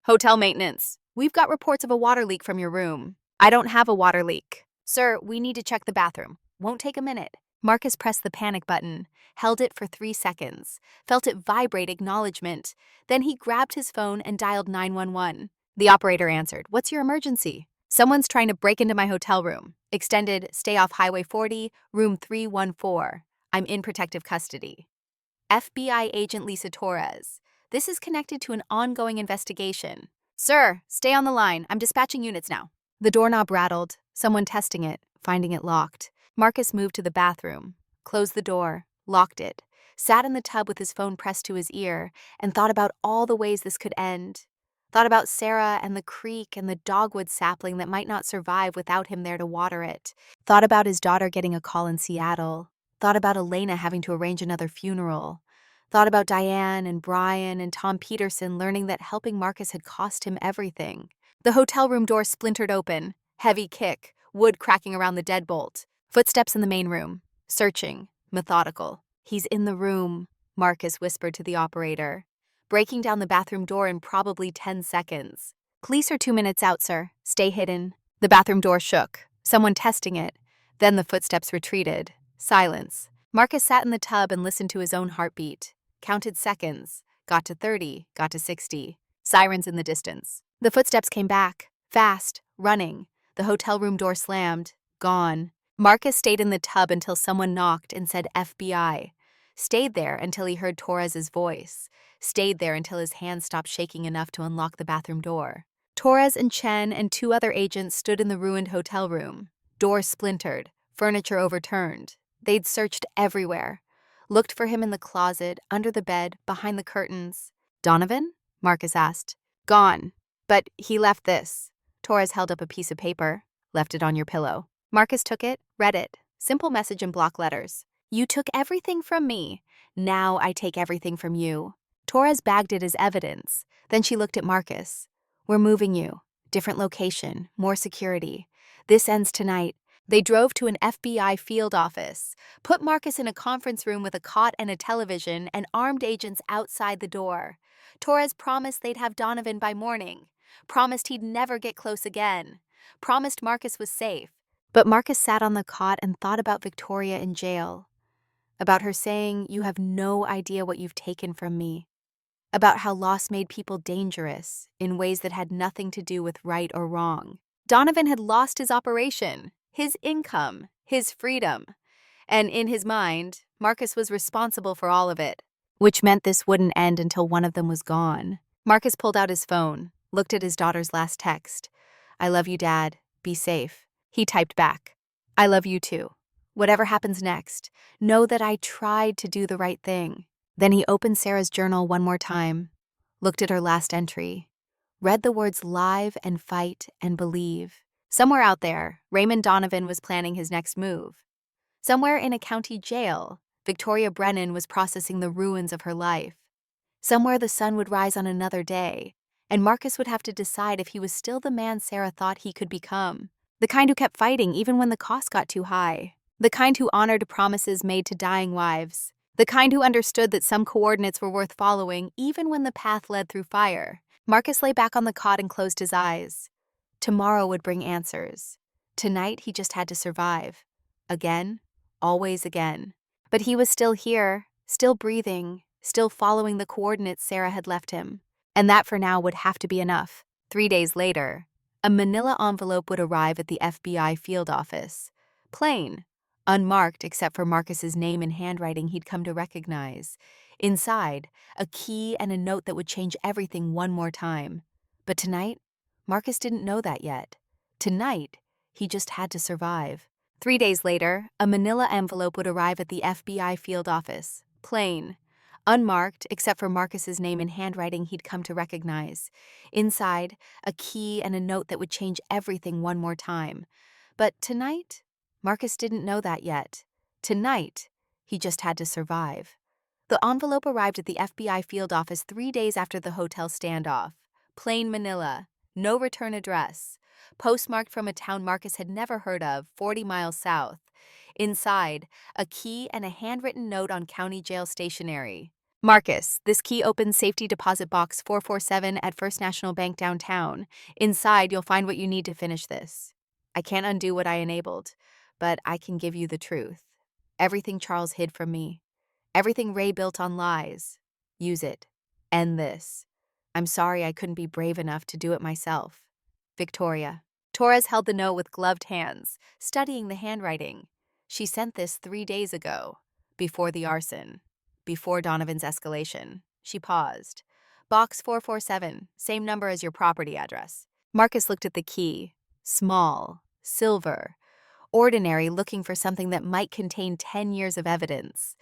"Hotel maintenance. We've got reports of a water leak from your room." "I don't have a water leak. Sir, we need to check the bathroom. Won't take a minute." Marcus pressed the panic button, held it for 3 seconds, felt it vibrate acknowledgement. Then he grabbed his phone and dialed 911. The operator answered. "What's your emergency?" "Someone's trying to break into my hotel room. Extended, stay off Highway 40, room 314. I'm in protective custody." FBI agent Lisa Torres. "This is connected to an ongoing investigation." "Sir, stay on the line. I'm dispatching units now." The doorknob rattled, someone testing it, finding it locked. Marcus moved to the bathroom, closed the door, locked it, sat in the tub with his phone pressed to his ear, and thought about all the ways this could end. Thought about Sarah and the creek and the dogwood sapling that might not survive without him there to water it. Thought about his daughter getting a call in Seattle. Thought about Elena having to arrange another funeral. Thought about Diane and Brian and Tom Peterson learning that helping Marcus had cost him everything. The hotel room door splintered open. Heavy kick, wood cracking around the deadbolt. Footsteps in the main room. Searching, methodical. "He's in the room," Marcus whispered to the operator, breaking down the bathroom door in probably 10 seconds. "Police are 2 minutes out, sir. Stay hidden." The bathroom door shook, someone testing it. Then the footsteps retreated. Silence. Marcus sat in the tub and listened to his own heartbeat. Counted seconds. Got to 30, got to 60. Sirens in the distance. The footsteps came back. Fast. Running. The hotel room door slammed. Gone. Marcus stayed in the tub until someone knocked and said FBI. Stayed there until he heard Torres's voice. Stayed there until his hands stopped shaking enough to unlock the bathroom door. Torres and Chen and 2 other agents stood in the ruined hotel room. Doors splintered. Furniture overturned. They'd searched everywhere. Looked for him in the closet, under the bed, behind the curtains. "Donovan?" Marcus asked. "Gone. But he left this." Torres held up a piece of paper. "Left it on your pillow." Marcus took it, read it. Simple message in block letters. "You took everything from me. Now I take everything from you." Torres bagged it as evidence. Then she looked at Marcus. "We're moving you. Different location, more security. This ends tonight." They drove to an FBI field office, put Marcus in a conference room with a cot and a television and armed agents outside the door. Torres promised they'd have Donovan by morning. Promised he'd never get close again. Promised Marcus was safe. But Marcus sat on the cot and thought about Victoria in jail. About her saying, "You have no idea what you've taken from me." About how loss made people dangerous in ways that had nothing to do with right or wrong. Donovan had lost his operation, his income, his freedom. And in his mind, Marcus was responsible for all of it, which meant this wouldn't end until one of them was gone. Marcus pulled out his phone, looked at his daughter's last text. "I love you, Dad. Be safe." He typed back, "I love you too. Whatever happens next, know that I tried to do the right thing." Then he opened Sarah's journal one more time, looked at her last entry, read the words live and fight and believe. Somewhere out there, Raymond Donovan was planning his next move. Somewhere in a county jail, Victoria Brennan was processing the ruins of her life. Somewhere the sun would rise on another day, and Marcus would have to decide if he was still the man Sarah thought he could become. The kind who kept fighting even when the cost got too high. The kind who honored promises made to dying wives. The kind who understood that some coordinates were worth following even when the path led through fire. Marcus lay back on the cot and closed his eyes. Tomorrow would bring answers. Tonight he just had to survive. Again, always again. But he was still here, still breathing, still following the coordinates Sarah had left him. And that for now would have to be enough. 3 days later, a manila envelope would arrive at the FBI field office. Plain, unmarked except for Marcus's name and handwriting he'd come to recognize. Inside, a key and a note that would change everything one more time. But tonight, Marcus didn't know that yet. Tonight, he just had to survive. 3 days later, a manila envelope would arrive at the FBI field office. Plain, unmarked except for Marcus's name in handwriting he'd come to recognize. Inside, a key and a note that would change everything one more time. But tonight, Marcus didn't know that yet. Tonight, he just had to survive. The envelope arrived at the FBI field office 3 days after the hotel standoff. Plain Manila, no return address. Postmarked from a town Marcus had never heard of, 40 miles south. Inside, a key and a handwritten note on county jail stationery. Marcus, this key opens safety deposit box 447 at First National Bank downtown. Inside, you'll find what you need to finish this. I can't undo what I enabled, but I can give you the truth. Everything Charles hid from me. Everything Ray built on lies. Use it. End this. I'm sorry I couldn't be brave enough to do it myself. Victoria. Torres held the note with gloved hands, studying the handwriting. She sent this 3 days ago, before the arson, before Donovan's escalation. She paused. Box 447, same number as your property address. Marcus looked at the key. Small, silver, ordinary, looking for something that might contain 10 years of evidence.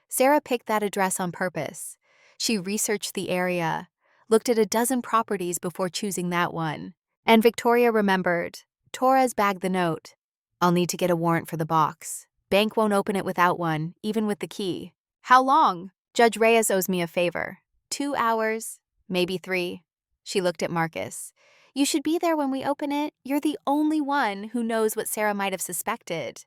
Sarah picked that address on purpose. She researched the area, looked at a dozen properties before choosing that one. And Victoria remembered. Torres bagged the note. I'll need to get a warrant for the box. Bank won't open it without one, even with the key. How long? Judge Reyes owes me a favor. 2 hours, maybe 3. She looked at Marcus. You should be there when we open it. You're the only one who knows what Sarah might have suspected.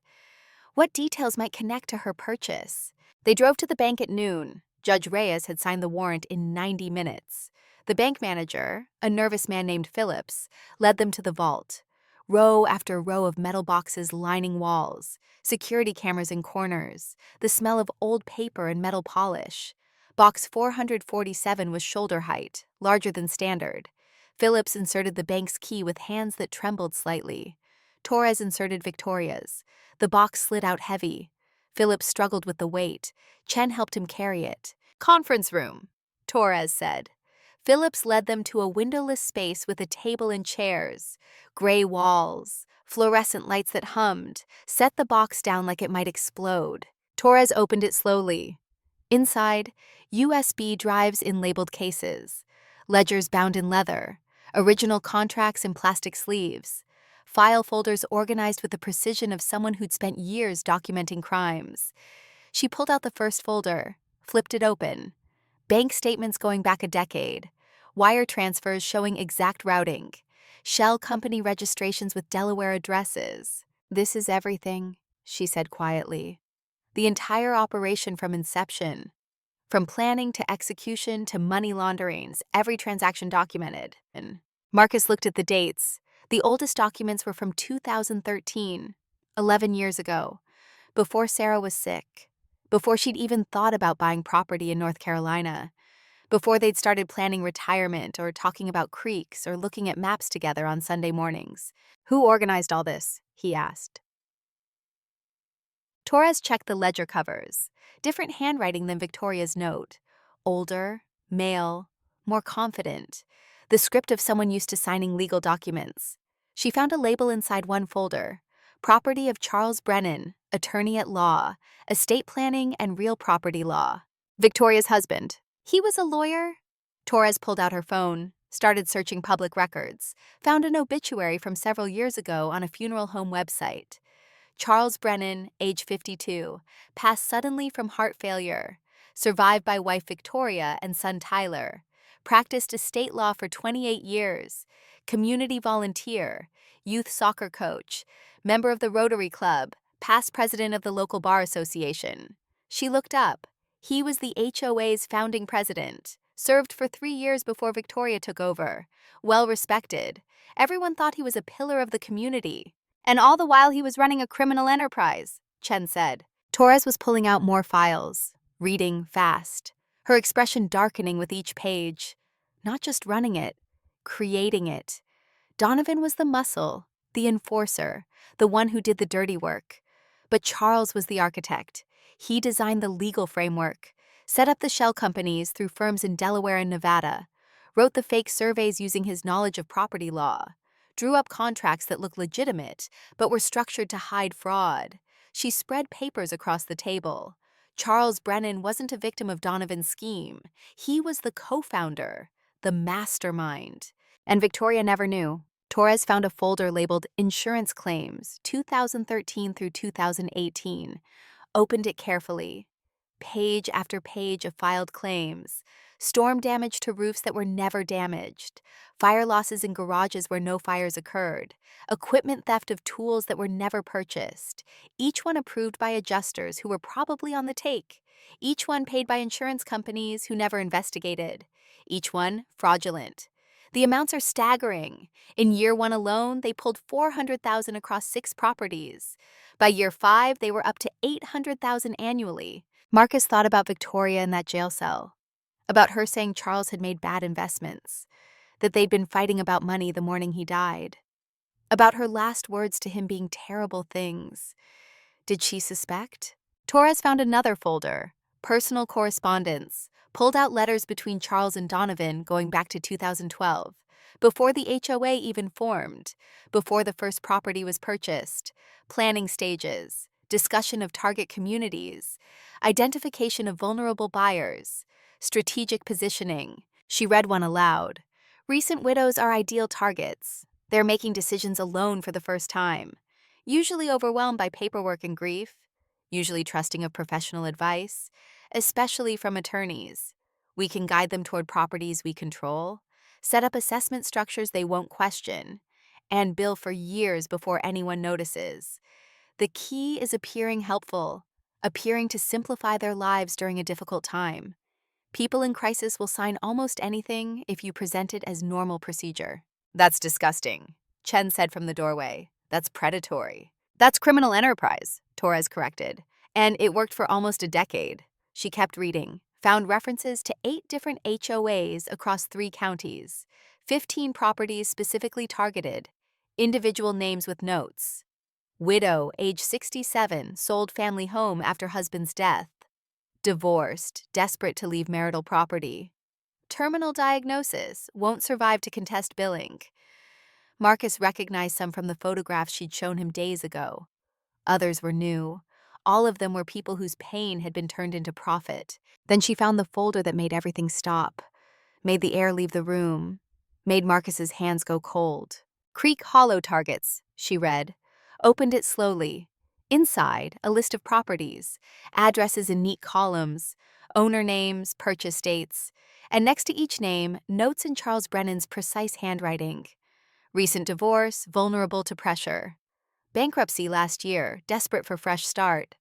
What details might connect to her purchase? They drove to the bank at noon. Judge Reyes had signed the warrant in 90 minutes. The bank manager, a nervous man named Phillips, led them to the vault. Row after row of metal boxes lining walls, security cameras in corners, the smell of old paper and metal polish. Box 447 was shoulder height, larger than standard. Phillips inserted the bank's key with hands that trembled slightly. Torres inserted Victoria's. The box slid out heavy. Phillips struggled with the weight. Chen helped him carry it. Conference room, Torres said. Phillips led them to a windowless space with a table and chairs. Gray walls, fluorescent lights that hummed, set the box down like it might explode. Torres opened it slowly. Inside, USB drives in labeled cases, ledgers bound in leather, original contracts in plastic sleeves, file folders organized with the precision of someone who'd spent years documenting crimes. She pulled out the first folder, flipped it open. Bank statements going back a decade, wire transfers showing exact routing, shell company registrations with Delaware addresses. This is everything, she said quietly. The entire operation from inception. From planning to execution to money launderings, every transaction documented. And Marcus looked at the dates. The oldest documents were from 2013, 11 years ago, before Sarah was sick, before she'd even thought about buying property in North Carolina, before they'd started planning retirement or talking about creeks or looking at maps together on Sunday mornings. Who organized all this? He asked. Torres checked the ledger covers. Different handwriting than Victoria's note. Older, male, more confident. The script of someone used to signing legal documents. She found a label inside one folder. Property of Charles Brennan, attorney at law, estate planning and real property law. Victoria's husband. He was a lawyer? Torres pulled out her phone, started searching public records, found an obituary from several years ago on a funeral home website. Charles Brennan, age 52, passed suddenly from heart failure, survived by wife Victoria and son Tyler, practiced estate law for 28 years, community volunteer, youth soccer coach, member of the Rotary Club, past president of the local bar association. She looked up. He was the HOA's founding president, served for 3 years before Victoria took over, well respected. Everyone thought he was a pillar of the community. And all the while he was running a criminal enterprise, Chen said. Torres was pulling out more files, reading fast, her expression darkening with each page. Not just running it, creating it. Donovan was the muscle, the enforcer, the one who did the dirty work. But Charles was the architect. He designed the legal framework, set up the shell companies through firms in Delaware and Nevada, wrote the fake surveys using his knowledge of property law, drew up contracts that looked legitimate but were structured to hide fraud. She spread papers across the table. Charles Brennan wasn't a victim of Donovan's scheme. He was the co-founder, the mastermind. And Victoria never knew. Torres found a folder labeled Insurance Claims, 2013 through 2018, opened it carefully. Page after page of filed claims. Storm damage to roofs that were never damaged. Fire losses in garages where no fires occurred. Equipment theft of tools that were never purchased. Each one approved by adjusters who were probably on the take. Each one paid by insurance companies who never investigated. Each one fraudulent. The amounts are staggering. In year 1 alone, they pulled $400,000 across 6 properties. By year 5, they were up to $800,000 annually. Marcus thought about Victoria in that jail cell, about her saying Charles had made bad investments, that they'd been fighting about money the morning he died, about her last words to him being terrible things. Did she suspect? Torres found another folder, personal correspondence, pulled out letters between Charles and Donovan going back to 2012, before the HOA even formed, before the first property was purchased, planning stages, discussion of target communities, identification of vulnerable buyers, strategic positioning. She read one aloud. Recent widows are ideal targets. They're making decisions alone for the first time, usually overwhelmed by paperwork and grief, usually trusting of professional advice, especially from attorneys. We can guide them toward properties we control, set up assessment structures they won't question, and bill for years before anyone notices. The key is appearing helpful, appearing to simplify their lives during a difficult time. People in crisis will sign almost anything if you present it as normal procedure. That's disgusting, Chen said from the doorway. That's predatory. That's criminal enterprise, Torres corrected. And it worked for almost a decade. She kept reading, found references to 8 different HOAs across 3 counties, 15 properties specifically targeted, individual names with notes. Widow, age 67, sold family home after husband's death. Divorced, desperate to leave marital property. Terminal diagnosis, won't survive to contest billing. Marcus recognized some from the photographs she'd shown him days ago. Others were new. All of them were people whose pain had been turned into profit. Then she found the folder that made everything stop, made the air leave the room, made Marcus's hands go cold. Creek Hollow targets, she read. Opened it slowly. Inside, a list of properties, addresses in neat columns, owner names, purchase dates, and next to each name, notes in Charles Brennan's precise handwriting. Recent divorce, vulnerable to pressure. Bankruptcy last year, desperate for fresh start.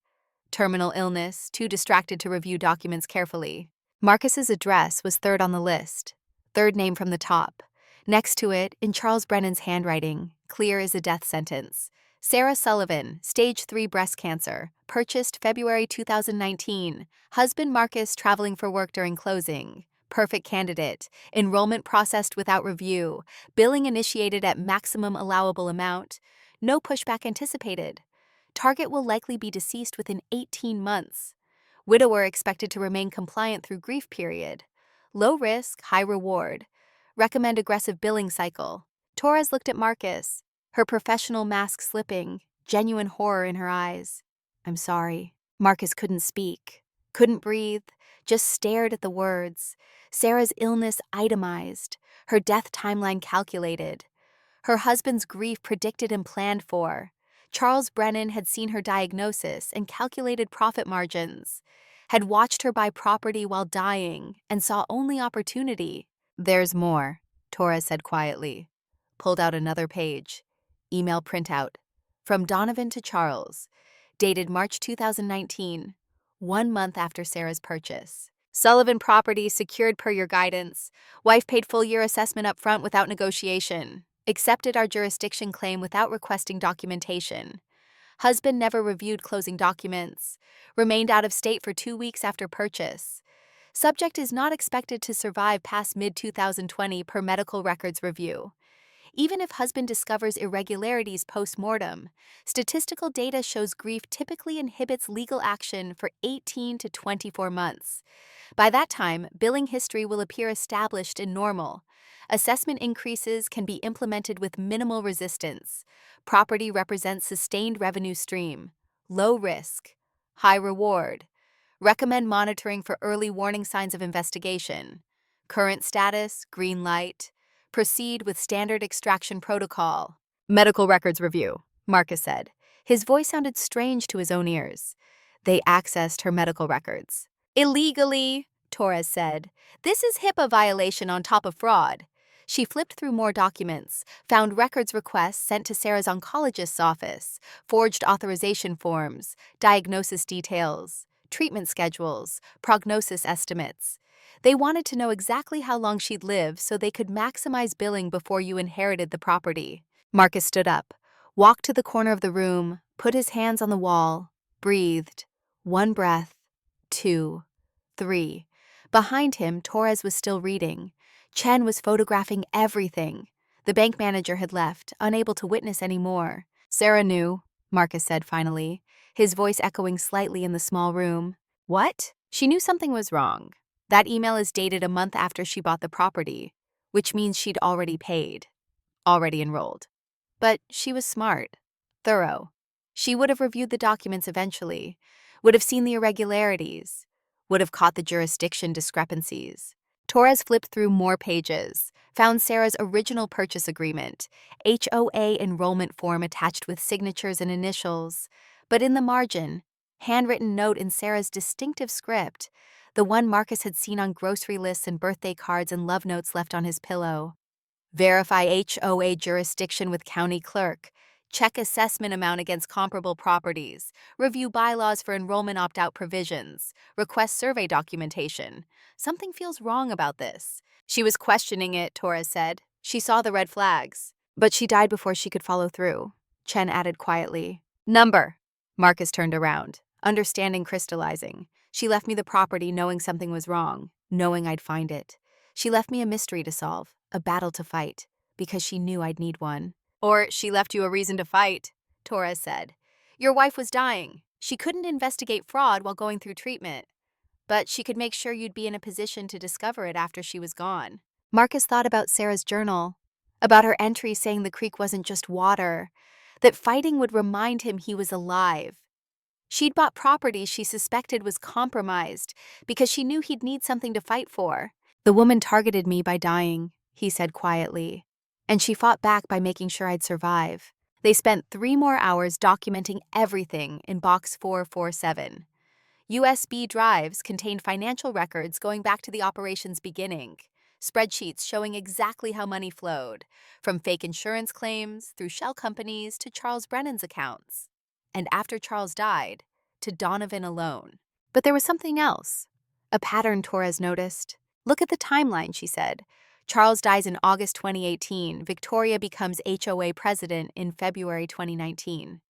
Terminal illness, too distracted to review documents carefully. Marcus's address was third on the list, third name from the top. Next to it, in Charles Brennan's handwriting, clear as a death sentence. Sarah Sullivan, stage 3 breast cancer, purchased February 2019. Husband Marcus traveling for work during closing. Perfect candidate. Enrollment processed without review. Billing initiated at maximum allowable amount. No pushback anticipated. Target will likely be deceased within 18 months. Widower expected to remain compliant through grief period. Low risk, high reward. Recommend aggressive billing cycle. Torres looked at Marcus, her professional mask slipping, genuine horror in her eyes. I'm sorry. Marcus couldn't speak, couldn't breathe, just stared at the words. Sarah's illness itemized, her death timeline calculated. Her husband's grief predicted and planned for. Charles Brennan had seen her diagnosis and calculated profit margins, had watched her buy property while dying and saw only opportunity. There's more, Torres said quietly. Pulled out another page. Email printout. From Donovan to Charles. Dated March 2019, 1 month after Sarah's purchase. Sullivan property secured per your guidance. Wife paid full year assessment up front without negotiation. Accepted our jurisdiction claim without requesting documentation. Husband never reviewed closing documents. Remained out of state for 2 weeks after purchase. Subject is not expected to survive past mid-2020 per medical records review. Even if husband discovers irregularities post-mortem, statistical data shows grief typically inhibits legal action for 18 to 24 months. By that time, billing history will appear established and normal. Assessment increases can be implemented with minimal resistance. Property represents sustained revenue stream. Low risk. High reward. Recommend monitoring for early warning signs of investigation. Current status, green light. Proceed with standard extraction protocol. Medical records review, Marcus said. His voice sounded strange to his own ears. They accessed her medical records. Illegally, Torres said. This is HIPAA violation on top of fraud. She flipped through more documents, found records requests sent to Sarah's oncologist's office, forged authorization forms, diagnosis details, treatment schedules, prognosis estimates. They wanted to know exactly how long she'd live so they could maximize billing before you inherited the property. Marcus stood up, walked to the corner of the room, put his hands on the wall, breathed. 1 breath, 2, 3. Behind him, Torres was still reading. Chen was photographing everything. The bank manager had left, unable to witness any more. Sarah knew, Marcus said finally, his voice echoing slightly in the small room. What? She knew something was wrong. That email is dated a month after she bought the property, which means she'd already paid, already enrolled. But she was smart, thorough. She would have reviewed the documents eventually, would have seen the irregularities, would have caught the jurisdiction discrepancies. Torres flipped through more pages, found Sarah's original purchase agreement, HOA enrollment form attached with signatures and initials, but in the margin, handwritten note in Sarah's distinctive script, the one Marcus had seen on grocery lists and birthday cards and love notes left on his pillow. Verify HOA jurisdiction with county clerk. Check assessment amount against comparable properties. Review bylaws for enrollment opt-out provisions. Request survey documentation. Something feels wrong about this. She was questioning it, Torres said. She saw the red flags. But she died before she could follow through. Chen added quietly. Number. Marcus turned around, understanding crystallizing. She left me the property knowing something was wrong, knowing I'd find it. She left me a mystery to solve, a battle to fight, because she knew I'd need one. Or she left you a reason to fight, Torres said. Your wife was dying. She couldn't investigate fraud while going through treatment, but she could make sure you'd be in a position to discover it after she was gone. Marcus thought about Sarah's journal, about her entry saying the creek wasn't just water, that fighting would remind him he was alive. She'd bought property she suspected was compromised because she knew he'd need something to fight for. The woman targeted me by dying, he said quietly, and she fought back by making sure I'd survive. They spent 3 more hours documenting everything in Box 447. USB drives contained financial records going back to the operation's beginning, spreadsheets showing exactly how money flowed, from fake insurance claims through shell companies to Charles Brennan's accounts. And after Charles died, to Donovan alone. But there was something else, a pattern Torres noticed. Look at the timeline, she said. Charles dies in August 2018. Victoria becomes HOA president in February 2019.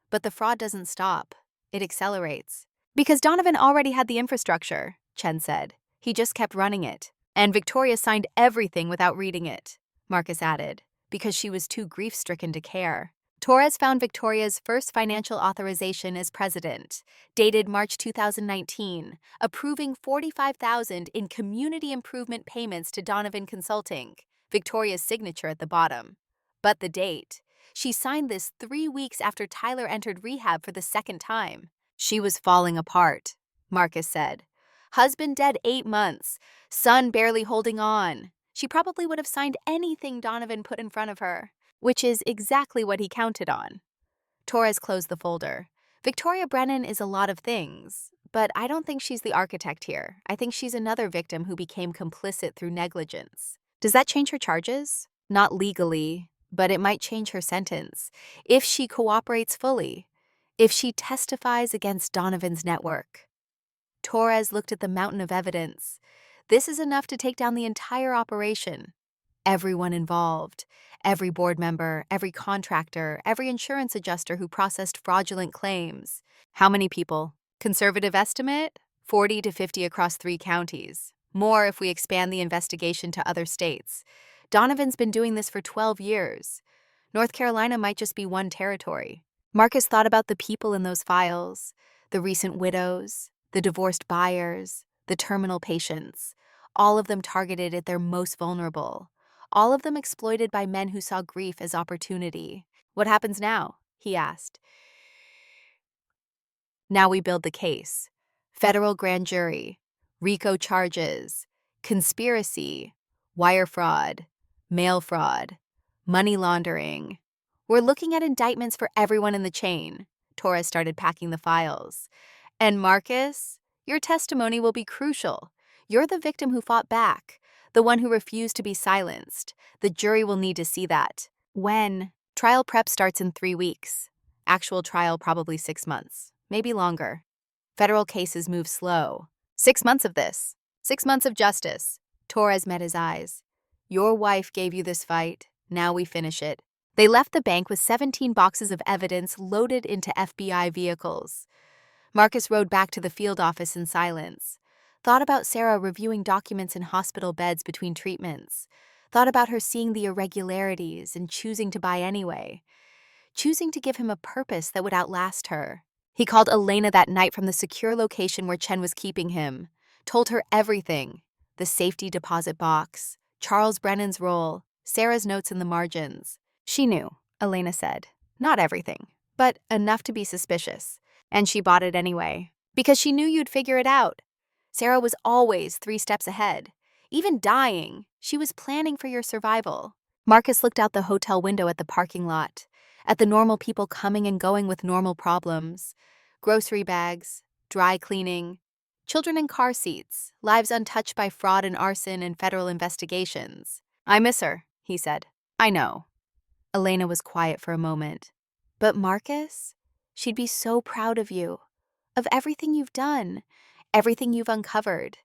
But the fraud doesn't stop. It accelerates. Because Donovan already had the infrastructure, Chen said. He just kept running it. And Victoria signed everything without reading it, Marcus added, because she was too grief-stricken to care. Torres found Victoria's first financial authorization as president, dated March 2019, approving $45,000 in community improvement payments to Donovan Consulting, Victoria's signature at the bottom. But the date. She signed this 3 weeks after Tyler entered rehab for the second time. She was falling apart, Marcus said. Husband dead 8 months, son barely holding on. She probably would have signed anything Donovan put in front of her, which is exactly what he counted on. Torres closed the folder. Victoria Brennan is a lot of things, but I don't think she's the architect here. I think she's another victim who became complicit through negligence. Does that change her charges? Not legally, but it might change her sentence. If she cooperates fully, if she testifies against Donovan's network. Torres looked at the mountain of evidence. This is enough to take down the entire operation. Everyone involved, every board member, every contractor, every insurance adjuster who processed fraudulent claims. How many people? Conservative estimate? 40 to 50 across 3 counties. More if we expand the investigation to other states. Donovan's been doing this for 12 years. North Carolina might just be one territory. Marcus thought about the people in those files, the recent widows, the divorced buyers, the terminal patients, all of them targeted at their most vulnerable. All of them exploited by men who saw grief as opportunity. What happens now? He asked. Now we build the case. federal grand jury, RICO charges, conspiracy, wire fraud, mail fraud, money laundering. We're looking at indictments for everyone in the chain. Torres started packing the files. And Marcus, your testimony will be crucial. You're the victim who fought back, the one who refused to be silenced. The jury will need to see that. When? Trial prep starts in 3 weeks. Actual trial probably 6 months, maybe longer. Federal cases move slow. 6 months of this. 6 months of justice. Torres met his eyes. Your wife gave you this fight. Now we finish it. They left the bank with 17 boxes of evidence loaded into FBI vehicles. Marcus rode back to the field office in silence. Thought about Sarah reviewing documents in hospital beds between treatments. Thought about her seeing the irregularities and choosing to buy anyway. Choosing to give him a purpose that would outlast her. He called Elena that night from the secure location where Chen was keeping him. Told her everything. The safety deposit box, Charles Brennan's role, Sarah's notes in the margins. She knew, Elena said. Not everything, but enough to be suspicious. And she bought it anyway, because she knew you'd figure it out. Sarah was always 3 steps ahead. Even dying, she was planning for your survival. Marcus looked out the hotel window at the parking lot, at the normal people coming and going with normal problems. Grocery bags, dry cleaning, children in car seats, lives untouched by fraud and arson and federal investigations. I miss her, he said. I know. Elena was quiet for a moment. But Marcus? She'd be so proud of you, of everything you've done, everything you've uncovered.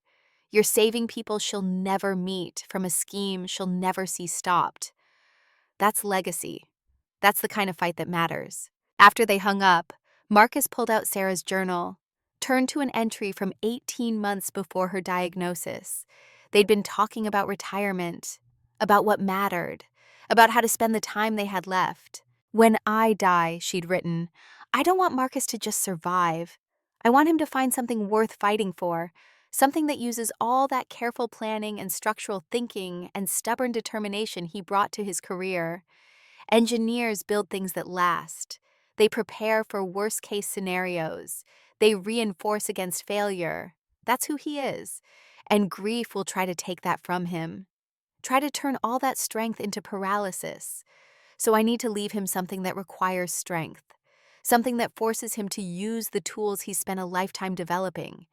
You're saving people she'll never meet from a scheme she'll never see stopped. That's legacy. That's the kind of fight that matters. After they hung up, Marcus pulled out Sarah's journal, turned to an entry from 18 months before her diagnosis. They'd been talking about retirement, about what mattered, about how to spend the time they had left. When I die, she'd written, I don't want Marcus to just survive. I want him to find something worth fighting for, something that uses all that careful planning and structural thinking and stubborn determination he brought to his career. Engineers build things that last. They prepare for worst-case scenarios. They reinforce against failure. That's who he is. And grief will try to take that from him. Try to turn all that strength into paralysis. So I need to leave him something that requires strength. Something that forces him to use the tools he spent a lifetime developing.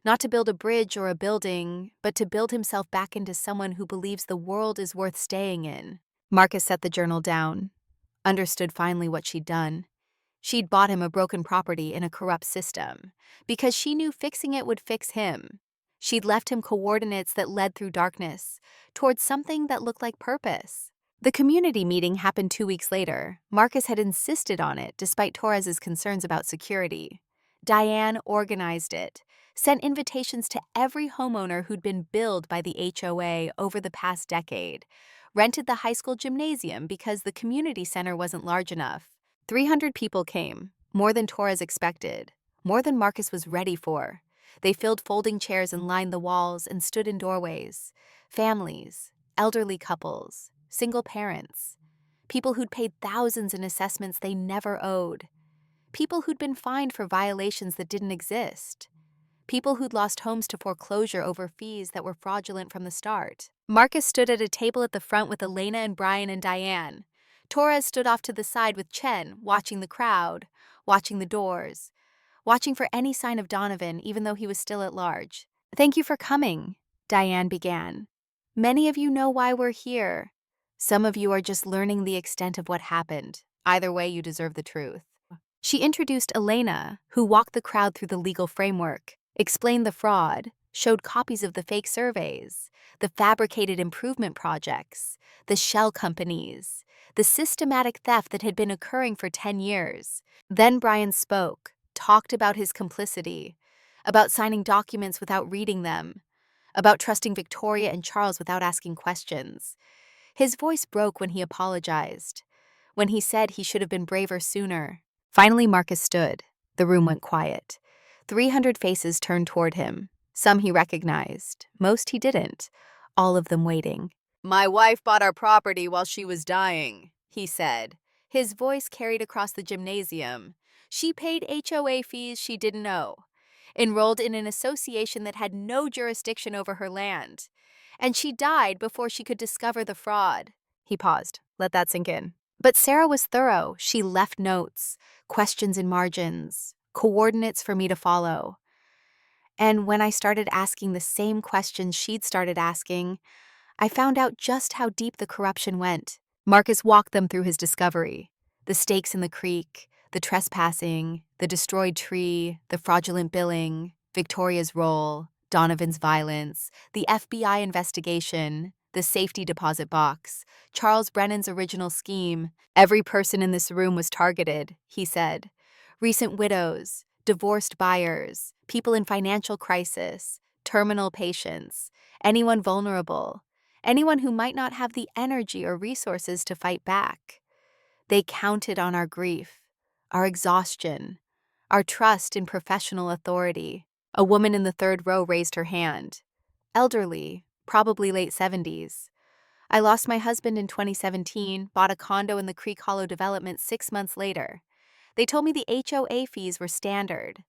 Not to build a bridge or a building, but to build himself back into someone who believes the world is worth staying in. Marcus set the journal down. Understood finally what she'd done. She'd bought him a broken property in a corrupt system, because she knew fixing it would fix him. She'd left him coordinates that led through darkness, towards something that looked like purpose. The community meeting happened 2 weeks later. Marcus had insisted on it, despite Torres's concerns about security. Diane organized it, sent invitations to every homeowner who'd been billed by the HOA over the past decade, rented the high school gymnasium because the community center wasn't large enough. 300 people came, more than Torres expected, more than Marcus was ready for. They filled folding chairs and lined the walls and stood in doorways. Families, elderly couples, single parents, people who'd paid thousands in assessments they never owed, people who'd been fined for violations that didn't exist, people who'd lost homes to foreclosure over fees that were fraudulent from the start. Marcus stood at a table at the front with Elena and Brian and Diane. Torres stood off to the side with Chen, watching the crowd, watching the doors, watching for any sign of Donovan, even though he was still at large. Thank you for coming, Diane began. Many of you know why we're here. Some of you are just learning the extent of what happened. Either way, you deserve the truth. She introduced Elena, who walked the crowd through the legal framework, explained the fraud, showed copies of the fake surveys, the fabricated improvement projects, the shell companies, the systematic theft that had been occurring for 10 years. Then Brian spoke, talked about his complicity, about signing documents without reading them, about trusting Victoria and Charles without asking questions. His voice broke when he apologized, when he said he should have been braver sooner. Finally, Marcus stood. The room went quiet. 300 faces turned toward him. Some he recognized, most he didn't, all of them waiting. My wife bought our property while she was dying, he said. His voice carried across the gymnasium. She paid HOA fees she didn't owe. enrolled in an association that had no jurisdiction over her land. And she died before she could discover the fraud. He paused. Let that sink in. But Sarah was thorough. She left notes, questions in margins, coordinates for me to follow. And when I started asking the same questions she'd started asking, I found out just how deep the corruption went. Marcus walked them through his discovery. The stakes in the creek, the trespassing, the destroyed tree, the fraudulent billing, Victoria's role, Donovan's violence, the FBI investigation, the safety deposit box, Charles Brennan's original scheme. Every person in this room was targeted, he said. Recent widows, divorced buyers, people in financial crisis, terminal patients, anyone vulnerable, anyone who might not have the energy or resources to fight back. They counted on our grief, our exhaustion, our trust in professional authority. A woman in the third row raised her hand. Elderly, probably late 70s. I lost my husband in 2017, bought a condo in the Creek Hollow development 6 months later. They told me the HOA fees were standard.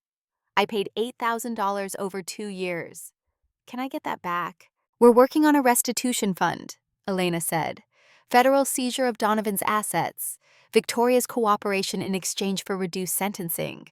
I paid $8,000 over 2 years. Can I get that back? We're working on a restitution fund, Elena said. Federal seizure of Donovan's assets, Victoria's cooperation in exchange for reduced sentencing.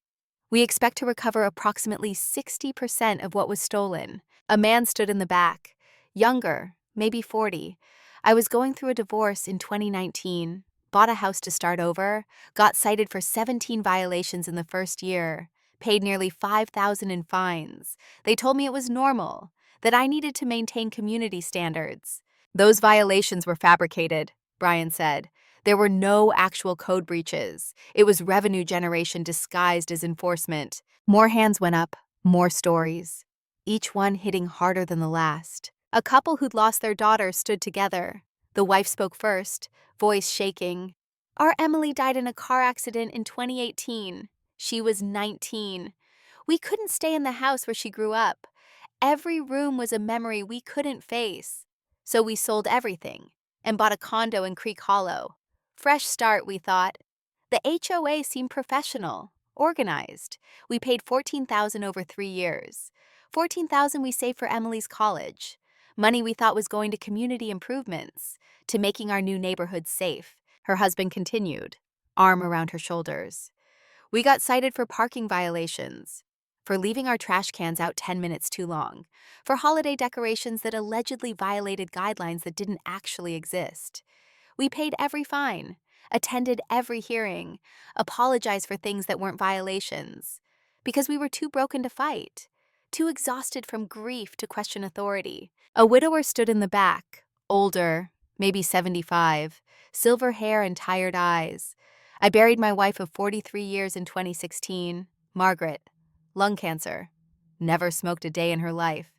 We expect to recover approximately 60% of what was stolen. A man stood in the back, younger, maybe 40. I was going through a divorce in 2019, bought a house to start over, got cited for 17 violations in the first year, paid nearly $5,000 in fines. They told me it was normal, that I needed to maintain community standards. Those violations were fabricated, Brian said. There were no actual code breaches. It was revenue generation disguised as enforcement. More hands went up, more stories, each one hitting harder than the last. A couple who'd lost their daughter stood together. The wife spoke first, voice shaking. Our Emily died in a car accident in 2018. She was 19. We couldn't stay in the house where she grew up. Every room was a memory we couldn't face. So we sold everything and bought a condo in Creek Hollow. Fresh start, we thought. The HOA seemed professional, organized. We paid $14,000 over 3 years. $14,000 we saved for Emily's college. Money we thought was going to community improvements, to making our new neighborhood safe. Her husband continued, arm around her shoulders. We got cited for parking violations, for leaving our trash cans out 10 minutes too long, for holiday decorations that allegedly violated guidelines that didn't actually exist. We paid every fine, attended every hearing, apologized for things that weren't violations, because we were too broken to fight, too exhausted from grief to question authority. A widower stood in the back, older, maybe 75, silver hair and tired eyes. I buried my wife of 43 years in 2016, Margaret. Lung cancer. Never smoked a day in her life.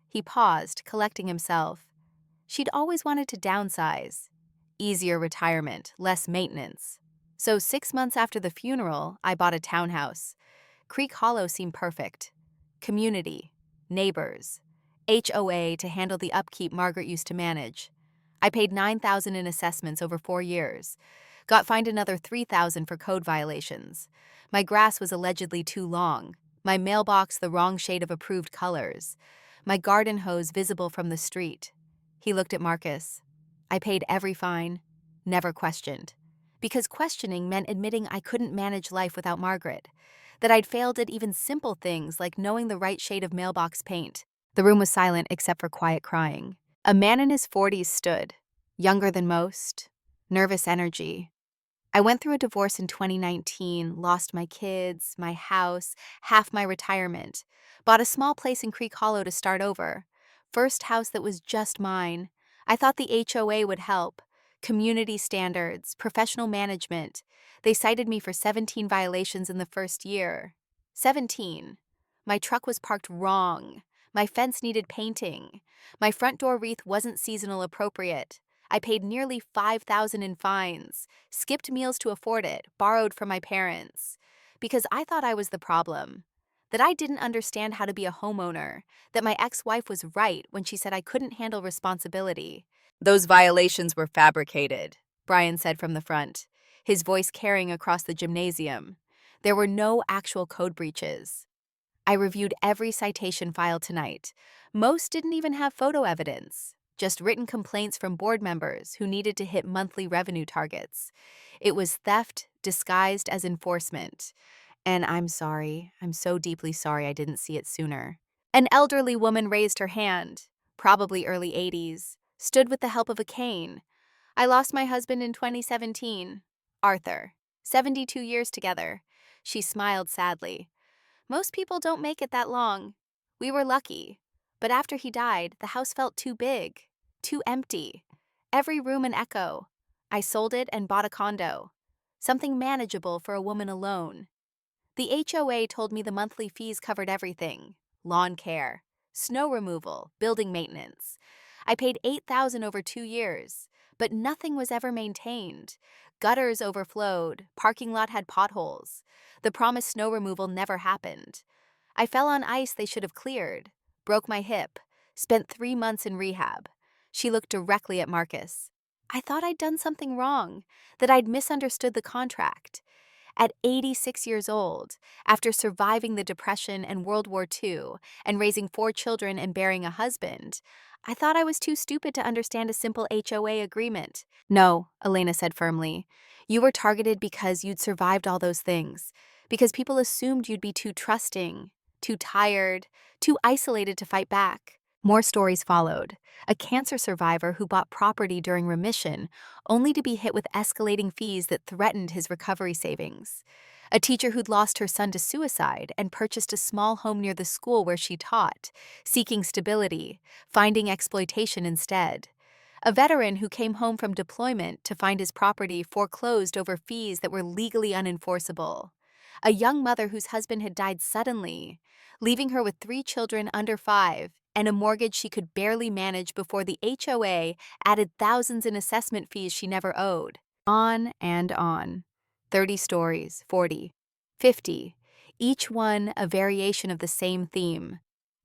He paused, collecting himself. She'd always wanted to downsize. Easier retirement, less maintenance. So 6 months after the funeral, I bought a townhouse. Creek Hollow seemed perfect. Community, neighbors, HOA to handle the upkeep Margaret used to manage. I paid $9,000 in assessments over 4 years. Got fined another $3,000 for code violations. My grass was allegedly too long. My mailbox the wrong shade of approved colors. My garden hose visible from the street. He looked at Marcus. I paid every fine, never questioned. Because questioning meant admitting I couldn't manage life without Margaret. That I'd failed at even simple things like knowing the right shade of mailbox paint. The room was silent except for quiet crying. A man in his 40s stood, younger than most, nervous energy. I went through a divorce in 2019, lost my kids, my house, half my retirement. Bought a small place in Creek Hollow to start over. First house that was just mine. I thought the HOA would help. Community standards, professional management. They cited me for 17 violations in the first year. 17. My truck was parked wrong. My fence needed painting. My front door wreath wasn't seasonal appropriate. I paid nearly $5,000 in fines, skipped meals to afford it, borrowed from my parents. Because I thought I was the problem. That I didn't understand how to be a homeowner. That my ex-wife was right when she said I couldn't handle responsibility. Those violations were fabricated, Brian said from the front, his voice carrying across the gymnasium. There were no actual code breaches. I reviewed every citation file tonight. Most didn't even have photo evidence, just written complaints from board members who needed to hit monthly revenue targets. It was theft disguised as enforcement. And I'm sorry, I'm so deeply sorry I didn't see it sooner. An elderly woman raised her hand, probably early 80s, stood with the help of a cane. I lost my husband in 2017, Arthur, 72 years together. She smiled sadly. Most people don't make it that long. We were lucky. But after he died, the house felt too big, too empty. Every room an echo. I sold it and bought a condo. Something manageable for a woman alone. The HOA told me the monthly fees covered everything: lawn care, snow removal, building maintenance. I paid $8,000 over 2 years, but nothing was ever maintained. Gutters overflowed, parking lot had potholes. The promised snow removal never happened. I fell on ice they should have cleared, broke my hip, spent 3 months in rehab. She looked directly at Marcus. I thought I'd done something wrong, that I'd misunderstood the contract. At 86 years old, after surviving the Depression and World War II and raising 4 children and bearing a husband, I thought I was too stupid to understand a simple HOA agreement. No, Elena said firmly. You were targeted because you'd survived all those things, because people assumed you'd be too trusting, too tired, too isolated to fight back. More stories followed. A cancer survivor who bought property during remission, only to be hit with escalating fees that threatened his recovery savings. A teacher who'd lost her son to suicide and purchased a small home near the school where she taught, seeking stability, finding exploitation instead. A veteran who came home from deployment to find his property foreclosed over fees that were legally unenforceable. A young mother whose husband had died suddenly, leaving her with 3 children under 5 and a mortgage she could barely manage before the HOA added thousands in assessment fees she never owed. On and on. 30 stories, 40, 50, each one a variation of the same theme.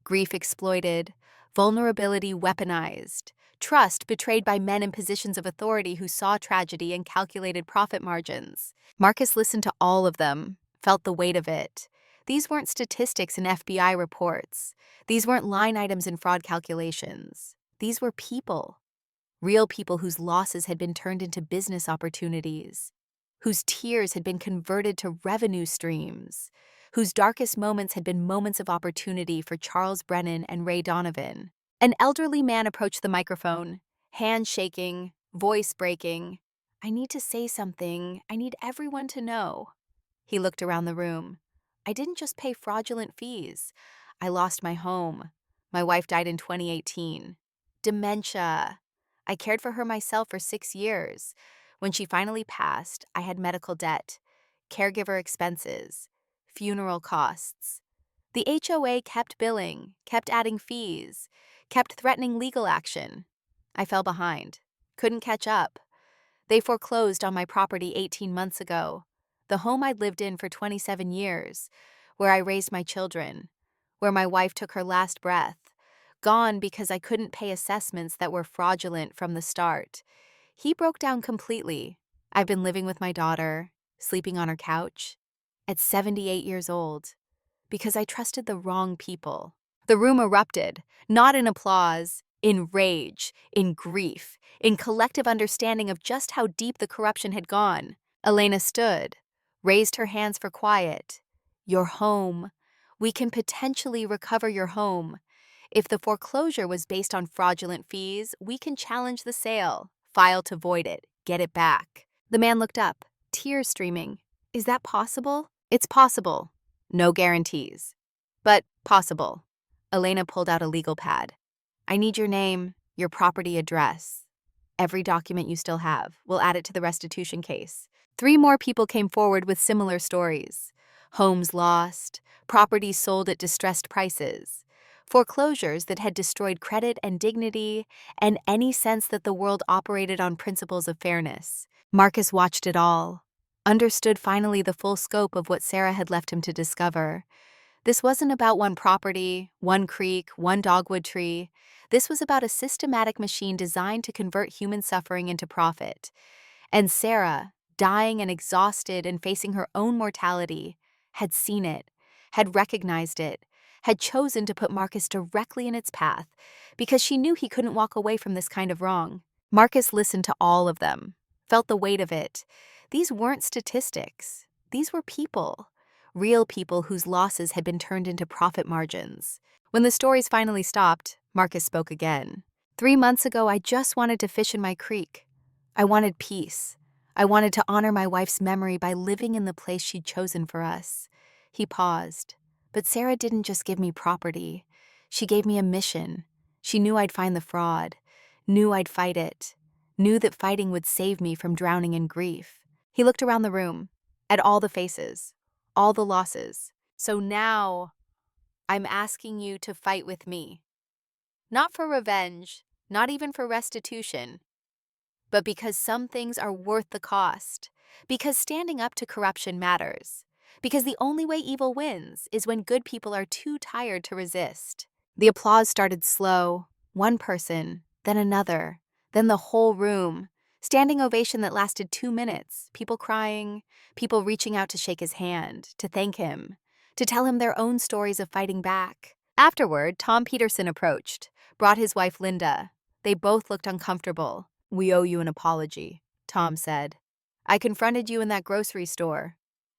Grief exploited, vulnerability weaponized, trust betrayed by men in positions of authority who saw tragedy and calculated profit margins. Marcus listened to all of them, felt the weight of it. These weren't statistics in FBI reports. These weren't line items in fraud calculations. These were people. Real people whose losses had been turned into business opportunities, whose tears had been converted to revenue streams, whose darkest moments had been moments of opportunity for Charles Brennan and Ray Donovan. An elderly man approached the microphone, hands shaking, voice breaking. I need to say something. I need everyone to know. He looked around the room. I didn't just pay fraudulent fees. I lost my home. My wife died in 2018. Dementia. I cared for her myself for 6 years. When she finally passed, I had medical debt, caregiver expenses, funeral costs. The HOA kept billing, kept adding fees, kept threatening legal action. I fell behind, couldn't catch up. They foreclosed on my property 18 months ago, the home I'd lived in for 27 years, where I raised my children, where my wife took her last breath, gone because I couldn't pay assessments that were fraudulent from the start. He broke down completely. I've been living with my daughter, sleeping on her couch, at 78 years old, because I trusted the wrong people. The room erupted, not in applause, in rage, in grief, in collective understanding of just how deep the corruption had gone. Elena stood, raised her hands for quiet. Your home. We can potentially recover your home. If the foreclosure was based on fraudulent fees, we can challenge the sale, file to void it, get it back. The man looked up, tears streaming. Is that possible? It's possible. No guarantees. But possible. Elena pulled out a legal pad. I need your name, your property address. Every document you still have. We'll add it to the restitution case. 3 more people came forward with similar stories. Homes lost, properties sold at distressed prices, foreclosures that had destroyed credit and dignity, and any sense that the world operated on principles of fairness. Marcus watched it all, understood finally the full scope of what Sarah had left him to discover. This wasn't about one property, one creek, one dogwood tree. This was about a systematic machine designed to convert human suffering into profit. And Sarah, dying and exhausted and facing her own mortality, had seen it, had recognized it, had chosen to put Marcus directly in its path because she knew he couldn't walk away from this kind of wrong. Marcus listened to all of them, felt the weight of it. These weren't statistics. These were people. Real people whose losses had been turned into profit margins. When the stories finally stopped, Marcus spoke again. 3 months ago, I just wanted to fish in my creek. I wanted peace. I wanted to honor my wife's memory by living in the place she'd chosen for us. He paused. But Sarah didn't just give me property. She gave me a mission. She knew I'd find the fraud, knew I'd fight it, knew that fighting would save me from drowning in grief. He looked around the room, at all the faces, all the losses. So now, I'm asking you to fight with me. Not for revenge, not even for restitution, but because some things are worth the cost. Because standing up to corruption matters. Because the only way evil wins is when good people are too tired to resist. The applause started slow, one person, then another, then the whole room. Standing ovation that lasted 2 minutes, people crying, people reaching out to shake his hand, to thank him, to tell him their own stories of fighting back. Afterward, Tom Peterson approached, brought his wife Linda. They both looked uncomfortable. "We owe you an apology," Tom said. "I confronted you in that grocery store.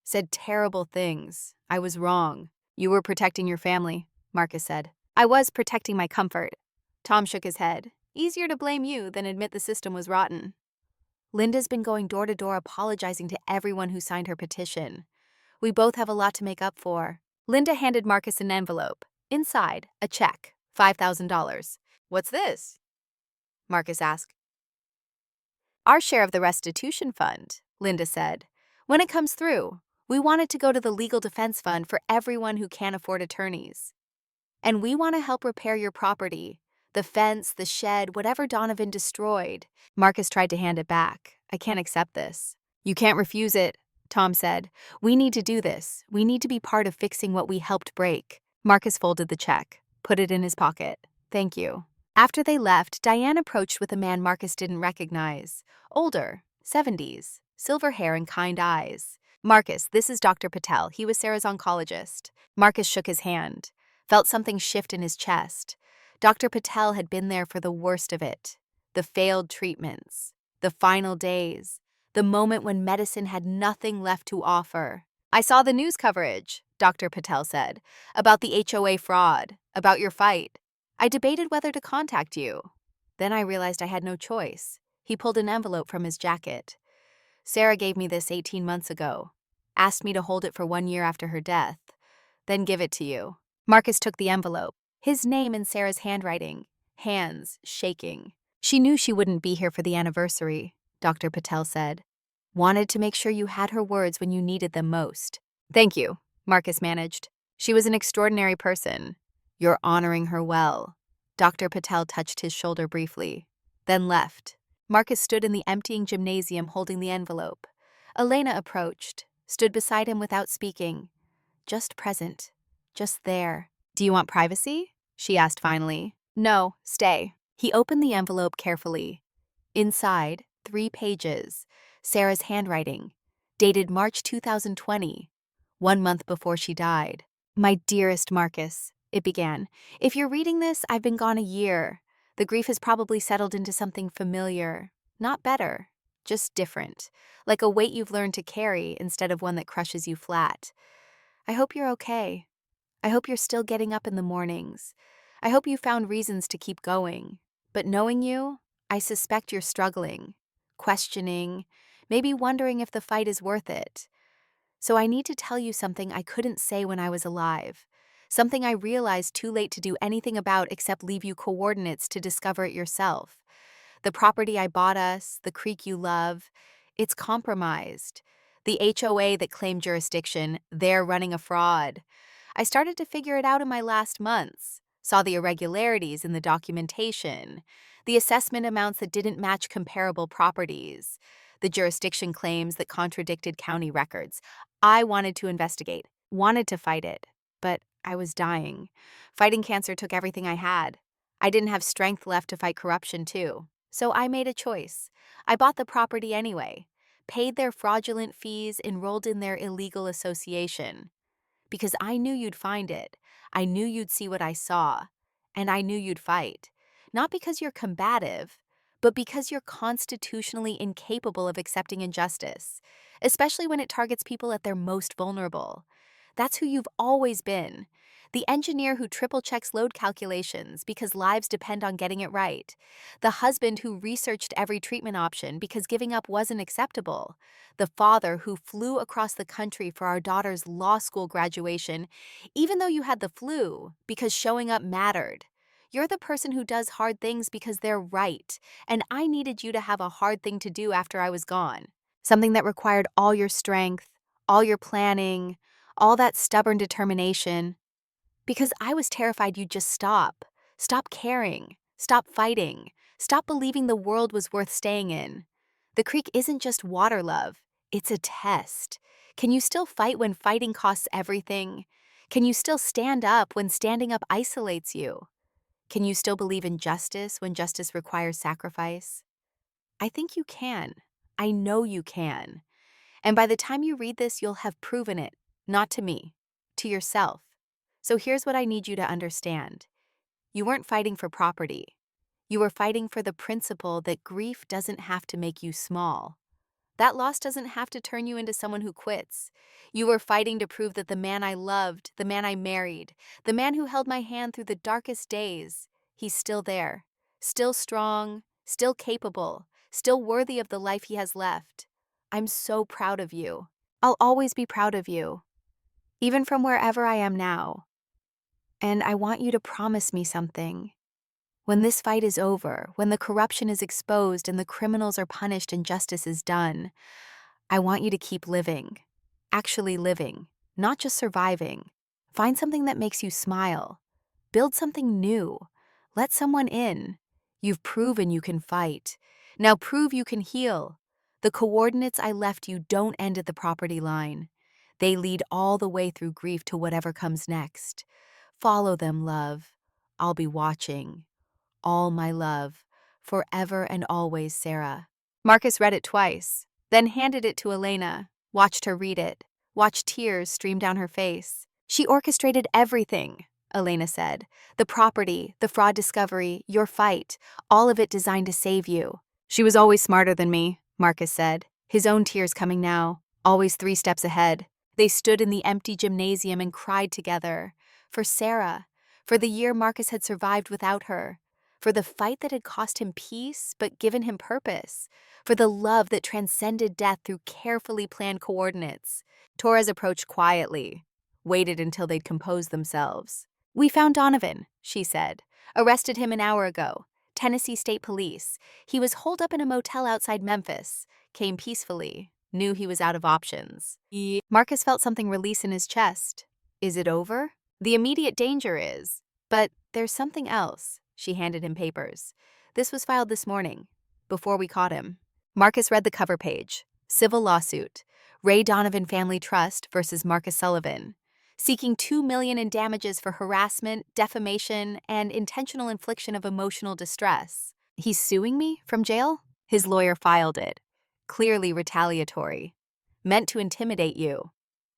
Said terrible things. I was wrong." "You were protecting your family," Marcus said. "I was protecting my comfort." Tom shook his head. "Easier to blame you than admit the system was rotten." "Linda's been going door to door apologizing to everyone who signed her petition. We both have a lot to make up for." Linda handed Marcus an envelope. Inside, a check, $5,000. "What's this?" Marcus asked. "Our share of the restitution fund," Linda said. "When it comes through, we want it to go to the legal defense fund for everyone who can't afford attorneys. And we want to help repair your property, the fence, the shed, whatever Donovan destroyed." Marcus tried to hand it back. "I can't accept this." "You can't refuse it," Tom said. "We need to do this. We need to be part of fixing what we helped break." Marcus folded the check, put it in his pocket. "Thank you." After they left, Diane approached with a man Marcus didn't recognize. Older, 70s, silver hair and kind eyes. "Marcus, this is Dr. Patel. He was Sarah's oncologist." Marcus shook his hand, felt something shift in his chest. Dr. Patel had been there for the worst of it. The failed treatments, the final days, the moment when medicine had nothing left to offer. "I saw the news coverage," Dr. Patel said, "about the HOA fraud, about your fight. I debated whether to contact you. Then I realized I had no choice." He pulled an envelope from his jacket. "Sarah gave me this 18 months ago, asked me to hold it for 1 year after her death, then give it to you." Marcus took the envelope, his name in Sarah's handwriting, hands shaking. "She knew she wouldn't be here for the anniversary," Dr. Patel said. "Wanted to make sure you had her words when you needed them most." "Thank you," Marcus managed. "She was an extraordinary person. You're honoring her well." Dr. Patel touched his shoulder briefly, then left. Marcus stood in the emptying gymnasium holding the envelope. Elena approached, stood beside him without speaking. Just present, just there. "Do you want privacy?" she asked finally. "No, stay." He opened the envelope carefully. Inside, 3 pages, Sarah's handwriting, dated March 2020, 1 month before she died. "My dearest Marcus," it began. "If you're reading this, I've been gone a year. The grief has probably settled into something familiar. Not better, just different. Like a weight you've learned to carry instead of one that crushes you flat. I hope you're okay. I hope you're still getting up in the mornings. I hope you found reasons to keep going. But knowing you, I suspect you're struggling, questioning, maybe wondering if the fight is worth it. So I need to tell you something I couldn't say when I was alive. Something I realized too late to do anything about except leave you coordinates to discover it yourself. The property I bought us, the creek you love, it's compromised. The HOA that claimed jurisdiction, they're running a fraud. I started to figure it out in my last months. Saw the irregularities in the documentation, the assessment amounts that didn't match comparable properties, the jurisdiction claims that contradicted county records. I wanted to investigate, wanted to fight it, but I was dying. Fighting cancer took everything I had. I didn't have strength left to fight corruption, too. So I made a choice. I bought the property anyway, paid their fraudulent fees, enrolled in their illegal association. Because I knew you'd find it. I knew you'd see what I saw, and I knew you'd fight. Not because you're combative, but because you're constitutionally incapable of accepting injustice, especially when it targets people at their most vulnerable. That's who you've always been. The engineer who triple checks load calculations because lives depend on getting it right. The husband who researched every treatment option because giving up wasn't acceptable. The father who flew across the country for our daughter's law school graduation, even though you had the flu, because showing up mattered. You're the person who does hard things because they're right, and I needed you to have a hard thing to do after I was gone. Something that required all your strength, all your planning, all that stubborn determination. Because I was terrified you'd just stop. Stop caring. Stop fighting. Stop believing the world was worth staying in. The creek isn't just water, love. It's a test. Can you still fight when fighting costs everything? Can you still stand up when standing up isolates you? Can you still believe in justice when justice requires sacrifice? I think you can. I know you can. And by the time you read this, you'll have proven it, not to me, to yourself. So here's what I need you to understand. You weren't fighting for property. You were fighting for the principle that grief doesn't have to make you small. That loss doesn't have to turn you into someone who quits. You were fighting to prove that the man I loved, the man I married, the man who held my hand through the darkest days, he's still there, still strong, still capable, still worthy of the life he has left. I'm so proud of you. I'll always be proud of you, even from wherever I am now. And I want you to promise me something. When this fight is over, when the corruption is exposed and the criminals are punished and justice is done, I want you to keep living. Actually living, not just surviving. Find something that makes you smile. Build something new. Let someone in. You've proven you can fight. Now prove you can heal. The coordinates I left you don't end at the property line. They lead all the way through grief to whatever comes next. Follow them, love. I'll be watching. All my love. Forever and always, Sarah. Marcus read it twice, then handed it to Elena, watched her read it, watched tears stream down her face. She orchestrated everything, Elena said. The property, the fraud discovery, your fight, all of it designed to save you. She was always smarter than me, Marcus said, his own tears coming now, always 3 steps ahead. They stood in the empty gymnasium and cried together. For Sarah, for the year Marcus had survived without her, for the fight that had cost him peace but given him purpose, for the love that transcended death through carefully planned coordinates. Torres approached quietly, waited until they'd composed themselves. "We found Donovan," she said. "Arrested him an hour ago. Tennessee State Police. He was holed up in a motel outside Memphis. Came peacefully. Knew he was out of options." Marcus felt something release in his chest. Is it over? The immediate danger is. But there's something else. She handed him papers. This was filed this morning, before we caught him. Marcus read the cover page. Civil lawsuit. Ray Donovan Family Trust versus Marcus Sullivan. Seeking $2 million in damages for harassment, defamation, and intentional infliction of emotional distress. He's suing me from jail? His lawyer filed it. Clearly retaliatory. Meant to intimidate you.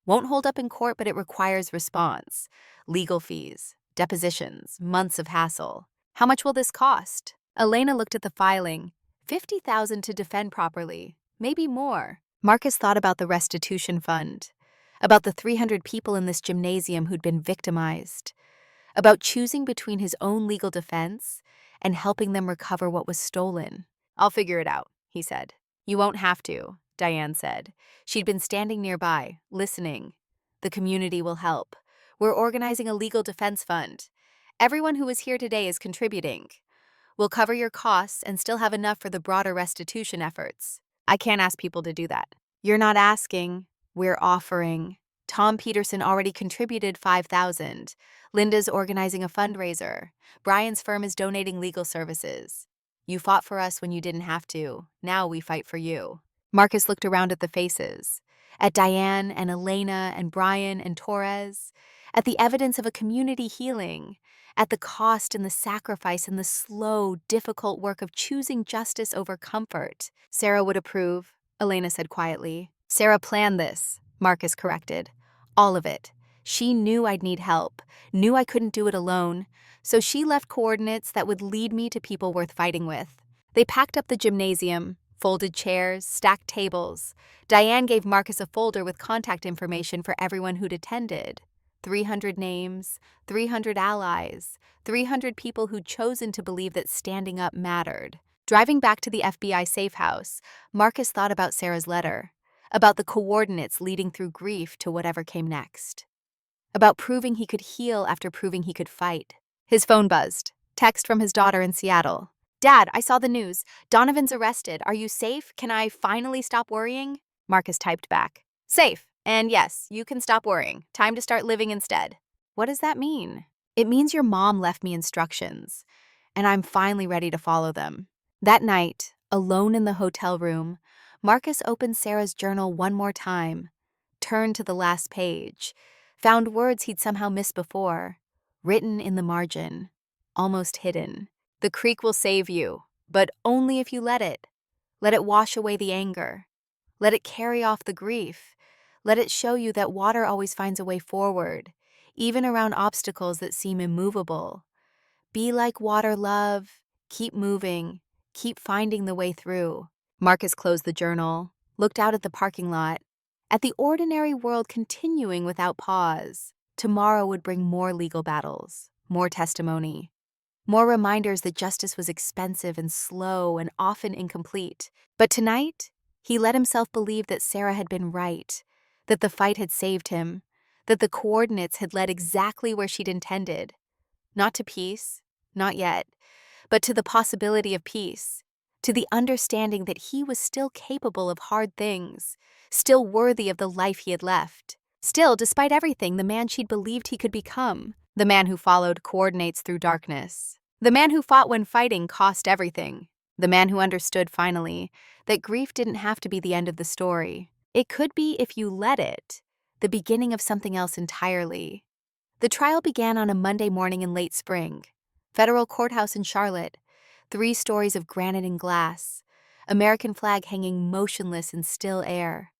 Won't hold up in court, but it requires response. Legal fees, depositions, months of hassle. How much will this cost? Elena looked at the filing. $50,000 to defend properly. Maybe more. Marcus thought about the restitution fund. About the 300 people in this gymnasium who'd been victimized. About choosing between his own legal defense and helping them recover what was stolen. "I'll figure it out," he said. "You won't have to," Diane said. She'd been standing nearby, listening. "The community will help. We're organizing a legal defense fund. Everyone who is here today is contributing. We'll cover your costs and still have enough for the broader restitution efforts." I can't ask people to do that. You're not asking. We're offering. Tom Peterson already contributed $5,000. Linda's organizing a fundraiser. Brian's firm is donating legal services. You fought for us when you didn't have to. Now we fight for you. Marcus looked around at the faces. At Diane and Elena and Brian and Torres. At the evidence of a community healing. At the cost and the sacrifice and the slow, difficult work of choosing justice over comfort. "Sarah would approve," Elena said quietly. "Sarah planned this," Marcus corrected. "All of it. She knew I'd need help, knew I couldn't do it alone, so she left coordinates that would lead me to people worth fighting with. They packed up the gymnasium, folded chairs, stacked tables. Diane gave Marcus a folder with contact information for everyone who'd attended. 300 names, 300 allies, 300 people who'd chosen to believe that standing up mattered. Driving back to the FBI safe house, Marcus thought about Sarah's letter, about the coordinates leading through grief to whatever came next, about proving he could heal after proving he could fight. His phone buzzed. Text from his daughter in Seattle. "Dad, I saw the news. Donovan's arrested. Are you safe? Can I finally stop worrying?" Marcus typed back. "Safe. And yes, you can stop worrying. Time to start living instead." What does that mean? It means your mom left me instructions, and I'm finally ready to follow them. That night, alone in the hotel room, Marcus opened Sarah's journal one more time, turned to the last page, found words he'd somehow missed before, written in the margin, almost hidden. "The creek will save you, but only if you let it. Let it wash away the anger. Let it carry off the grief. Let it show you that water always finds a way forward, even around obstacles that seem immovable. Be like water, love. Keep moving. Keep finding the way through." Marcus closed the journal, looked out at the parking lot, at the ordinary world continuing without pause. Tomorrow would bring more legal battles, more testimony, more reminders that justice was expensive and slow and often incomplete. But tonight, he let himself believe that Sarah had been right, that the fight had saved him, that the coordinates had led exactly where she'd intended. Not to peace, not yet, but to the possibility of peace, to the understanding that he was still capable of hard things, still worthy of the life he had left. Still, despite everything, the man she'd believed he could become, the man who followed coordinates through darkness, the man who fought when fighting cost everything, the man who understood finally that grief didn't have to be the end of the story. It could be, if you let it, the beginning of something else entirely. The trial began on a Monday morning in late spring. Federal courthouse in Charlotte, 3 stories of granite and glass, American flag hanging motionless in still air.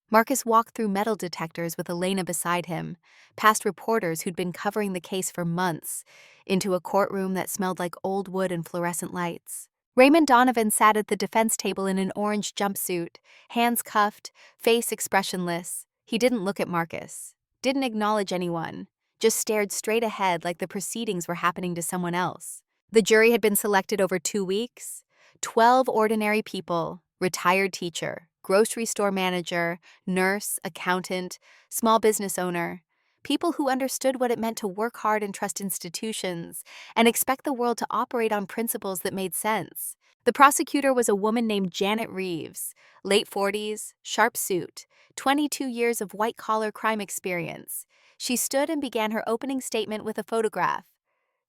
Marcus walked through metal detectors with Elena beside him, past reporters who'd been covering the case for months, into a courtroom that smelled like old wood and fluorescent lights. Raymond Donovan sat at the defense table in an orange jumpsuit, hands cuffed, face expressionless. He didn't look at Marcus, didn't acknowledge anyone, just stared straight ahead like the proceedings were happening to someone else. The jury had been selected over 2 weeks. 12 ordinary people, retired teacher, grocery store manager, nurse, accountant, small business owner, people who understood what it meant to work hard and trust institutions and expect the world to operate on principles that made sense. The prosecutor was a woman named Janet Reeves, late 40s, sharp suit, 22 years of white-collar crime experience. She stood and began her opening statement with a photograph.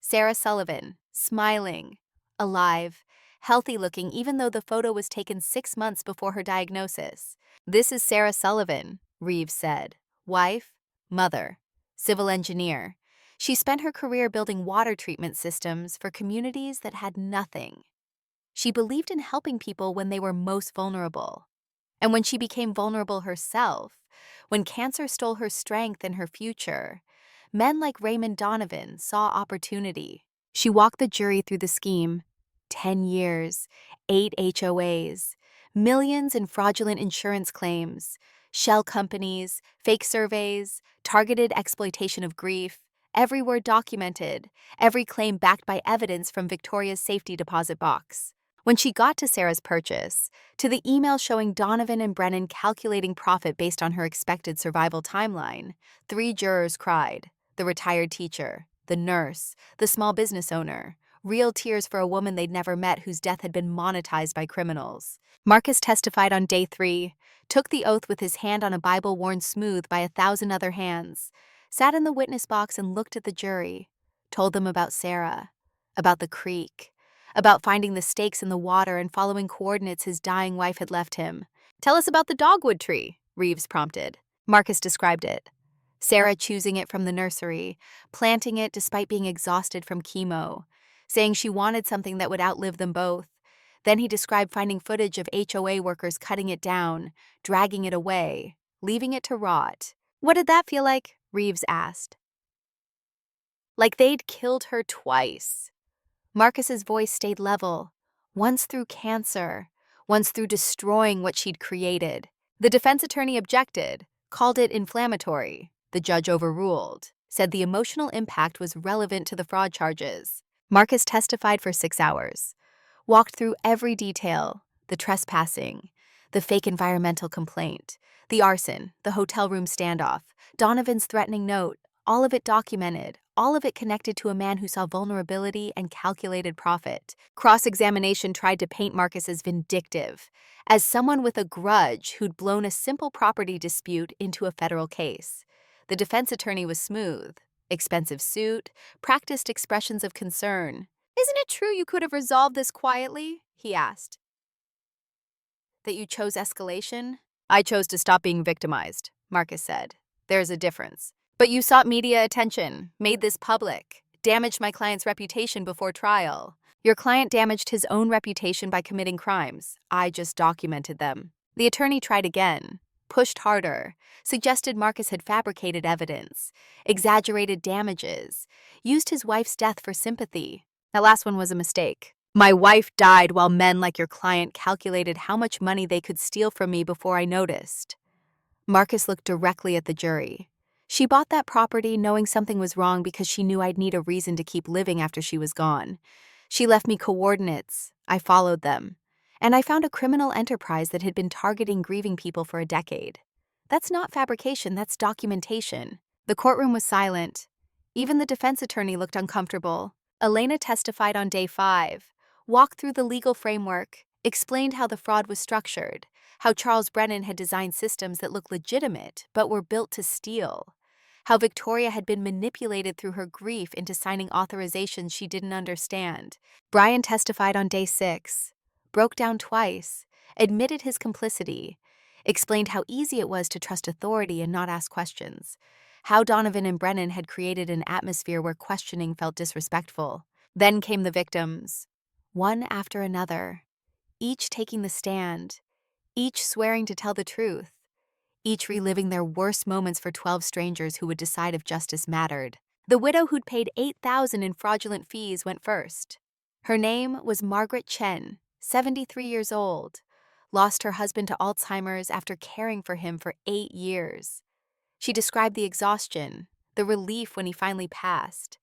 Sarah Sullivan, smiling, alive, healthy-looking even though the photo was taken 6 months before her diagnosis. "This is Sarah Sullivan," Reeves said. "Wife, mother, civil engineer. She spent her career building water treatment systems for communities that had nothing. She believed in helping people when they were most vulnerable. And when she became vulnerable herself, when cancer stole her strength and her future, men like Raymond Donovan saw opportunity." She walked the jury through the scheme. 10 years, 8 HOAs, millions in fraudulent insurance claims, shell companies, fake surveys, targeted exploitation of grief, every word documented, every claim backed by evidence from Victoria's safety deposit box. When she got to Sarah's purchase, to the email showing Donovan and Brennan calculating profit based on her expected survival timeline, 3 jurors cried: the retired teacher, the nurse, the small business owner, real tears for a woman they'd never met whose death had been monetized by criminals. Marcus testified on day 3, took the oath with his hand on a Bible worn smooth by 1,000 other hands, sat in the witness box and looked at the jury, told them about Sarah, about the creek, about finding the stakes in the water and following coordinates his dying wife had left him. "Tell us about the dogwood tree," Reeves prompted. Marcus described it. Sarah choosing it from the nursery, planting it despite being exhausted from chemo, saying she wanted something that would outlive them both. Then he described finding footage of HOA workers cutting it down, dragging it away, leaving it to rot. "What did that feel like?" Reeves asked. Like they'd killed her twice. Marcus's voice stayed level, once through cancer, once through destroying what she'd created. The defense attorney objected, called it inflammatory. The judge overruled, said the emotional impact was relevant to the fraud charges. Marcus testified for 6 hours, walked through every detail: the trespassing, the fake environmental complaint, the arson, the hotel room standoff, Donovan's threatening note, all of it documented, all of it connected to a man who saw vulnerability and calculated profit. Cross-examination tried to paint Marcus as vindictive, as someone with a grudge who'd blown a simple property dispute into a federal case. The defense attorney was smooth. Expensive suit, practiced expressions of concern. "Isn't it true you could have resolved this quietly?" he asked. "That you chose escalation?" "I chose to stop being victimized," Marcus said. "There's a difference. But you sought media attention, made this public, damaged my client's reputation before trial. Your client damaged his own reputation by committing crimes. I just documented them." The attorney tried again, pushed harder, suggested Marcus had fabricated evidence, exaggerated damages, used his wife's death for sympathy. That last one was a mistake. My wife died while men like your client calculated how much money they could steal from me before I noticed. Marcus looked directly at the jury. She bought that property knowing something was wrong because she knew I'd need a reason to keep living after she was gone. She left me coordinates. I followed them. And I found a criminal enterprise that had been targeting grieving people for a decade. That's not fabrication, that's documentation. The courtroom was silent. Even the defense attorney looked uncomfortable. Elena testified on day 5, walked through the legal framework, explained how the fraud was structured, how Charles Brennan had designed systems that looked legitimate but were built to steal, how Victoria had been manipulated through her grief into signing authorizations she didn't understand. Brian testified on day 6, broke down twice, admitted his complicity, explained how easy it was to trust authority and not ask questions, how Donovan and Brennan had created an atmosphere where questioning felt disrespectful. Then came the victims, one after another, each taking the stand, each swearing to tell the truth, each reliving their worst moments for 12 strangers who would decide if justice mattered. The widow who'd paid $8,000 in fraudulent fees went first. Her name was Margaret Chen, 73 years old, lost her husband to Alzheimer's after caring for him for 8 years. She described the exhaustion, the relief when he finally passed,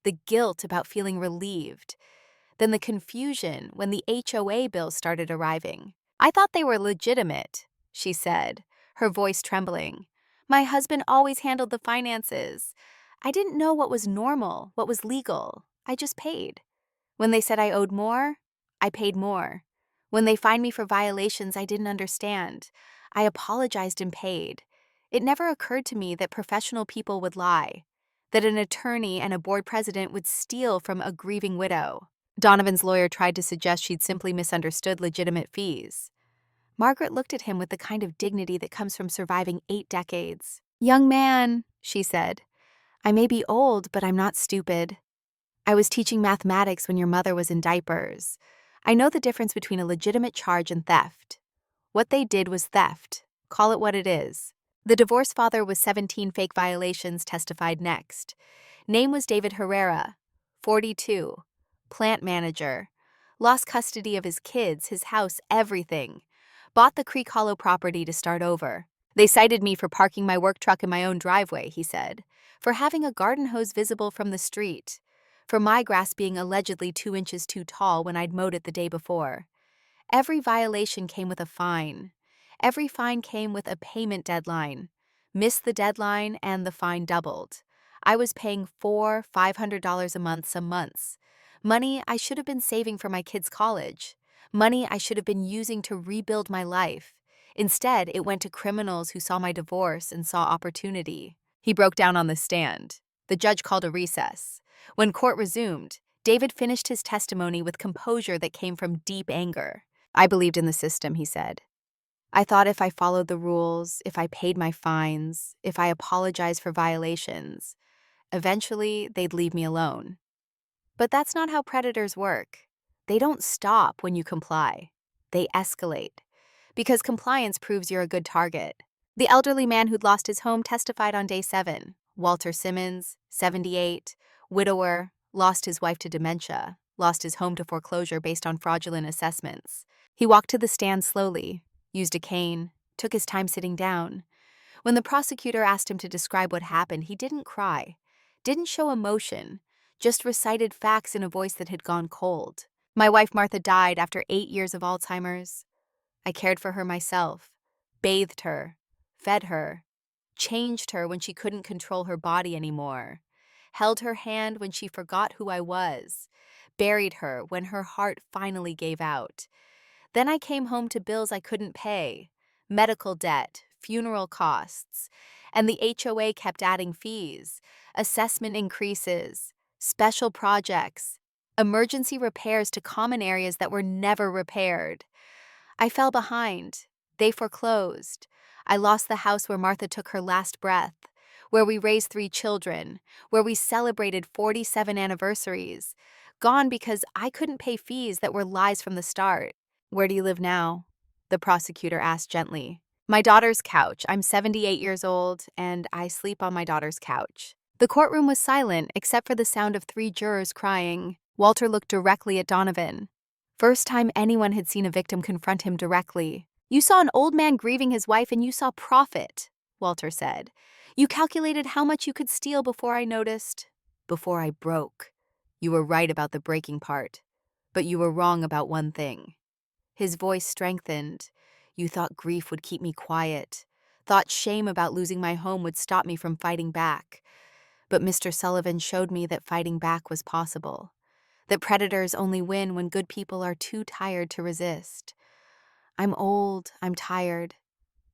the guilt about feeling relieved, then the confusion when the HOA bills started arriving. "I thought they were legitimate," she said, her voice trembling. "My husband always handled the finances. I didn't know what was normal, what was legal. I just paid. When they said I owed more, I paid more. When they fined me for violations I didn't understand, I apologized and paid. It never occurred to me that professional people would lie, that an attorney and a board president would steal from a grieving widow." Donovan's lawyer tried to suggest she'd simply misunderstood legitimate fees. Margaret looked at him with the kind of dignity that comes from surviving 8 decades. "Young man," she said, "I may be old, but I'm not stupid. I was teaching mathematics when your mother was in diapers. I know the difference between a legitimate charge and theft. What they did was theft. Call it what it is." The divorce father with 17 fake violations testified next. Name was David Herrera, 42, plant manager, lost custody of his kids, his house, everything. Bought the Creek Hollow property to start over. "They cited me for parking my work truck in my own driveway," he said, for having a garden hose visible from the street, for my grass being allegedly 2 inches too tall when I'd mowed it the day before. Every violation came with a fine. Every fine came with a payment deadline. Missed the deadline and the fine doubled. I was paying $500 a month some months. Money I should have been saving for my kids' college. Money I should have been using to rebuild my life. Instead, it went to criminals who saw my divorce and saw opportunity. He broke down on the stand. The judge called a recess. When court resumed, David finished his testimony with composure that came from deep anger. "I believed in the system," he said. "I thought if I followed the rules, if I paid my fines, if I apologized for violations, eventually they'd leave me alone. But that's not how predators work. They don't stop when you comply. They escalate. Because compliance proves you're a good target." The elderly man who'd lost his home testified on day 7, Walter Simmons, 78, widower, lost his wife to dementia, lost his home to foreclosure based on fraudulent assessments. He walked to the stand slowly, used a cane, took his time sitting down. When the prosecutor asked him to describe what happened, he didn't cry, didn't show emotion, just recited facts in a voice that had gone cold. My wife Martha died after 8 years of Alzheimer's. I cared for her myself, bathed her, fed her, changed her when she couldn't control her body anymore, held her hand when she forgot who I was, buried her when her heart finally gave out. Then I came home to bills I couldn't pay, medical debt, funeral costs, and the HOA kept adding fees, assessment increases, special projects, emergency repairs to common areas that were never repaired. I fell behind. They foreclosed. I lost the house where Martha took her last breath, where we raised 3 children, where we celebrated 47 anniversaries. Gone because I couldn't pay fees that were lies from the start. Where do you live now? The prosecutor asked gently. My daughter's couch. I'm 78 years old, and I sleep on my daughter's couch. The courtroom was silent except for the sound of 3 jurors crying. Walter looked directly at Donovan. First time anyone had seen a victim confront him directly. You saw an old man grieving his wife and you saw profit, Walter said. You calculated how much you could steal before I noticed. Before I broke. You were right about the breaking part. But you were wrong about one thing. His voice strengthened. You thought grief would keep me quiet. Thought shame about losing my home would stop me from fighting back. But Mr. Sullivan showed me that fighting back was possible. That predators only win when good people are too tired to resist. I'm old, I'm tired,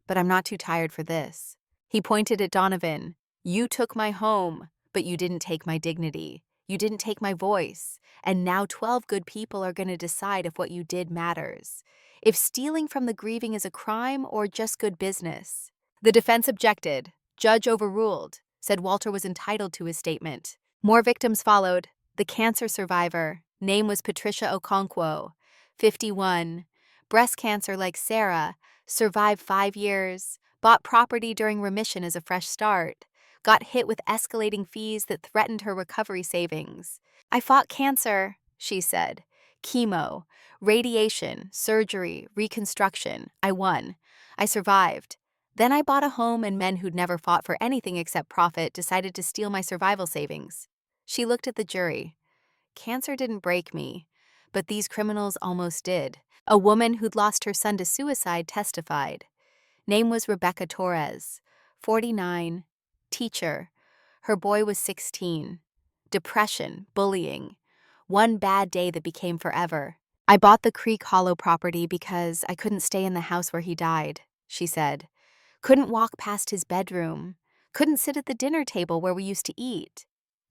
but I'm not too tired for this. He pointed at Donovan. You took my home, but you didn't take my dignity. You didn't take my voice. And now 12 good people are going to decide if what you did matters. If stealing from the grieving is a crime or just good business. The defense objected. Judge overruled. Said Walter was entitled to his statement. More victims followed. The cancer survivor, name was Patricia Okonkwo, 51, breast cancer like Sarah, survived 5 years, bought property during remission as a fresh start, got hit with escalating fees that threatened her recovery savings. I fought cancer, she said. Chemo, radiation, surgery, reconstruction. I won. I survived. Then I bought a home and men who'd never fought for anything except profit decided to steal my survival savings. She looked at the jury. Cancer didn't break me, but these criminals almost did. A woman who'd lost her son to suicide testified. Name was Rebecca Torres, 49, teacher. Her boy was 16. Depression, bullying. One bad day that became forever. I bought the Creek Hollow property because I couldn't stay in the house where he died, she said. Couldn't walk past his bedroom. Couldn't sit at the dinner table where we used to eat.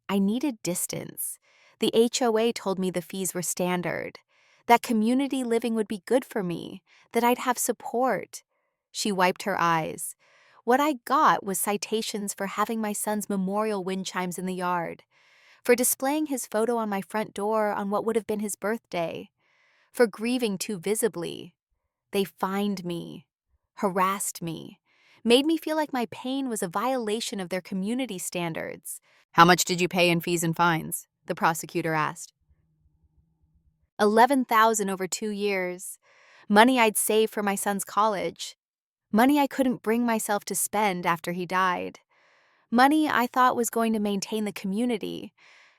I needed distance. The HOA told me the fees were standard, that community living would be good for me, that I'd have support. She wiped her eyes. What I got was citations for having my son's memorial wind chimes in the yard, for displaying his photo on my front door on what would have been his birthday, for grieving too visibly. They fined me, harassed me, made me feel like my pain was a violation of their community standards. How much did you pay in fees and fines? The prosecutor asked. $11,000 over 2 years. Money I'd saved for my son's college. Money I couldn't bring myself to spend after he died. Money I thought was going to maintain the community.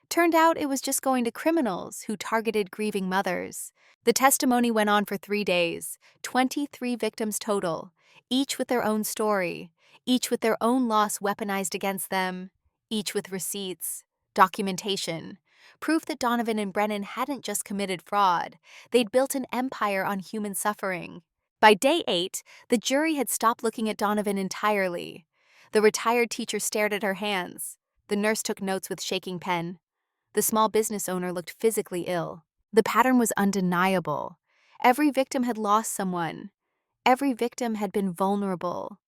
Turned out it was just going to criminals who targeted grieving mothers. The testimony went on for 3 days, 23 victims total, each with their own story, each with their own loss weaponized against them, each with receipts, documentation, proof that Donovan and Brennan hadn't just committed fraud, they'd built an empire on human suffering. By day 8, the jury had stopped looking at Donovan entirely. The retired teacher stared at her hands. The nurse took notes with shaking pen. The small business owner looked physically ill. The pattern was undeniable. Every victim had lost someone. Every victim had been vulnerable.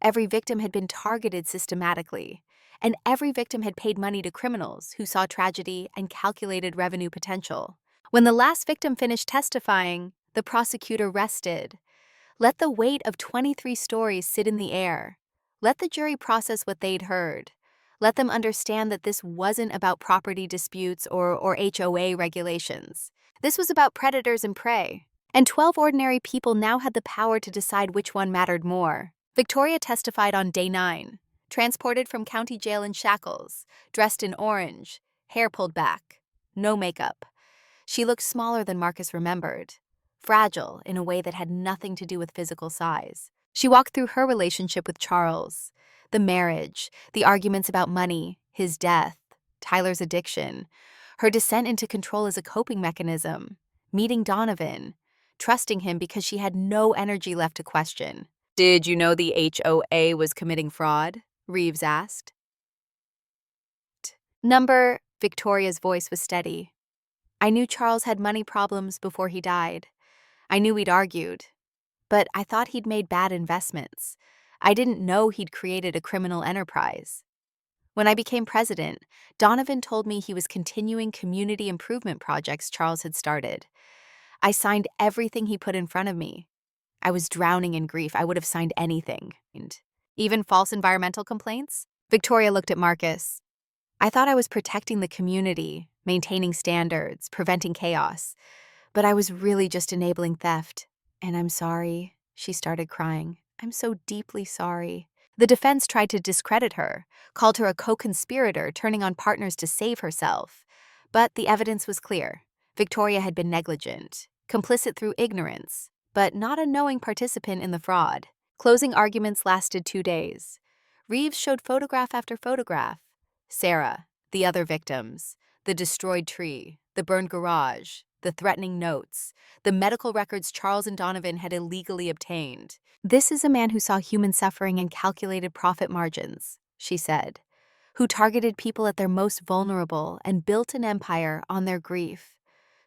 Every victim had been targeted systematically. And every victim had paid money to criminals who saw tragedy and calculated revenue potential. When the last victim finished testifying, the prosecutor rested. Let the weight of 23 stories sit in the air. Let the jury process what they'd heard. Let them understand that this wasn't about property disputes or HOA regulations. This was about predators and prey. And 12 ordinary people now had the power to decide which one mattered more. Victoria testified on day 9, transported from county jail in shackles, dressed in orange, hair pulled back, no makeup. She looked smaller than Marcus remembered, fragile in a way that had nothing to do with physical size. She walked through her relationship with Charles, the marriage, the arguments about money, his death, Tyler's addiction, her descent into control as a coping mechanism, meeting Donovan, trusting him because she had no energy left to question. "Did you know the HOA was committing fraud?" Reeves asked. "Number," Victoria's voice was steady. "I knew Charles had money problems before he died. I knew we'd argued. But I thought he'd made bad investments. I didn't know he'd created a criminal enterprise. When I became president, Donovan told me he was continuing community improvement projects Charles had started. I signed everything he put in front of me. I was drowning in grief. I would have signed anything. Even false environmental complaints?" Victoria looked at Marcus. "I thought I was protecting the community, maintaining standards, preventing chaos. But I was really just enabling theft. And I'm sorry." She started crying. "I'm so deeply sorry." The defense tried to discredit her, called her a co-conspirator turning on partners to save herself. But the evidence was clear. Victoria had been negligent, complicit through ignorance, but not a knowing participant in the fraud. Closing arguments lasted 2 days. Reeves showed photograph after photograph. Sarah, the other victims, the destroyed tree, the burned garage, the threatening notes, the medical records Charles and Donovan had illegally obtained. "This is a man who saw human suffering and calculated profit margins," she said, "who targeted people at their most vulnerable and built an empire on their grief,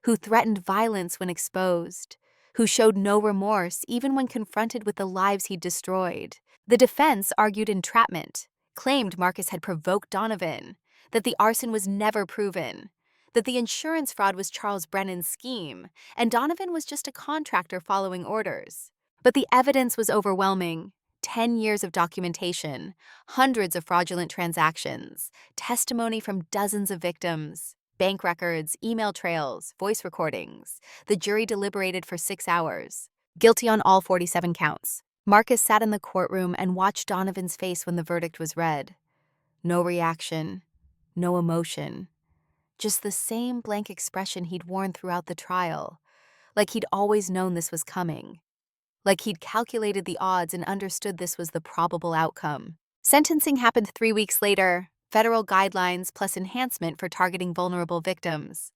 who threatened violence when exposed, who showed no remorse even when confronted with the lives he'd destroyed." The defense argued entrapment, claimed Marcus had provoked Donovan, that the arson was never proven, that the insurance fraud was Charles Brennan's scheme, and Donovan was just a contractor following orders. But the evidence was overwhelming. 10 years of documentation, hundreds of fraudulent transactions, testimony from dozens of victims, bank records, email trails, voice recordings. The jury deliberated for 6 hours. Guilty on all 47 counts. Marcus sat in the courtroom and watched Donovan's face when the verdict was read. No reaction, no emotion. Just the same blank expression he'd worn throughout the trial, like he'd always known this was coming, like he'd calculated the odds and understood this was the probable outcome. Sentencing happened 3 weeks later, federal guidelines plus enhancement for targeting vulnerable victims.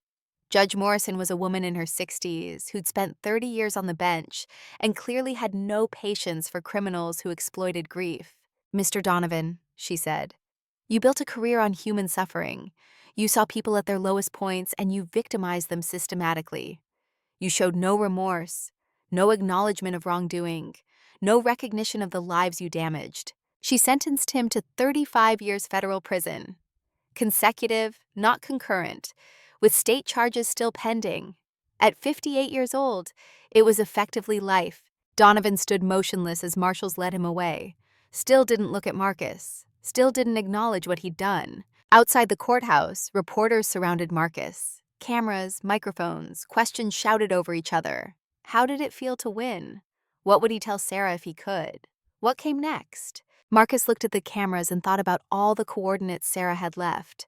Judge Morrison was a woman in her 60s who'd spent 30 years on the bench and clearly had no patience for criminals who exploited grief. "Mr. Donovan," she said, "you built a career on human suffering. You saw people at their lowest points and you victimized them systematically. You showed no remorse, no acknowledgement of wrongdoing, no recognition of the lives you damaged." She sentenced him to 35 years federal prison. Consecutive, not concurrent, with state charges still pending. At 58 years old, it was effectively life. Donovan stood motionless as marshals led him away. Still didn't look at Marcus. Still didn't acknowledge what he'd done. Outside the courthouse, reporters surrounded Marcus. Cameras, microphones, questions shouted over each other. How did it feel to win? What would he tell Sarah if he could? What came next? Marcus looked at the cameras and thought about all the coordinates Sarah had left,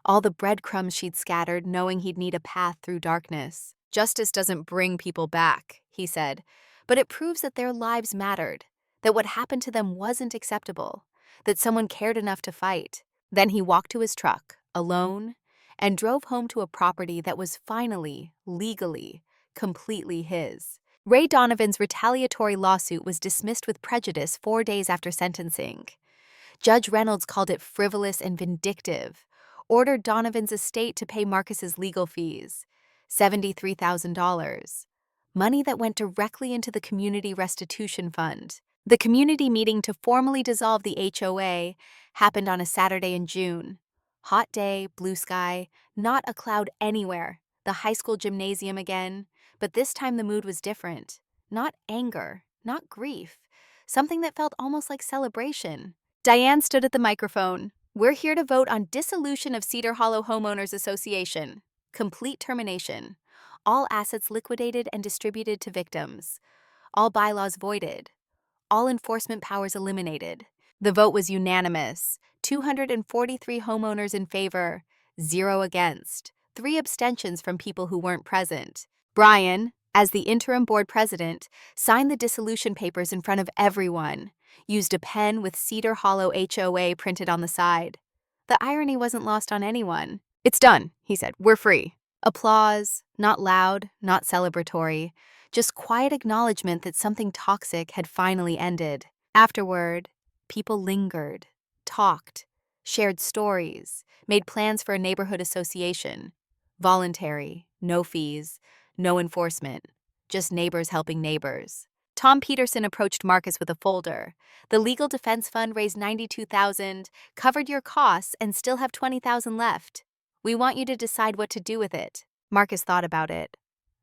all the breadcrumbs she'd scattered, knowing he'd need a path through darkness. "Justice doesn't bring people back," he said, "but it proves that their lives mattered, that what happened to them wasn't acceptable, that someone cared enough to fight." Then he walked to his truck, alone, and drove home to a property that was finally, legally, completely his. Ray Donovan's retaliatory lawsuit was dismissed with prejudice 4 days after sentencing. Judge Reynolds called it frivolous and vindictive, ordered Donovan's estate to pay Marcus's legal fees, $73,000, money that went directly into the Community Restitution Fund. The community meeting to formally dissolve the HOA happened on a Saturday in June. Hot day, blue sky, not a cloud anywhere. The high school gymnasium again, but this time the mood was different. Not anger, not grief, something that felt almost like celebration. Diane stood at the microphone. We're here to vote on dissolution of Cedar Hollow Homeowners Association. Complete termination. All assets liquidated and distributed to victims. All bylaws voided. All enforcement powers eliminated. The vote was unanimous. 243 homeowners in favor, 0 against, 3 abstentions from people who weren't present. Brian, as the interim board president, signed the dissolution papers in front of everyone, used a pen with Cedar Hollow HOA printed on the side. The irony wasn't lost on anyone. "It's done," he said. "We're free." Applause, not loud, not celebratory, just quiet acknowledgement that something toxic had finally ended. Afterward, people lingered, talked, shared stories, made plans for a neighborhood association. Voluntary, no fees, no enforcement, just neighbors helping neighbors. Tom Peterson approached Marcus with a folder. The legal defense fund raised $92,000, covered your costs, and still have $20,000 left. We want you to decide what to do with it. Marcus thought about it.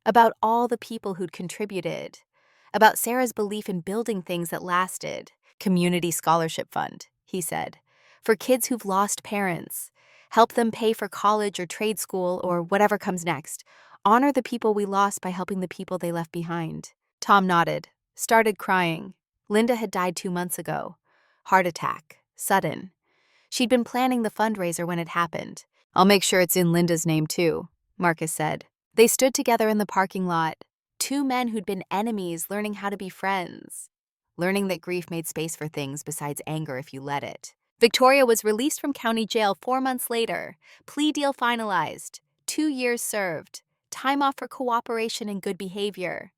About all the people who'd contributed. About Sarah's belief in building things that lasted. Community scholarship fund, he said. For kids who've lost parents. Help them pay for college or trade school or whatever comes next. Honor the people we lost by helping the people they left behind. Tom nodded, started crying. Linda had died 2 months ago. Heart attack. Sudden. She'd been planning the fundraiser when it happened. "I'll make sure it's in Linda's name too," Marcus said. They stood together in the parking lot. 2 men who'd been enemies learning how to be friends. Learning that grief made space for things besides anger if you let it. Victoria was released from county jail 4 months later. Plea deal finalized. 2 years served. Time off for cooperation and good behavior.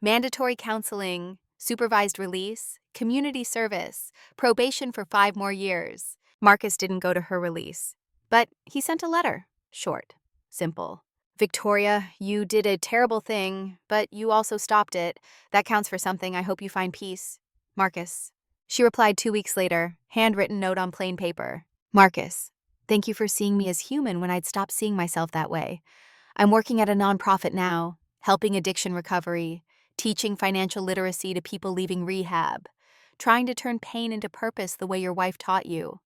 Mandatory counseling, supervised release, community service, probation for 5 more years. Marcus didn't go to her release, but he sent a letter. Short, simple. "Victoria, you did a terrible thing, but you also stopped it. That counts for something. I hope you find peace. Marcus." She replied 2 weeks later, handwritten note on plain paper. "Marcus, thank you for seeing me as human when I'd stopped seeing myself that way. I'm working at a nonprofit now, helping addiction recovery, teaching financial literacy to people leaving rehab, trying to turn pain into purpose the way your wife taught you.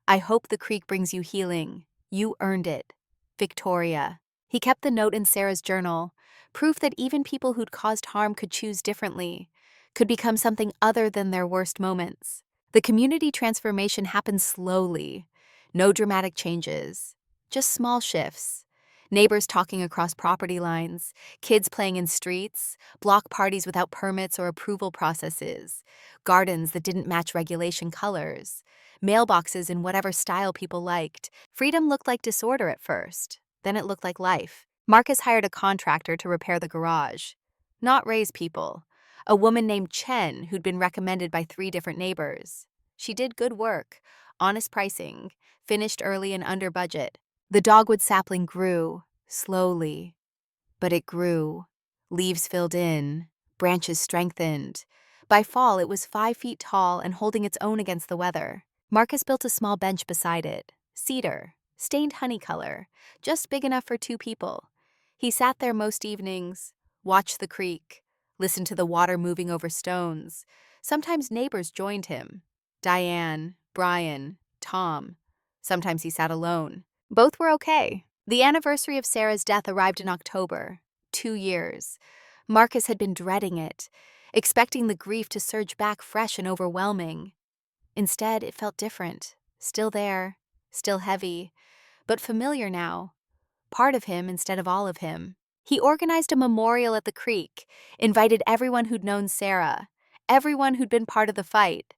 I hope the creek brings you healing. You earned it. Victoria." He kept the note in Sarah's journal, proof that even people who'd caused harm could choose differently, could become something other than their worst moments. The community transformation happened slowly. No dramatic changes, just small shifts. Neighbors talking across property lines, kids playing in streets, block parties without permits or approval processes, gardens that didn't match regulation colors, mailboxes in whatever style people liked. Freedom looked like disorder at first. Then it looked like life. Marcus hired a contractor to repair the garage. Not raise people. A woman named Chen who'd been recommended by 3 different neighbors. She did good work, honest pricing, finished early and under budget. The dogwood sapling grew, slowly. But it grew. Leaves filled in, branches strengthened. By fall, it was 5 feet tall and holding its own against the weather. Marcus built a small bench beside it, cedar, stained honey color, just big enough for 2 people. He sat there most evenings, watched the creek, listened to the water moving over stones. Sometimes neighbors joined him. Diane, Brian, Tom. Sometimes he sat alone. Both were okay. The anniversary of Sarah's death arrived in October. 2 years. Marcus had been dreading it, expecting the grief to surge back fresh and overwhelming. Instead, it felt different. Still there, still heavy, but familiar now. Part of him instead of all of him. He organized a memorial at the creek, invited everyone who'd known Sarah, everyone who'd been part of the fight.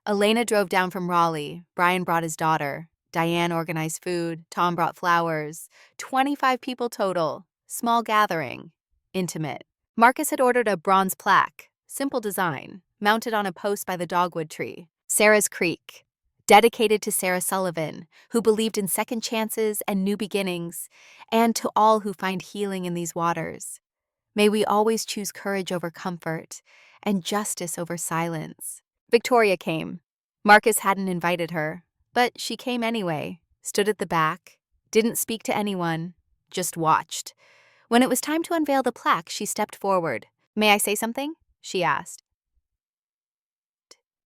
Elena drove down from Raleigh. Brian brought his daughter. Diane organized food. Tom brought flowers. 25 people total. Small gathering. Intimate. Marcus had ordered a bronze plaque, simple design, mounted on a post by the dogwood tree. Sarah's Creek. Dedicated to Sarah Sullivan, who believed in second chances and new beginnings, and to all who find healing in these waters. May we always choose courage over comfort and justice over silence. Victoria came. Marcus hadn't invited her, but she came anyway, stood at the back, didn't speak to anyone, just watched. When it was time to unveil the plaque, she stepped forward. "May I say something?" she asked.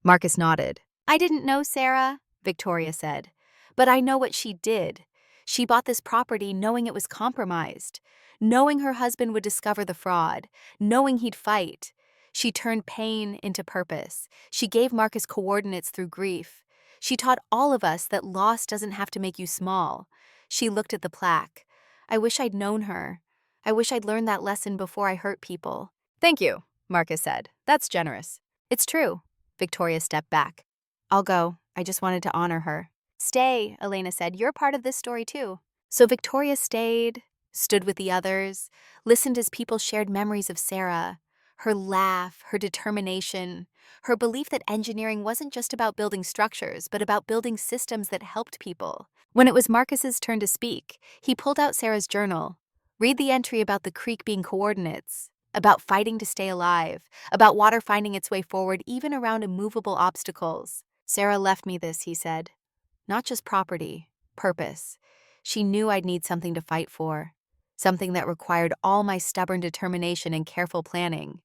Marcus nodded. "I didn't know Sarah," Victoria said, But I know what she did. She bought this property knowing it was compromised, knowing her husband would discover the fraud, knowing he'd fight. She turned pain into purpose. She gave Marcus coordinates through grief. She taught all of us that loss doesn't have to make you small. She looked at the plaque. I wish I'd known her. I wish I'd learned that lesson before I hurt people. Thank you, Marcus said. That's generous. It's true. Victoria stepped back. I'll go. I just wanted to honor her. Stay, Elena said. You're part of this story too. So Victoria stayed, stood with the others, listened as people shared memories of Sarah, her laugh, her determination, her belief that engineering wasn't just about building structures, but about building systems that helped people. When it was Marcus's turn to speak, he pulled out Sarah's journal. Read the entry about the creek being coordinates, about fighting to stay alive, about water finding its way forward even around immovable obstacles. Sarah left me this, he said. Not just property, purpose. She knew I'd need something to fight for, something that required all my stubborn determination and careful planning.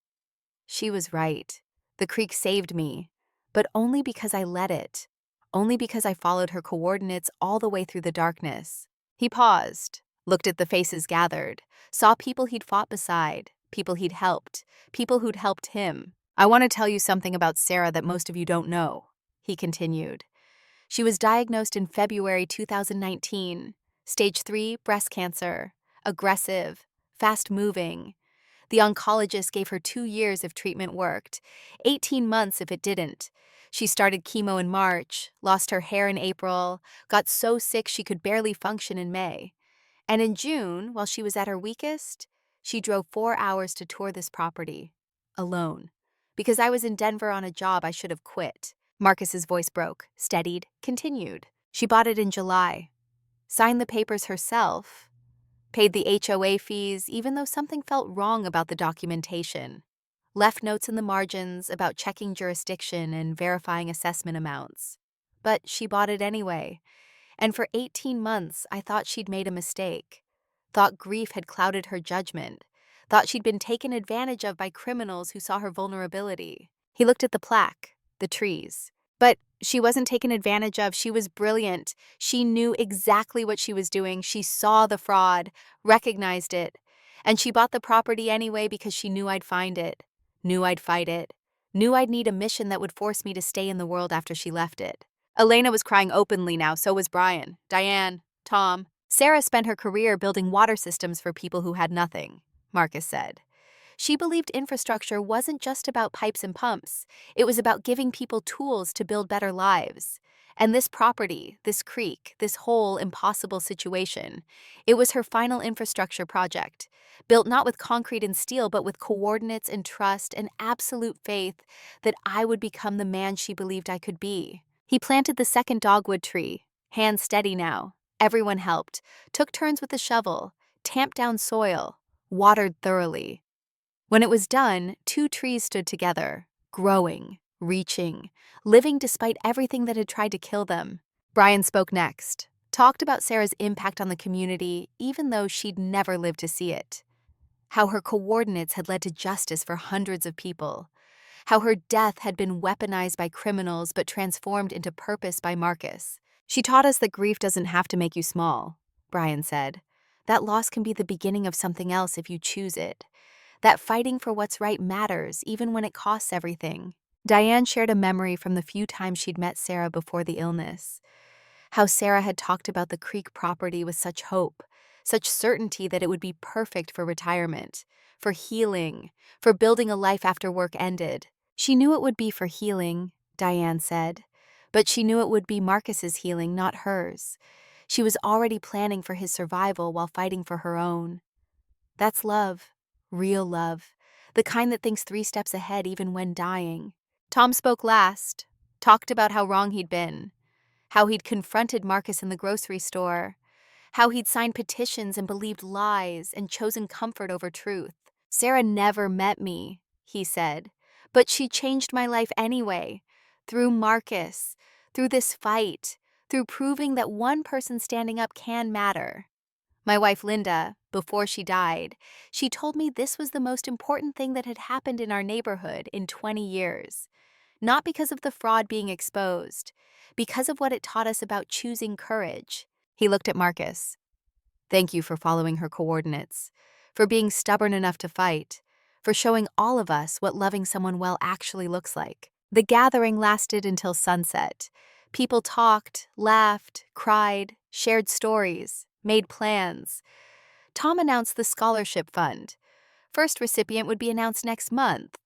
She was right. The creek saved me, but only because I let it, only because I followed her coordinates all the way through the darkness. He paused, looked at the faces gathered, saw people he'd fought beside, people he'd helped, people who'd helped him. I want to tell you something about Sarah that most of you don't know, he continued. She was diagnosed in February 2019, stage 3 breast cancer, aggressive, fast-moving. The oncologist gave her 2 years if treatment worked, 18 months if it didn't. She started chemo in March, lost her hair in April, got so sick she could barely function in May. And in June, while she was at her weakest, she drove 4 hours to tour this property, alone. Because I was in Denver on a job I should have quit. Marcus's voice broke, steadied, continued. She bought it in July, signed the papers herself, paid the HOA fees even though something felt wrong about the documentation, left notes in the margins about checking jurisdiction and verifying assessment amounts. But she bought it anyway, and for 18 months I thought she'd made a mistake, thought grief had clouded her judgment, thought she'd been taken advantage of by criminals who saw her vulnerability. He looked at the plaque, the trees. But she wasn't taken advantage of. She was brilliant. She knew exactly what she was doing. She saw the fraud, recognized it, and she bought the property anyway because she knew I'd find it, knew I'd fight it, knew I'd need a mission that would force me to stay in the world after she left it. Elena was crying openly now, so was Brian, Diane, Tom. Sarah spent her career building water systems for people who had nothing, Marcus said. She believed infrastructure wasn't just about pipes and pumps. It was about giving people tools to build better lives. And this property, this creek, this whole impossible situation, it was her final infrastructure project, built not with concrete and steel, but with coordinates and trust and absolute faith that I would become the man she believed I could be. He planted the second dogwood tree, hands steady now. Everyone helped, took turns with the shovel, tamped down soil, watered thoroughly. When it was done, 2 trees stood together, growing, reaching, living despite everything that had tried to kill them. Brian spoke next, talked about Sarah's impact on the community even though she'd never lived to see it. How her coordinates had led to justice for hundreds of people. How her death had been weaponized by criminals but transformed into purpose by Marcus. She taught us that grief doesn't have to make you small, Brian said. That loss can be the beginning of something else if you choose it. That fighting for what's right matters, even when it costs everything. Diane shared a memory from the few times she'd met Sarah before the illness. How Sarah had talked about the creek property with such hope, such certainty that it would be perfect for retirement, for healing, for building a life after work ended. She knew it would be for healing, Diane said, but she knew it would be Marcus's healing, not hers. She was already planning for his survival while fighting for her own. That's love. Real love, the kind that thinks 3 steps ahead even when dying. Tom spoke last, talked about how wrong he'd been, how he'd confronted Marcus in the grocery store, how he'd signed petitions and believed lies and chosen comfort over truth. Sarah never met me, he said, but she changed my life anyway, through Marcus, through this fight, through proving that one person standing up can matter. My wife Linda, before she died, she told me this was the most important thing that had happened in our neighborhood in 20 years. Not because of the fraud being exposed, because of what it taught us about choosing courage. He looked at Marcus. Thank you for following her coordinates, for being stubborn enough to fight, for showing all of us what loving someone well actually looks like. The gathering lasted until sunset. People talked, laughed, cried, shared stories, made plans. Tom announced the scholarship fund. First recipient would be announced next month.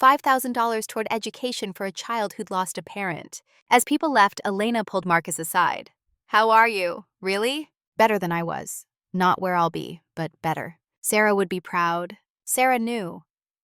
$5,000 toward education for a child who'd lost a parent. As people left, Elena pulled Marcus aside. How are you? Really? Better than I was. Not where I'll be, but better. Sarah would be proud. Sarah knew.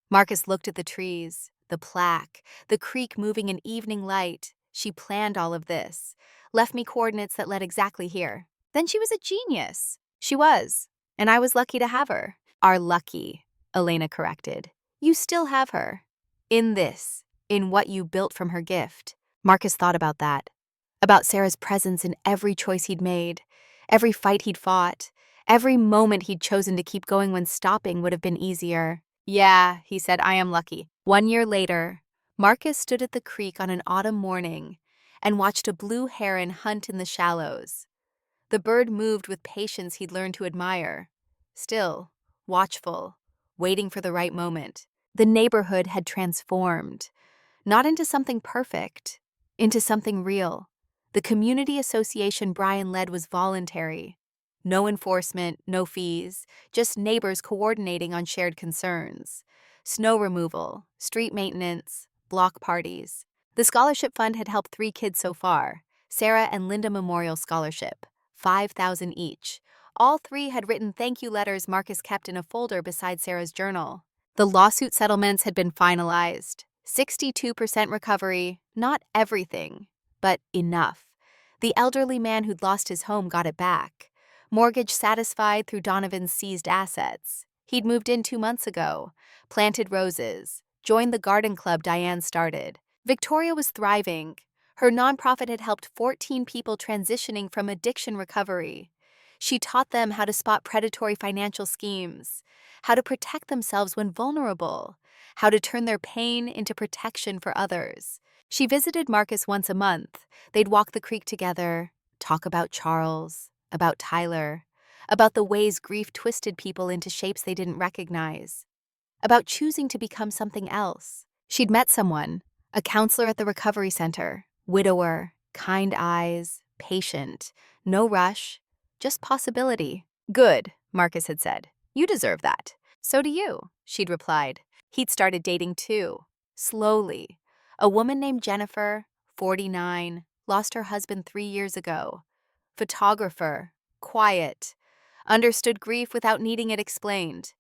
Marcus looked at the trees, the plaque, the creek moving in evening light. She planned all of this. Left me coordinates that led exactly here. Then she was a genius. She was. And I was lucky to have her. Are lucky, Elena corrected. You still have her. In this, in what you built from her gift. Marcus thought about that. About Sarah's presence in every choice he'd made, every fight he'd fought, every moment he'd chosen to keep going when stopping would have been easier. Yeah, he said, I am lucky. 1 year later, Marcus stood at the creek on an autumn morning and watched a blue heron hunt in the shallows. The bird moved with patience he'd learned to admire. Still, watchful, waiting for the right moment. The neighborhood had transformed, not into something perfect, into something real. The community association Brian led was voluntary. No enforcement, no fees, just neighbors coordinating on shared concerns. Snow removal, street maintenance, block parties. The scholarship fund had helped 3 kids so far, Sarah and Linda Memorial Scholarship, $5,000 each. All 3 had written thank you letters Marcus kept in a folder beside Sarah's journal. The lawsuit settlements had been finalized. 62% recovery, not everything, but enough. The elderly man who'd lost his home got it back. Mortgage satisfied through Donovan's seized assets. He'd moved in 2 months ago, planted roses, joined the garden club Diane started. Victoria was thriving. Her nonprofit had helped 14 people transitioning from addiction recovery. She taught them how to spot predatory financial schemes, how to protect themselves when vulnerable, how to turn their pain into protection for others. She visited Marcus once a month. They'd walk the creek together, talk about Charles, about Tyler, about the ways grief twisted people into shapes they didn't recognize, about choosing to become something else. She'd met someone, a counselor at the recovery center, widower, kind eyes, patient, no rush, just possibility. Good, Marcus had said. You deserve that. So do you, she'd replied. He'd started dating too, slowly. A woman named Jennifer, 49, lost her husband 3 years ago. Photographer, quiet, understood grief without needing it explained.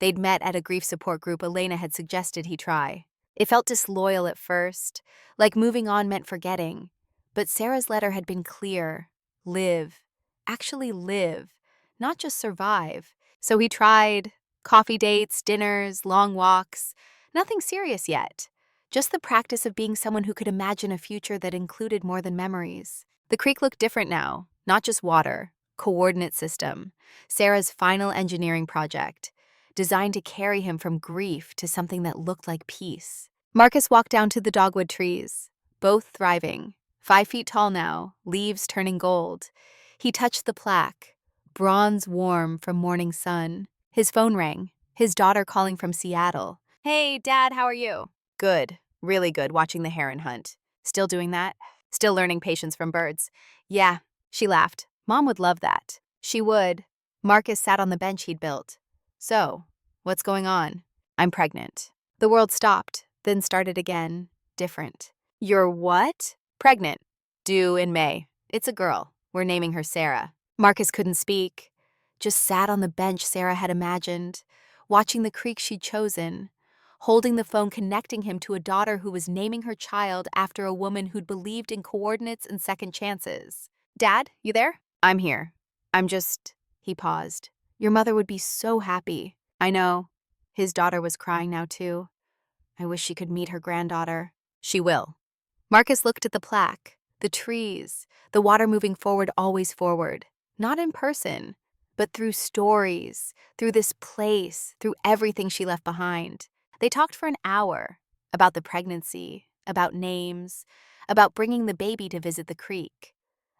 They'd met at a grief support group Elena had suggested he try. It felt disloyal at first, like moving on meant forgetting. But Sarah's letter had been clear. Live. Actually live. Not just survive. So he tried. Coffee dates, dinners, long walks. Nothing serious yet. Just the practice of being someone who could imagine a future that included more than memories. The creek looked different now. Not just water. Coordinate system. Sarah's final engineering project, designed to carry him from grief to something that looked like peace. Marcus walked down to the dogwood trees, both thriving, 5 feet tall now, leaves turning gold. He touched the plaque, bronze warm from morning sun. His phone rang, his daughter calling from Seattle. Hey, Dad, how are you? Good, really good, watching the heron hunt. Still doing that? Still learning patience from birds. Yeah, she laughed. Mom would love that. She would. Marcus sat on the bench he'd built. So, what's going on? I'm pregnant. The world stopped, then started again, different. You're what? Pregnant. Due in May. It's a girl. We're naming her Sarah. Marcus couldn't speak. Just sat on the bench Sarah had imagined, watching the creek she'd chosen, holding the phone connecting him to a daughter who was naming her child after a woman who'd believed in coordinates and second chances. Dad, you there? I'm here. He paused. Your mother would be so happy. I know. His daughter was crying now too. I wish she could meet her granddaughter. She will. Marcus looked at the plaque, the trees, the water moving forward, always forward. Not in person, but through stories, through this place, through everything she left behind. They talked for an hour about the pregnancy, about names, about bringing the baby to visit the creek,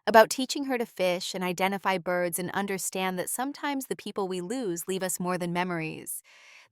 about teaching her to fish and identify birds and understand that sometimes the people we lose leave us more than memories.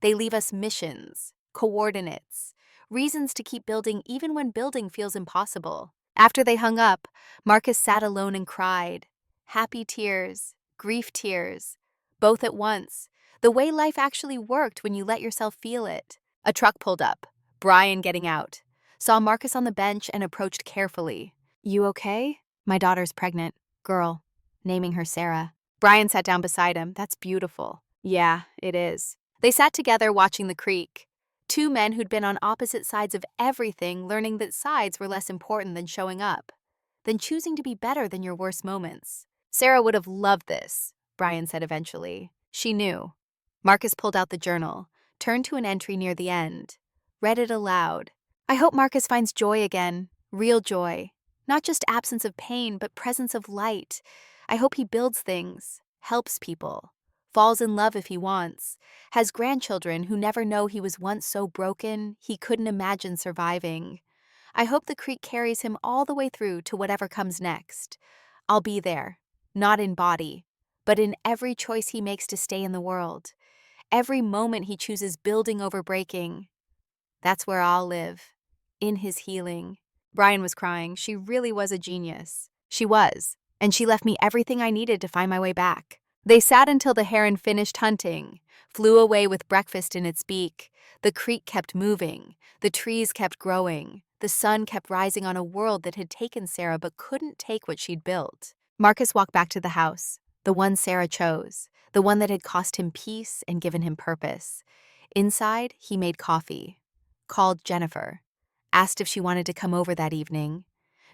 They leave us missions, coordinates, reasons to keep building even when building feels impossible. After they hung up, Marcus sat alone and cried. Happy tears, grief tears, both at once. The way life actually worked when you let yourself feel it. A truck pulled up. Brian, getting out, saw Marcus on the bench and approached carefully. You okay? My daughter's pregnant. Girl. Naming her Sarah. Brian sat down beside him. That's beautiful. Yeah, it is. They sat together watching the creek. Two men who'd been on opposite sides of everything, learning that sides were less important than showing up, than choosing to be better than your worst moments. Sarah would have loved this, Brian said eventually. She knew. Marcus pulled out the journal, turned to an entry near the end, read it aloud. I hope Marcus finds joy again, real joy. Not just absence of pain, but presence of light. I hope he builds things, helps people, falls in love if he wants, has grandchildren who never know he was once so broken he couldn't imagine surviving. I hope the creek carries him all the way through to whatever comes next. I'll be there, not in body, but in every choice he makes to stay in the world. Every moment he chooses building over breaking. That's where I'll live, in his healing. Brian was crying. She really was a genius. She was, and she left me everything I needed to find my way back. They sat until the heron finished hunting, flew away with breakfast in its beak. The creek kept moving. The trees kept growing. The sun kept rising on a world that had taken Sarah but couldn't take what she'd built. Marcus walked back to the house, the one Sarah chose, the one that had cost him peace and given him purpose. Inside, he made coffee, called Jennifer, asked if she wanted to come over that evening,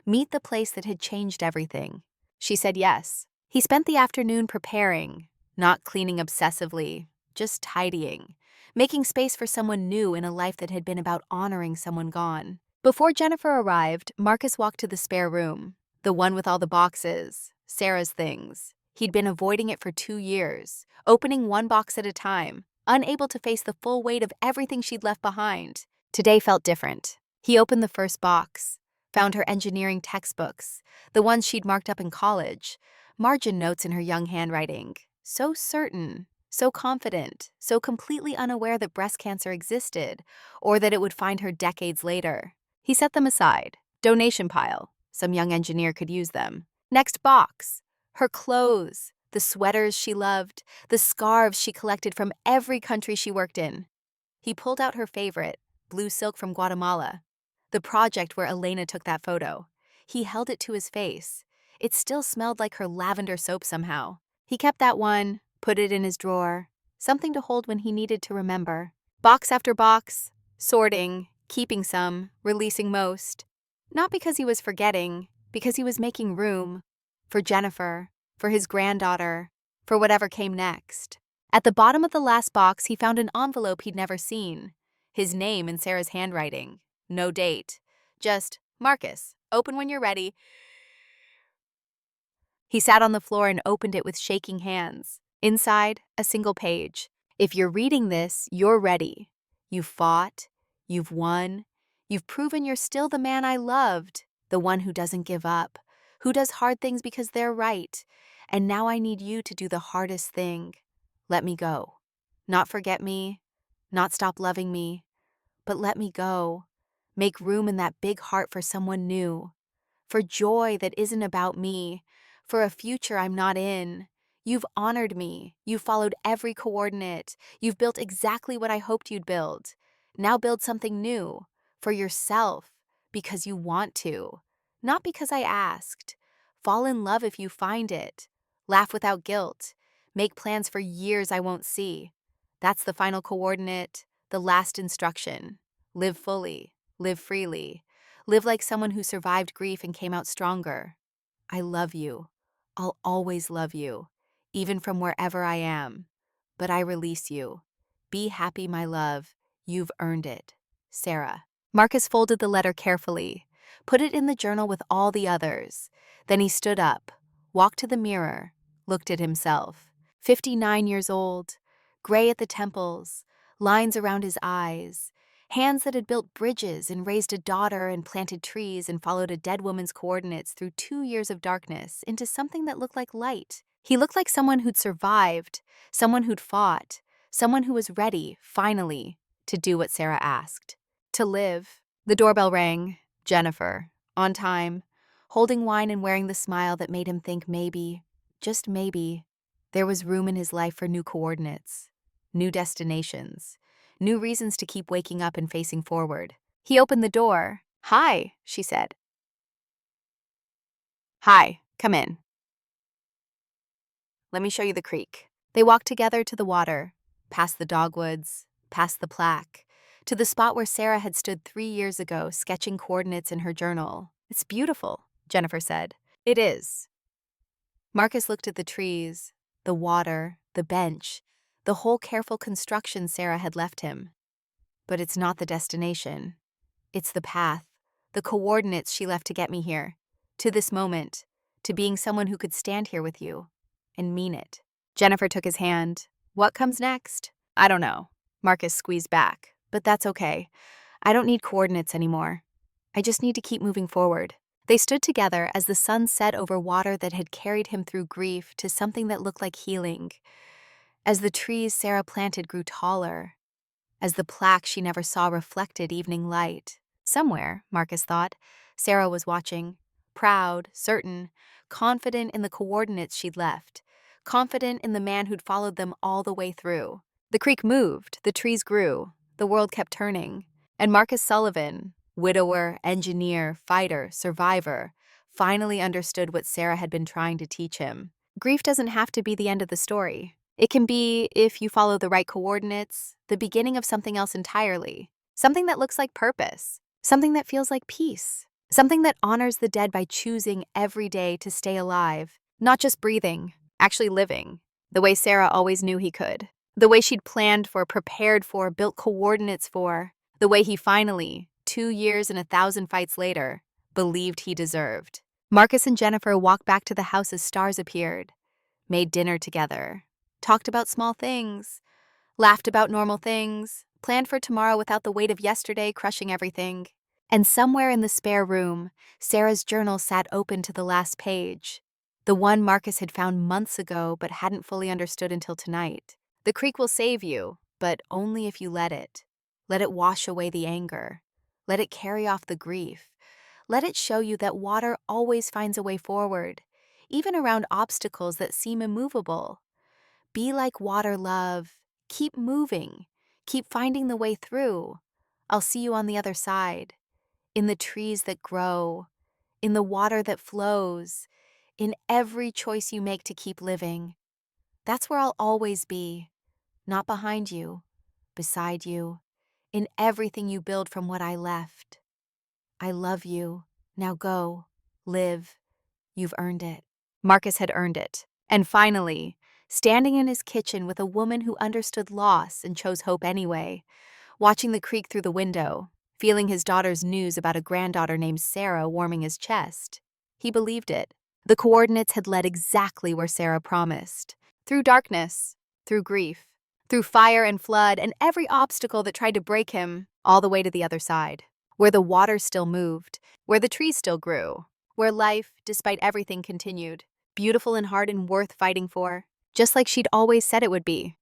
meet the place that had changed everything. She said yes. He spent the afternoon preparing, not cleaning obsessively, just tidying, making space for someone new in a life that had been about honoring someone gone. Before Jennifer arrived, Marcus walked to the spare room, the one with all the boxes, Sarah's things. He'd been avoiding it for 2 years, opening one box at a time, unable to face the full weight of everything she'd left behind. Today felt different. He opened the first box, found her engineering textbooks, the ones she'd marked up in college, margin notes in her young handwriting. So certain, so confident, so completely unaware that breast cancer existed, or that it would find her decades later. He set them aside. Donation pile. Some young engineer could use them. Next box. Her clothes, the sweaters she loved, the scarves she collected from every country she worked in. He pulled out her favorite, blue silk from Guatemala. The project where Elena took that photo. He held it to his face. It still smelled like her lavender soap somehow. He kept that one, put it in his drawer, something to hold when he needed to remember. Box after box, sorting, keeping some, releasing most. Not because he was forgetting, because he was making room. For Jennifer, for his granddaughter, for whatever came next. At the bottom of the last box, he found an envelope he'd never seen. His name in Sarah's handwriting. No date. Just, Marcus, open when you're ready. He sat on the floor and opened it with shaking hands. Inside, a single page. If you're reading this, you're ready. You've fought. You've won. You've proven you're still the man I loved. The one who doesn't give up. Who does hard things because they're right. And now I need you to do the hardest thing. Let me go. Not forget me. Not stop loving me. But let me go. Make room in that big heart for someone new. For joy that isn't about me. For a future I'm not in. You've honored me. You've followed every coordinate. You've built exactly what I hoped you'd build. Now build something new. For yourself. Because you want to. Not because I asked. Fall in love if you find it. Laugh without guilt. Make plans for years I won't see. That's the final coordinate, the last instruction. Live fully. Live freely. Live like someone who survived grief and came out stronger. I love you. I'll always love you, even from wherever I am. But I release you. Be happy, my love. You've earned it. Sarah. Marcus folded the letter carefully, put it in the journal with all the others. Then he stood up, walked to the mirror, looked at himself. 59 years old, gray at the temples, lines around his eyes, Hands that had built bridges and raised a daughter and planted trees and followed a dead woman's coordinates through 2 years of darkness into something that looked like light. He looked like someone who'd survived, someone who'd fought, someone who was ready, finally, to do what Sarah asked. To live. The doorbell rang. Jennifer, on time, holding wine and wearing the smile that made him think maybe, just maybe, there was room in his life for new coordinates, new destinations, new reasons to keep waking up and facing forward. He opened the door. "Hi," she said. "Hi, come in. Let me show you the creek." They walked together to the water, past the dogwoods, past the plaque, to the spot where Sarah had stood 3 years ago, sketching coordinates in her journal. "It's beautiful," Jennifer said. "It is." Marcus looked at the trees, the water, the bench, the whole careful construction Sarah had left him. "But it's not the destination. It's the path, the coordinates she left to get me here, to this moment, to being someone who could stand here with you and mean it." Jennifer took his hand. "What comes next?" "I don't know." Marcus squeezed back. "But that's okay. I don't need coordinates anymore. I just need to keep moving forward." They stood together as the sun set over water that had carried him through grief to something that looked like healing. As the trees Sarah planted grew taller, as the plaque she never saw reflected evening light. Somewhere, Marcus thought, Sarah was watching, proud, certain, confident in the coordinates she'd left, confident in the man who'd followed them all the way through. The creek moved, the trees grew, the world kept turning, and Marcus Sullivan, widower, engineer, fighter, survivor, finally understood what Sarah had been trying to teach him. Grief doesn't have to be the end of the story. It can be, if you follow the right coordinates, the beginning of something else entirely. Something that looks like purpose. Something that feels like peace. Something that honors the dead by choosing every day to stay alive. Not just breathing, actually living. The way Sarah always knew he could. The way she'd planned for, prepared for, built coordinates for. The way he finally, 2 years and 1,000 fights later, believed he deserved. Marcus and Jennifer walked back to the house as stars appeared. Made dinner together. Talked about small things, laughed about normal things, planned for tomorrow without the weight of yesterday crushing everything. And somewhere in the spare room, Sarah's journal sat open to the last page, the one Marcus had found months ago but hadn't fully understood until tonight. "The creek will save you, but only if you let it. Let it wash away the anger. Let it carry off the grief. Let it show you that water always finds a way forward, even around obstacles that seem immovable. Be like water, love. Keep moving. Keep finding the way through. I'll see you on the other side. In the trees that grow. In the water that flows. In every choice you make to keep living. That's where I'll always be. Not behind you. Beside you. In everything you build from what I left. I love you. Now go. Live. You've earned it." Marcus had earned it. And finally, standing in his kitchen with a woman who understood loss and chose hope anyway, watching the creek through the window, feeling his daughter's news about a granddaughter named Sarah warming his chest, he believed it. The coordinates had led exactly where Sarah promised. Through darkness, through grief, through fire and flood, and every obstacle that tried to break him, all the way to the other side, where the water still moved, where the trees still grew, where life, despite everything, continued, beautiful and hard and worth fighting for, just like she'd always said it would be.